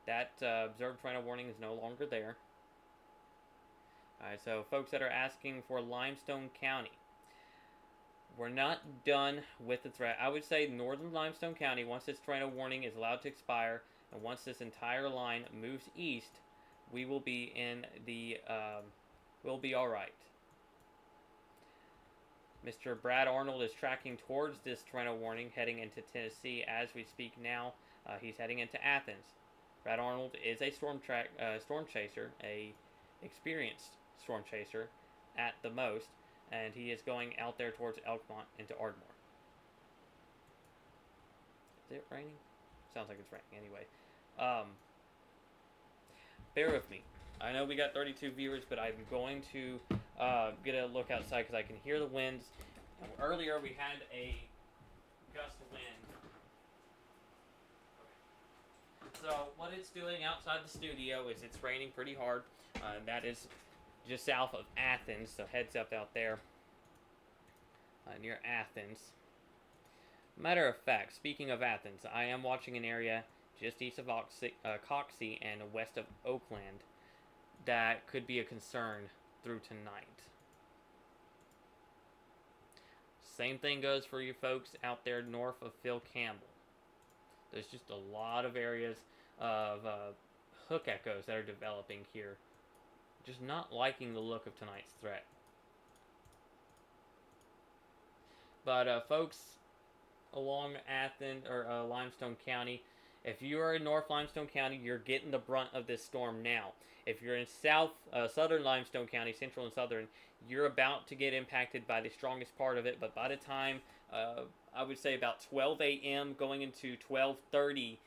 That observed tornado warning is no longer there. Alright, so folks that are asking for Limestone County, we're not done with the threat. I would say northern Limestone County, once this tornado warning is allowed to expire, and once this entire line moves east, we will be in the, we'll be alright. Mr. Brad Arnold is tracking towards this tornado warning, heading into Tennessee as we speak now. He's heading into Athens. Brad Arnold is a storm chaser, a experienced storm chaser at the most, and he is going out there towards Elkmont into Ardmore. Is it raining? Sounds like it's raining anyway. Bear with me. I know we got 32 viewers, but I'm going to get a look outside because I can hear the winds. Earlier we had a gust of wind. So what it's doing outside the studio is it's raining pretty hard. That is just south of Athens, so heads up out there near Athens. Matter of fact, speaking of Athens, I am watching an area just east of Coxie and west of Oakland that could be a concern through tonight. Same thing goes for you folks out there north of Phil Campbell. There's just a lot of areas of hook echoes that are developing here. Just not liking the look of tonight's threat. But folks along Athens or Limestone County, if you are in North Limestone County, you're getting the brunt of this storm now. If you're in southern Limestone County, central and southern, you're about to get impacted by the strongest part of it. But by the time I would say about 12 a.m. going into 12:30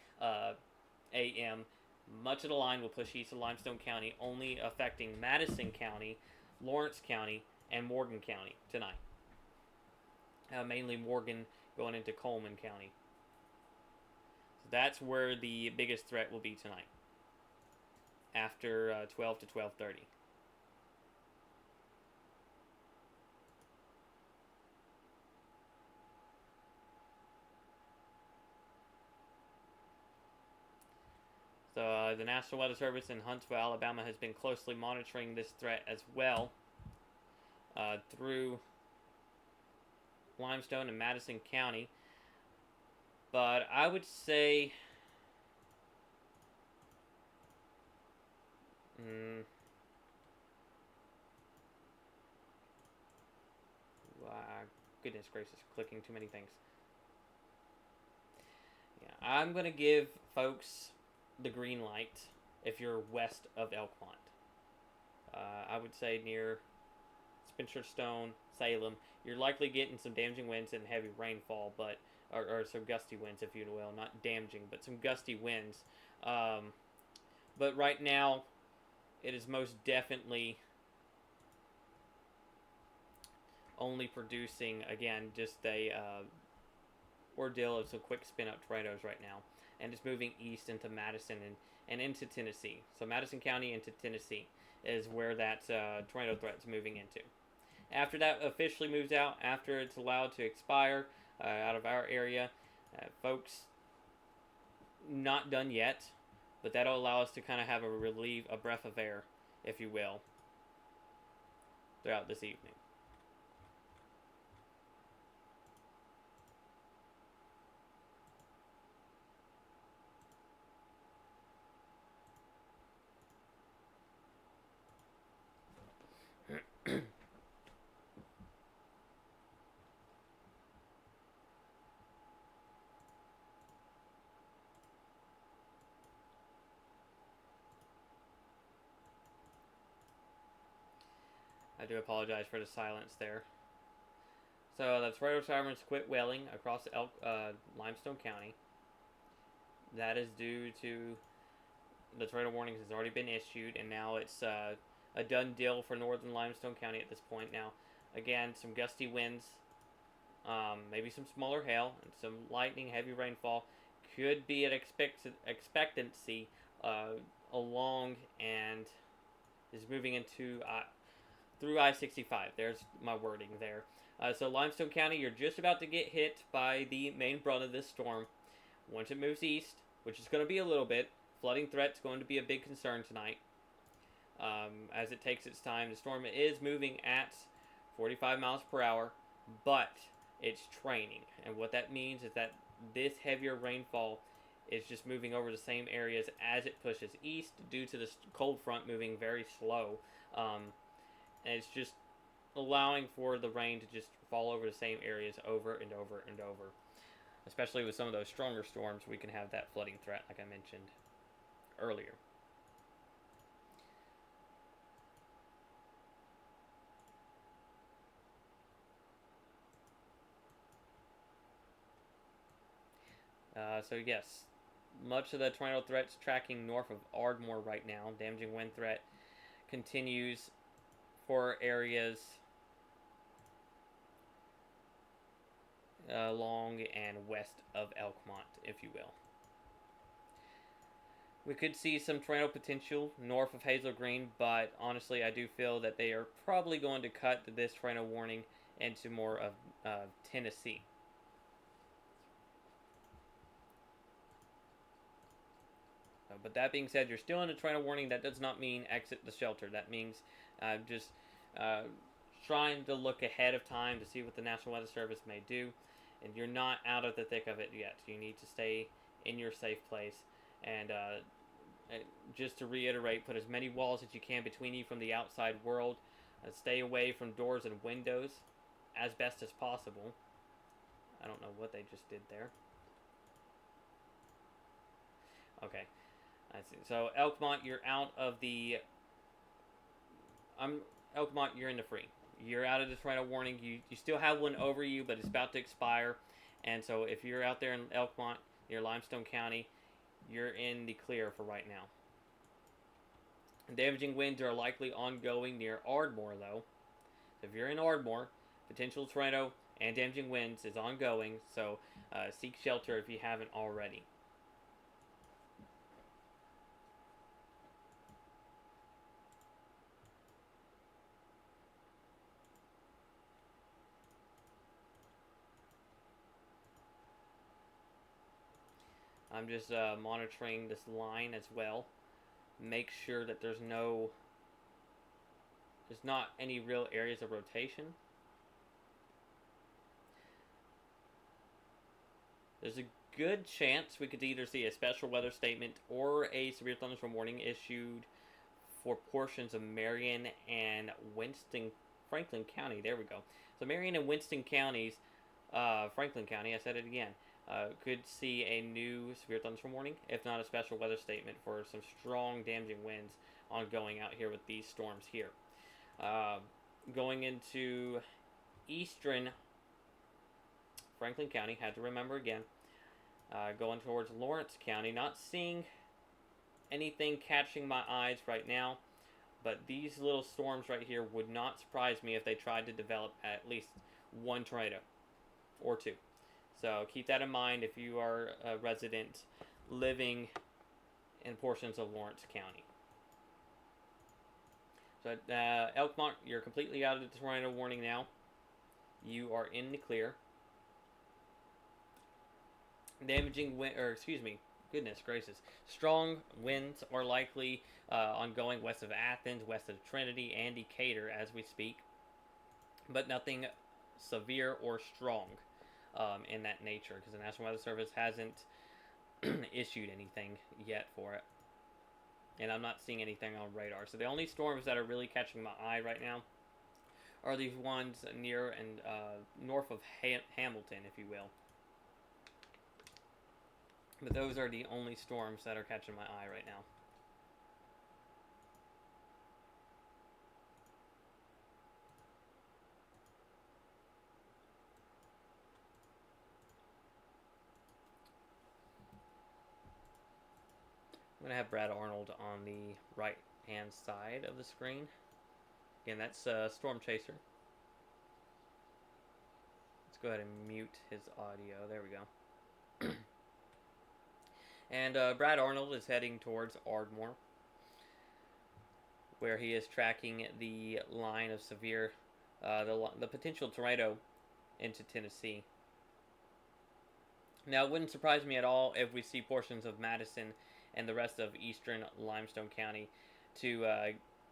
a.m., much of the line will push east of Limestone County, only affecting Madison County, Lawrence County, and Morgan County tonight. Mainly Morgan going into Coleman County. So that's where the biggest threat will be tonight, after 12 to 12:30. So the National Weather Service in Huntsville, Alabama, has been closely monitoring this threat as well through Limestone and Madison County. But I would say goodness gracious, clicking too many things. Yeah, I'm going to give folks the green light if you're west of Elkmont. I would say near Spencer Stone, Salem, you're likely getting some damaging winds and heavy rainfall, but or some gusty winds, if you will. Not damaging, but some gusty winds. But right now, it is most definitely only producing, again, just a ordeal of some quick spin-up tornadoes right now. And it's moving east into Madison and into Tennessee. So Madison County into Tennessee is where that tornado threat is moving into. After that officially moves out, after it's allowed to expire out of our area, folks, not done yet, but that'll allow us to kind of have a breath of air, if you will, throughout this evening. I do apologize for the silence there. So the tornado sirens quit wailing across Limestone County. That is due to the tornado warnings has already been issued, and now it's a done deal for northern Limestone County at this point. Now, again, some gusty winds, maybe some smaller hail, and some lightning, heavy rainfall could be an expectancy along and is moving into through I-65. There's my wording there. So Limestone County, you're just about to get hit by the main brunt of this storm. Once it moves east, which is going to be a little bit, flooding threat's going to be a big concern tonight. As it takes its time, the storm is moving at 45 miles per hour, but it's training. And what that means is that this heavier rainfall is just moving over the same areas as it pushes east due to the cold front moving very slow. And it's just allowing for the rain to just fall over the same areas over and over and over. Especially with some of those stronger storms, we can have that flooding threat, like I mentioned earlier. So yes, much of the tornado threat's tracking north of Ardmore right now. Damaging wind threat continues for areas along and west of Elkmont, if you will. We could see some tornado potential north of Hazel Green, but honestly, I do feel that they are probably going to cut this tornado warning into more of Tennessee. But that being said, you're still in a tornado warning. That does not mean exit the shelter. That means just trying to look ahead of time to see what the National Weather Service may do. And you're not out of the thick of it yet. You need to stay in your safe place. And just to reiterate, put as many walls as you can between you from the outside world. Stay away from doors and windows as best as possible. I don't know what they just did there. Okay, I see. So Elkmont, you're out of the. I'm Elkmont. You're in the free. You're out of the tornado warning. You still have one over you, but it's about to expire. And so if you're out there in Elkmont, near Limestone County, you're in the clear for right now. Damaging winds are likely ongoing near Ardmore, though. So if you're in Ardmore, potential tornado and damaging winds is ongoing. So seek shelter if you haven't already. I'm just monitoring this line as well. Make sure that there's not any real areas of rotation. There's a good chance we could either see a special weather statement or a severe thunderstorm warning issued for portions of Marion and Franklin County. There we go. So Marion and Winston counties, Franklin County, I said it again, could see a new severe thunderstorm warning, if not a special weather statement for some strong damaging winds ongoing out here with these storms here. Going into eastern Franklin County, had to remember again. Going towards Lawrence County, not seeing anything catching my eyes right now, but these little storms right here would not surprise me if they tried to develop at least one tornado or two. So keep that in mind if you are a resident living in portions of Lawrence County. So Elkmont, you're completely out of the tornado warning now. You are in the clear. Goodness gracious. Strong winds are likely ongoing west of Athens, west of Trinity, and Decatur as we speak. But nothing severe or strong in that nature, because the National Weather Service hasn't issued anything yet for it. And I'm not seeing anything on radar. So the only storms that are really catching my eye right now are these ones near and north of Hamilton, if you will. But those are the only storms that are catching my eye right now. I'm going to have Brad Arnold on the right hand side of the screen. Again, that's Storm Chaser. Let's go ahead and mute his audio. There we go. And Brad Arnold is heading towards Ardmore, where he is tracking the line of severe, the potential tornado into Tennessee. Now, it wouldn't surprise me at all if we see portions of Madison and the rest of eastern Limestone County to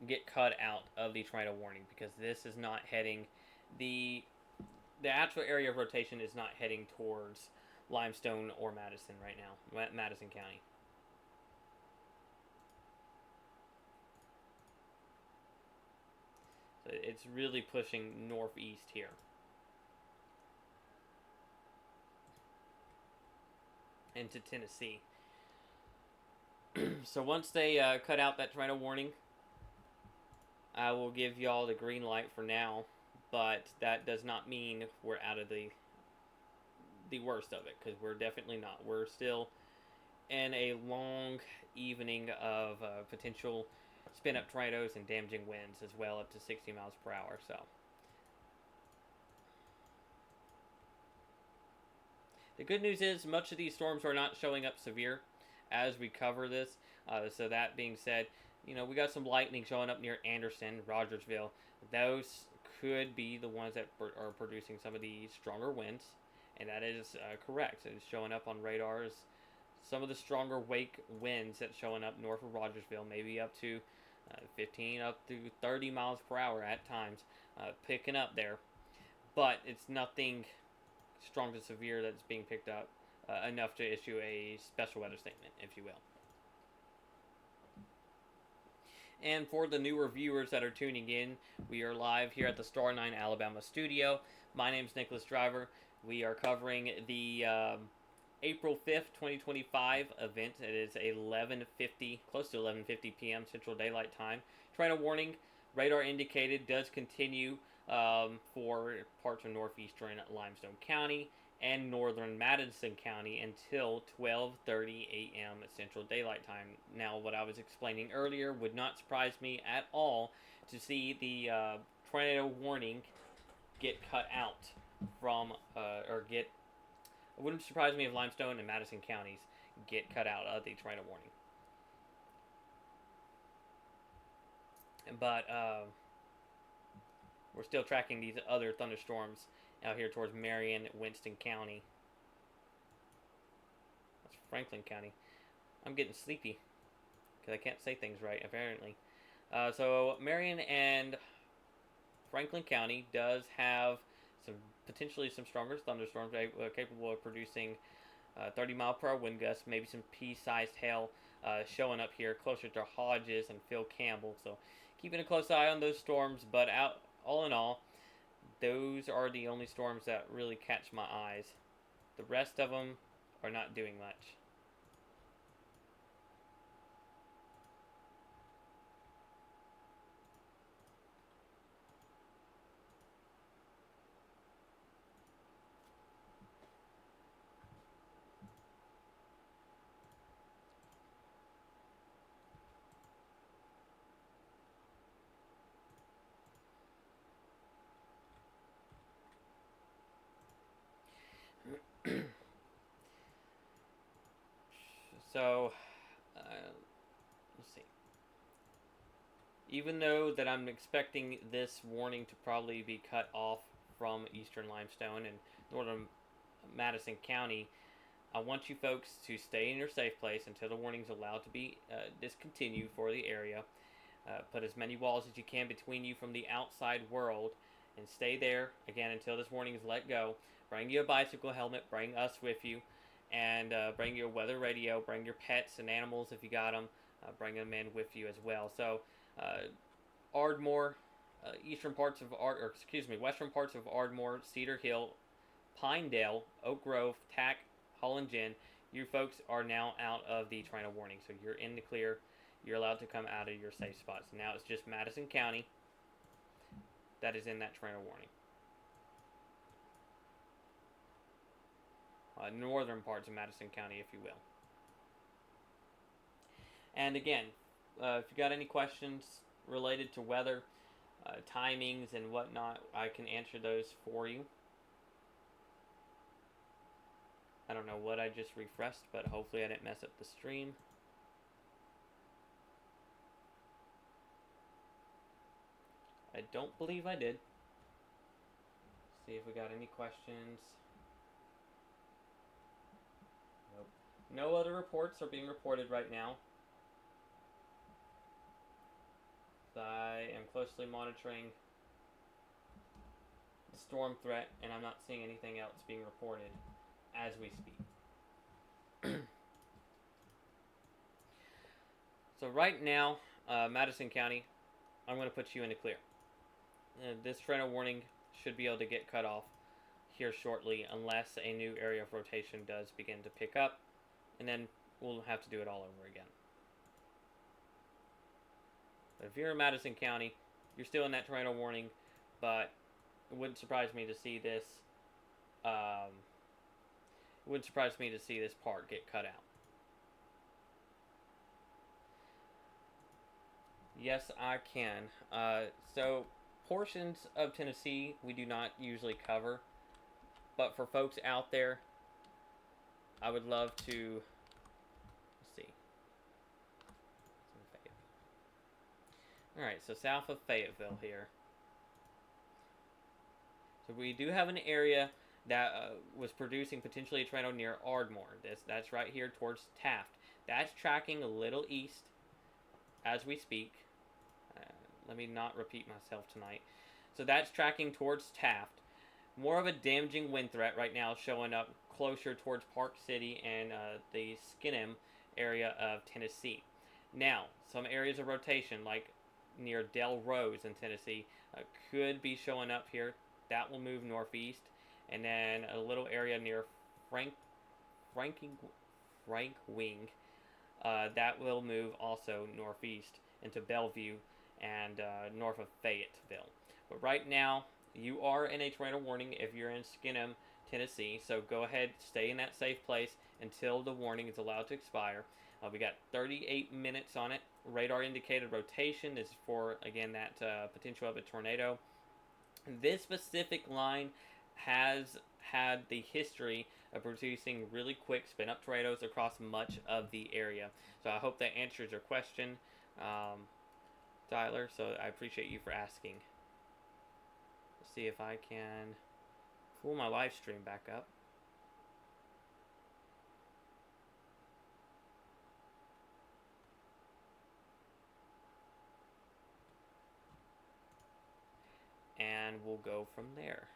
get cut out of the tornado warning, because this is not heading, the actual area of rotation is not heading towards Limestone or Madison right now, Madison County. So it's really pushing northeast here. Into Tennessee. So once they cut out that tornado warning, I will give y'all the green light for now, but that does not mean we're out of the worst of it, because we're definitely not. We're still in a long evening of potential spin-up tornadoes and damaging winds as well, up to 60 miles per hour. So the good news is much of these storms are not showing up severe as we cover this. So that being said, we got some lightning showing up near Anderson, Rogersville. Those could be the ones that are producing some of the stronger winds, and that is correct. It's showing up on radars. Some of the stronger wake winds that's showing up north of Rogersville, maybe up to 15 up to 30 miles per hour at times, picking up there. But it's nothing strong to severe that's being picked up enough to issue a special weather statement, if you will. And for the newer viewers that are tuning in, we are live here at the Star 9 Alabama studio. My name is Nicholas Driver. We are covering the April 5th, 2025 event. It is 11:50, close to 11:50 p.m. Central Daylight Time. Tornado warning, radar indicated, does continue for parts of northeastern Limestone County and northern Madison County until 12:30 a.m. Central Daylight Time. Now, what I was explaining earlier would not surprise me at all to see the tornado warning get cut out from, it wouldn't surprise me if Limestone and Madison counties get cut out of the tornado warning. But we're still tracking these other thunderstorms out here towards Marion, Winston County. That's Franklin County. I'm getting sleepy because I can't say things right, apparently. So Marion and Franklin County does have potentially some stronger thunderstorms capable of producing 30-mile-per-hour wind gusts, maybe some pea-sized hail showing up here closer to Hodges and Phil Campbell. So keeping a close eye on those storms, but all in all, those are the only storms that really catch my eyes. The rest of them are not doing much. So, let's see. Even though that I'm expecting this warning to probably be cut off from eastern Limestone and northern Madison County, I want you folks to stay in your safe place until the warning is allowed to be discontinued for the area. Put as many walls as you can between you from the outside world and stay there, again, until this warning is let go. Bring you a bicycle helmet, bring us with you, and bring your weather radio, bring your pets and animals if you got them, bring them in with you as well. So, Ardmore, western parts of Ardmore, Cedar Hill, Pinedale, Oak Grove, Tack, Holland Gin, you folks are now out of the tornado warning. So you're in the clear. You're allowed to come out of your safe spots. Now it's just Madison County that is in that tornado warning. Northern parts of Madison County, if you will. And again, if you got any questions related to weather, timings, and whatnot, I can answer those for you. I don't know what I just refreshed, but hopefully I didn't mess up the stream. I don't believe I did. See if we got any questions. Nope. No other reports are being reported right now. I am closely monitoring the storm threat, and I'm not seeing anything else being reported as we speak. So right now, Madison County, I'm going to put you in the clear. This tornado warning should be able to get cut off here shortly unless a new area of rotation does begin to pick up, and then we'll have to do it all over again. But if you're in Madison County, you're still in that tornado warning, but it wouldn't surprise me to see this. It wouldn't surprise me to see this part get cut out. Yes, I can. So portions of Tennessee we do not usually cover, but for folks out there, I would love to. Let's see. All right, so south of Fayetteville here. So we do have an area that was producing potentially a tornado near Ardmore. That's right here towards Taft. That's tracking a little east as we speak. Let me not repeat myself tonight. So that's tracking towards Taft. more of a damaging wind threat right now, showing up closer towards Park City and the Skinnam area of Tennessee. Now, some areas of rotation, like near Del Rose in Tennessee, could be showing up here. That will move northeast, and then a little area near Frank Franking Frank Wing, that will move also northeast into Bellevue and north of Fayetteville. But right now, you are in a tornado warning if you're in Skinnam, Tennessee. So go ahead, stay in that safe place until the warning is allowed to expire. We got 38 minutes on it. Radar indicated rotation is for, again, that potential of a tornado. This specific line has had the history of producing really quick spin up tornadoes across much of the area. So I hope that answers your question, Tyler. So I appreciate you for asking. Let's see if I can pull my live stream back up. And we'll go from there.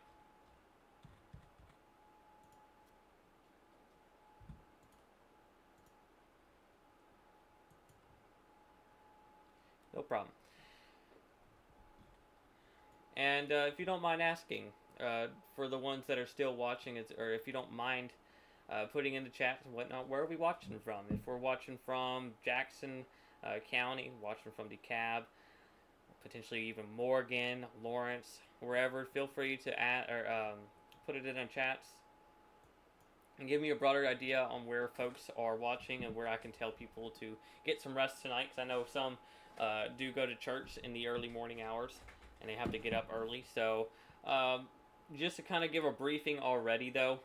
No problem. And if you don't mind asking, for the ones that are still watching, or if you don't mind putting in the chat and whatnot, where are we watching from? If we're watching from Jackson County, watching from DeKalb, potentially even Morgan, Lawrence, wherever, feel free to add or put it in the chats and give me a broader idea on where folks are watching and where I can tell people to get some rest tonight, because I know some do go to church in the early morning hours and they have to get up early. So just to kind of give a briefing already, though,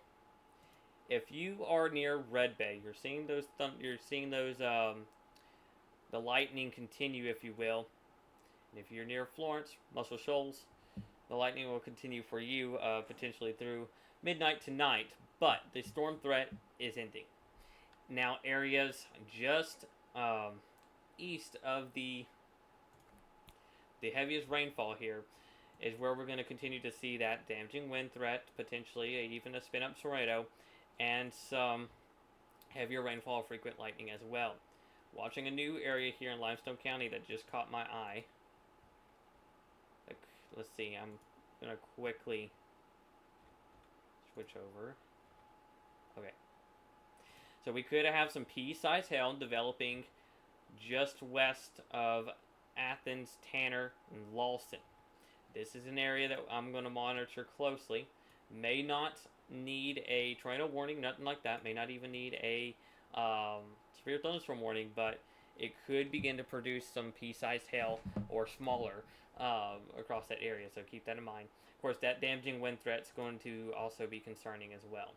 if you are near Red Bay, you're seeing those the lightning continue, if you will. And if you're near Florence, Muscle Shoals, the lightning will continue for you potentially through midnight tonight. But the storm threat is ending. Now, areas just east of the heaviest rainfall here is where we're going to continue to see that damaging wind threat, potentially even a spin-up tornado, and some heavier rainfall, frequent lightning as well. Watching a new area here in Limestone County that just caught my eye. Let's see, I'm going to quickly switch over. Okay. So we could have some pea-sized hail developing just west of Athens, Tanner, and Lawson. This is an area that I'm going to monitor closely. May not need a tornado warning, nothing like that. May not even need a severe thunderstorm warning, but it could begin to produce some pea-sized hail or smaller across that area. So keep that in mind. Of course, that damaging wind threat is going to also be concerning as well.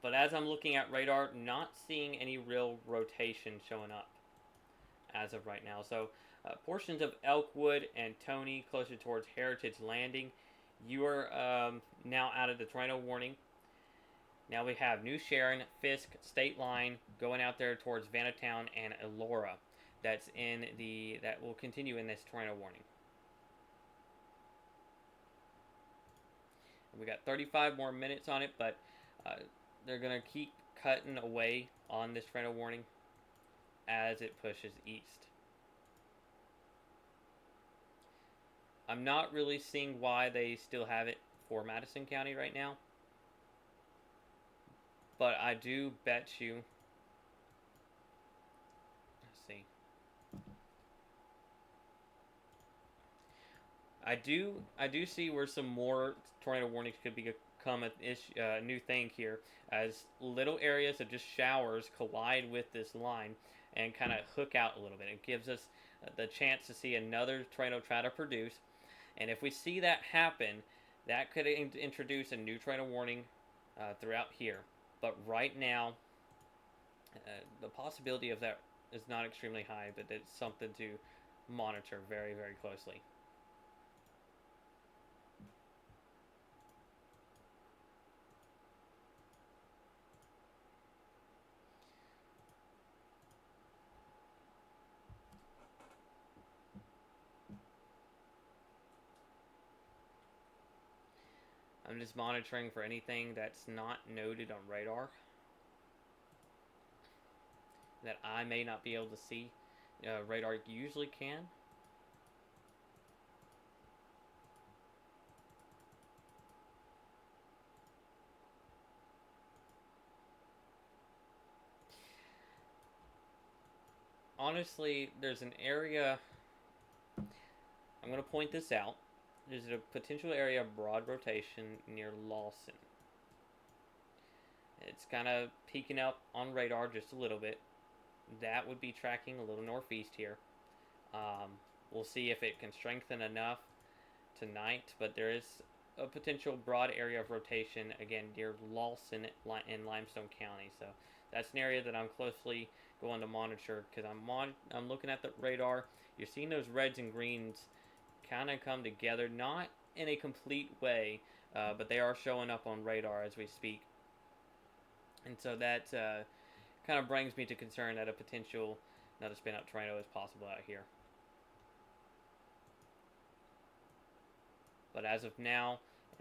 But as I'm looking at radar, not seeing any real rotation showing up as of right now. So portions of Elkwood and Tony closer towards Heritage Landing, you are now out of the tornado warning. Now we have New Sharon, Fisk, State Line going out there towards Vanatown and Elora. That will continue in this tornado warning. We got 35 more minutes on it, but they're going to keep cutting away on this tornado warning as it pushes east. I'm not really seeing why they still have it for Madison County right now, but I do bet you, let's see, I do see where some more tornado warnings could become a new thing here, as little areas of just showers collide with this line and kind of hook out a little bit. It gives us the chance to see another tornado try to produce, and if we see that happen, that could introduce a new tornado warning throughout here. But right now, the possibility of that is not extremely high, but it's something to monitor very, very closely. I'm just monitoring for anything that's not noted on radar that I may not be able to see. Radar usually can. Honestly, there's an area. I'm going to point this out. There's a potential area of broad rotation near Lawson. It's kind of peeking up on radar just a little bit. That would be tracking a little northeast here. We'll see if it can strengthen enough tonight, but there is a potential broad area of rotation again near Lawson in Limestone County. So that's an area that I'm closely going to monitor because I'm looking at the radar. You're seeing those reds and greens kind of come together, not in a complete way, but they are showing up on radar as we speak. And so that kind of brings me to concern that a potential another spin up tornado is possible out here. But as of now,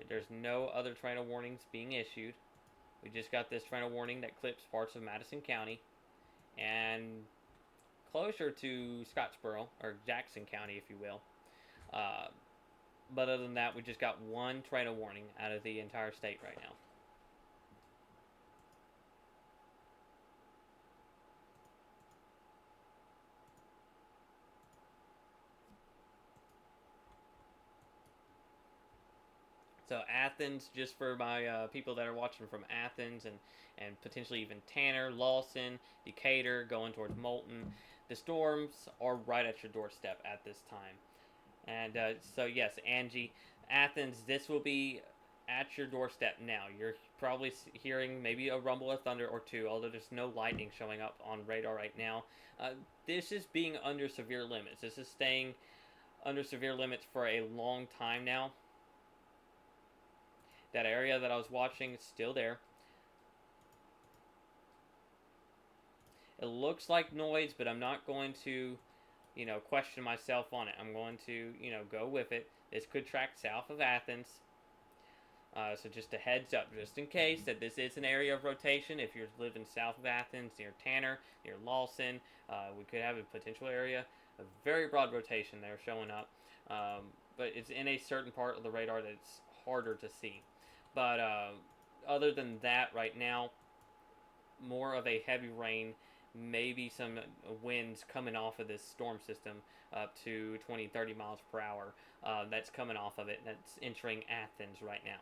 there's no other tornado warnings being issued. We just got this tornado warning that clips parts of Madison County and closer to Scottsboro, or Jackson County, if you will. But other than that, we just got one tornado warning out of the entire state right now. So Athens, just for my people that are watching from Athens and potentially even Tanner, Lawson, Decatur, going towards Moulton, the storms are right at your doorstep at this time. And so yes, Angie, Athens, this will be at your doorstep now. You're probably hearing maybe a rumble of thunder or two, although there's no lightning showing up on radar right now. This is being under severe limits. This is staying under severe limits for a long time now. That area that I was watching is still there. It looks like noise, but I'm not going to, question myself on it. I'm going to, go with it. This could track south of Athens. So just a heads up, just in case that this is an area of rotation. If you're living south of Athens, near Tanner, near Lawson, we could have a potential area of very broad rotation there showing up. But it's in a certain part of the radar that's harder to see. But other than that, right now, more of a heavy rain, maybe some winds coming off of this storm system up to 20, 30 miles per hour. That's coming off of it. That's entering Athens right now.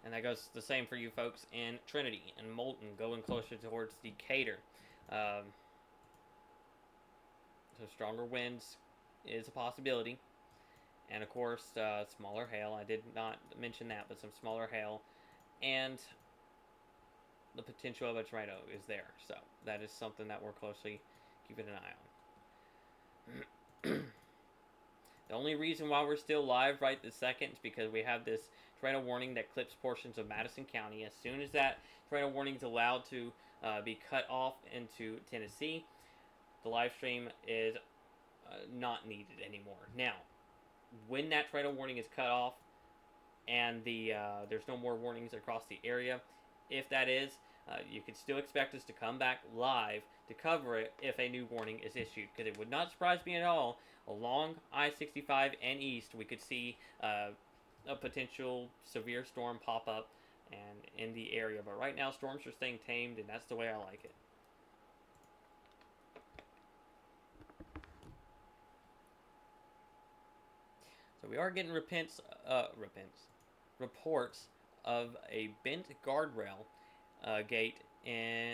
And that goes the same for you folks in Trinity and Moulton, going closer towards Decatur. So stronger winds is a possibility. And of course, smaller hail. I did not mention that, but some smaller hail. And the potential of a tornado is there. So that is something that we're closely keeping an eye on. The only reason why we're still live right this second is because we have this tornado warning that clips portions of Madison County. As soon as that tornado warning is allowed to be cut off into Tennessee, the live stream is not needed anymore. Now, when that tornado warning is cut off and there's no more warnings across the area, if that is, you can still expect us to come back live to cover it if a new warning is issued, because it would not surprise me at all. Along I-65 and east, we could see a potential severe storm pop up and in the area. But right now, storms are staying tamed, and that's the way I like it. So we are getting reports of a bent guardrail gate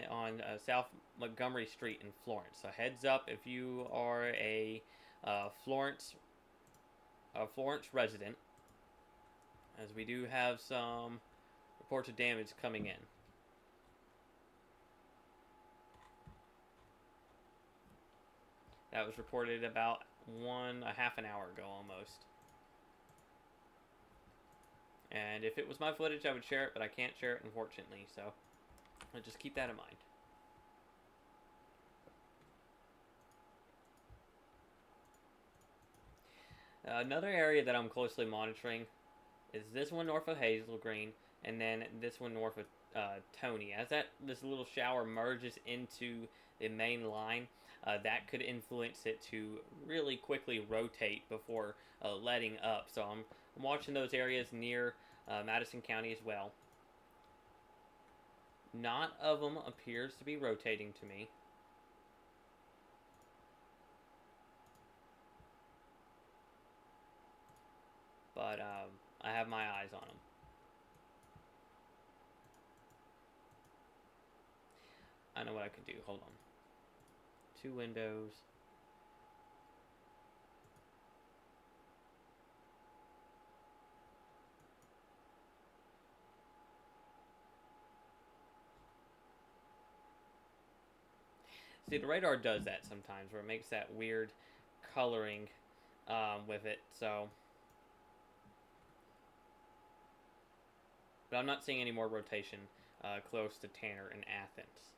on South Montgomery Street in Florence. So heads up if you are a Florence resident, as we do have some reports of damage coming in. That was reported about a half an hour ago almost. And if it was my footage, I would share it, but I can't share it, unfortunately. So just keep that in mind. Another area that I'm closely monitoring is this one north of Hazel Green, and then this one north of Tony. As this little shower merges into the main line, that could influence it to really quickly rotate before letting up. So I'm watching those areas near Madison County as well. Not of them appears to be rotating to me. But I have my eyes on them. I know what I could do. Hold on. 2 windows. See, the radar does that sometimes, where it makes that weird coloring with it. So, but I'm not seeing any more rotation close to Tanner and Athens.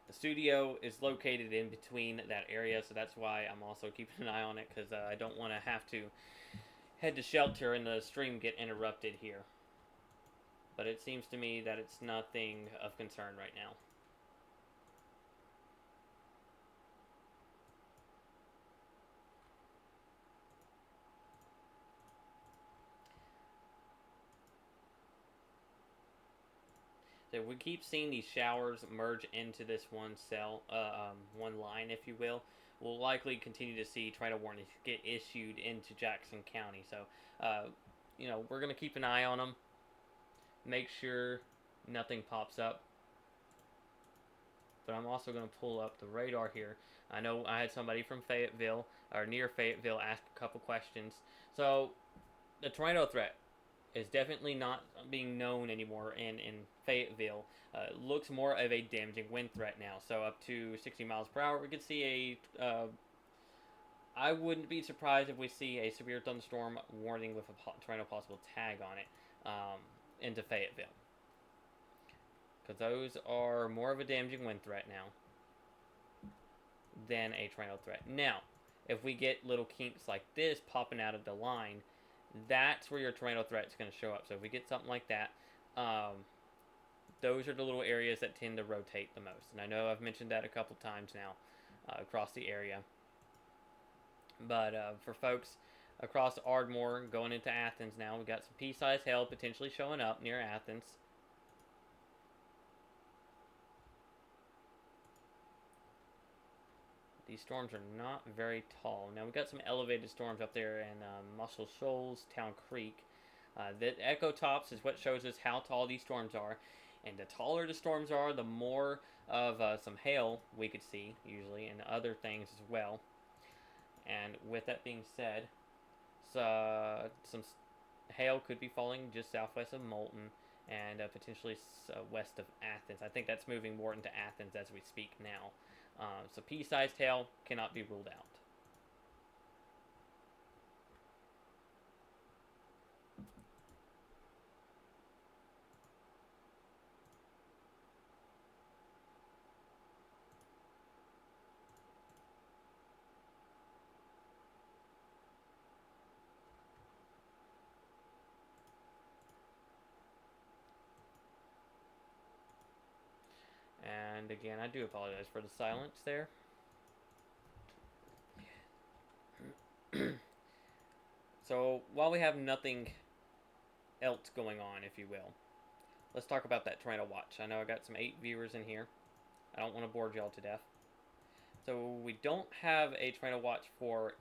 The studio is located in between that area, so that's why I'm also keeping an eye on it, because I don't want to have to head to shelter and the stream get interrupted here. But it seems to me that it's nothing of concern right now. So we keep seeing these showers merge into this one cell, one line, if you will. We'll likely continue to see tornado warnings get issued into Jackson County. So, we're going to keep an eye on them. Make sure nothing pops up. But I'm also going to pull up the radar here. I know I had somebody from Fayetteville, or near Fayetteville, ask a couple questions. So, the tornado threat is definitely not being known anymore in Fayetteville. Looks more of a damaging wind threat now. So up to 60 miles per hour, we could see I wouldn't be surprised if we see a severe thunderstorm warning with a tornado possible tag on it into Fayetteville. Because those are more of a damaging wind threat now than a tornado threat. Now, if we get little kinks like this popping out of the line, that's where your tornado threat is going to show up. So if we get something like that, those are the little areas that tend to rotate the most. And I know I've mentioned that a couple times now across the area. But for folks across Ardmore going into Athens now, we got some pea-sized hail potentially showing up near Athens. These storms are not very tall. Now, we've got some elevated storms up there in Muscle Shoals, Town Creek. The echo tops is what shows us how tall these storms are. And the taller the storms are, the more of some hail we could see, usually, and other things as well. And with that being said, some hail could be falling just southwest of Moulton and potentially west of Athens. I think that's moving more into Athens as we speak now. So pea-sized hail cannot be ruled out. And again, I do apologize for the silence there. So while we have nothing else going on, if you will, let's talk about that tornado watch. I know I got some 8 viewers in here. I don't want to bore y'all to death. So we don't have a tornado watch for.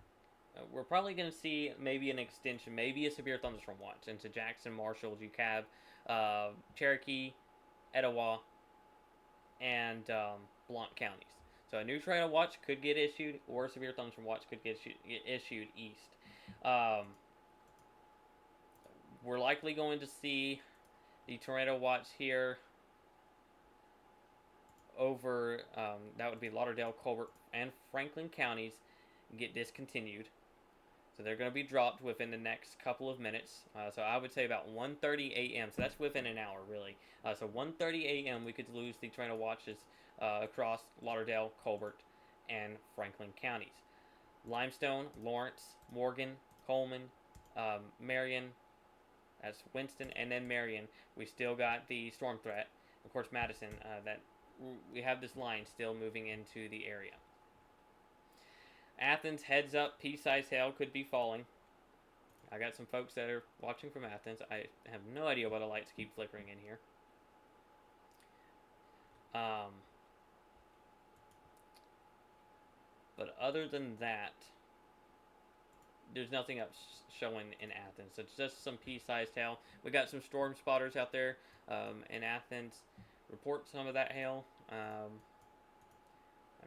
We're probably going to see maybe an extension, maybe a severe thunderstorm watch into Jackson, Marshall, DeKalb, Cherokee, Etowah, and Blount counties. So a new tornado watch could get issued, or a severe thunderstorm watch could get issued east. We're likely going to see the tornado watch here over, that would be Lauderdale, Colbert, and Franklin counties get discontinued. So they're going to be dropped within the next couple of minutes. So I would say about 1:30 a.m. So that's within an hour, really. So 1:30 a.m. we could lose the tornado watches across Lauderdale, Colbert, and Franklin counties. Limestone, Lawrence, Morgan, Coleman, Marion, that's Winston, and then Marion. We still got the storm threat. Of course, Madison, that we have this line still moving into the area. Athens, heads up, pea-sized hail could be falling. I got some folks that are watching from Athens. I have no idea why the lights keep flickering in here. But other than that, there's nothing else showing in Athens. It's just some pea-sized hail. We got some storm spotters out there in Athens. Report some of that hail. I'm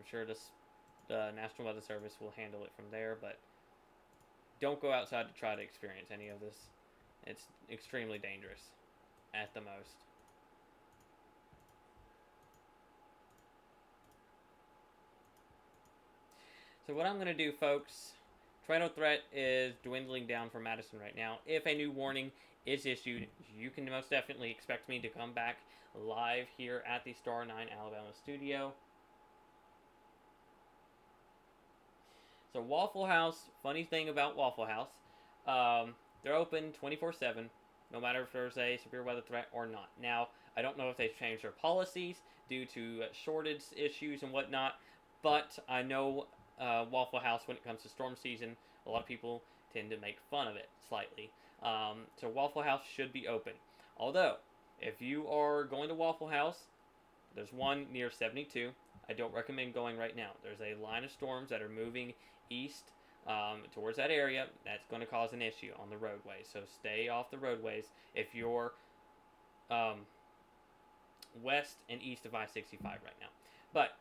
sure the National Weather Service will handle it from there, but don't go outside to try to experience any of this. It's extremely dangerous at the most. So what I'm going to do, folks, tornado threat is dwindling down for Madison right now. If a new warning is issued, you can most definitely expect me to come back live here at the Star 9 Alabama studio. So Waffle House, funny thing about Waffle House, they're open 24/7, no matter if there's a severe weather threat or not. Now, I don't know if they've changed their policies due to shortage issues and whatnot, but I know Waffle House, when it comes to storm season, a lot of people tend to make fun of it slightly. So Waffle House should be open. Although, if you are going to Waffle House, there's one near 72. I don't recommend going right now. There's a line of storms that are moving east towards that area. That's going to cause an issue on the roadway. So stay off the roadways if you're west and east of I-65 right now. But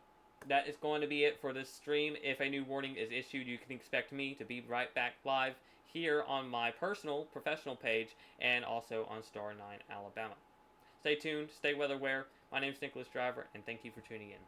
that is going to be it for this stream. If a new warning is issued, you can expect me to be right back live here on my personal professional page and also on Star 9 Alabama. Stay tuned, stay weather aware. My name is Nicholas Driver, and thank you for tuning in.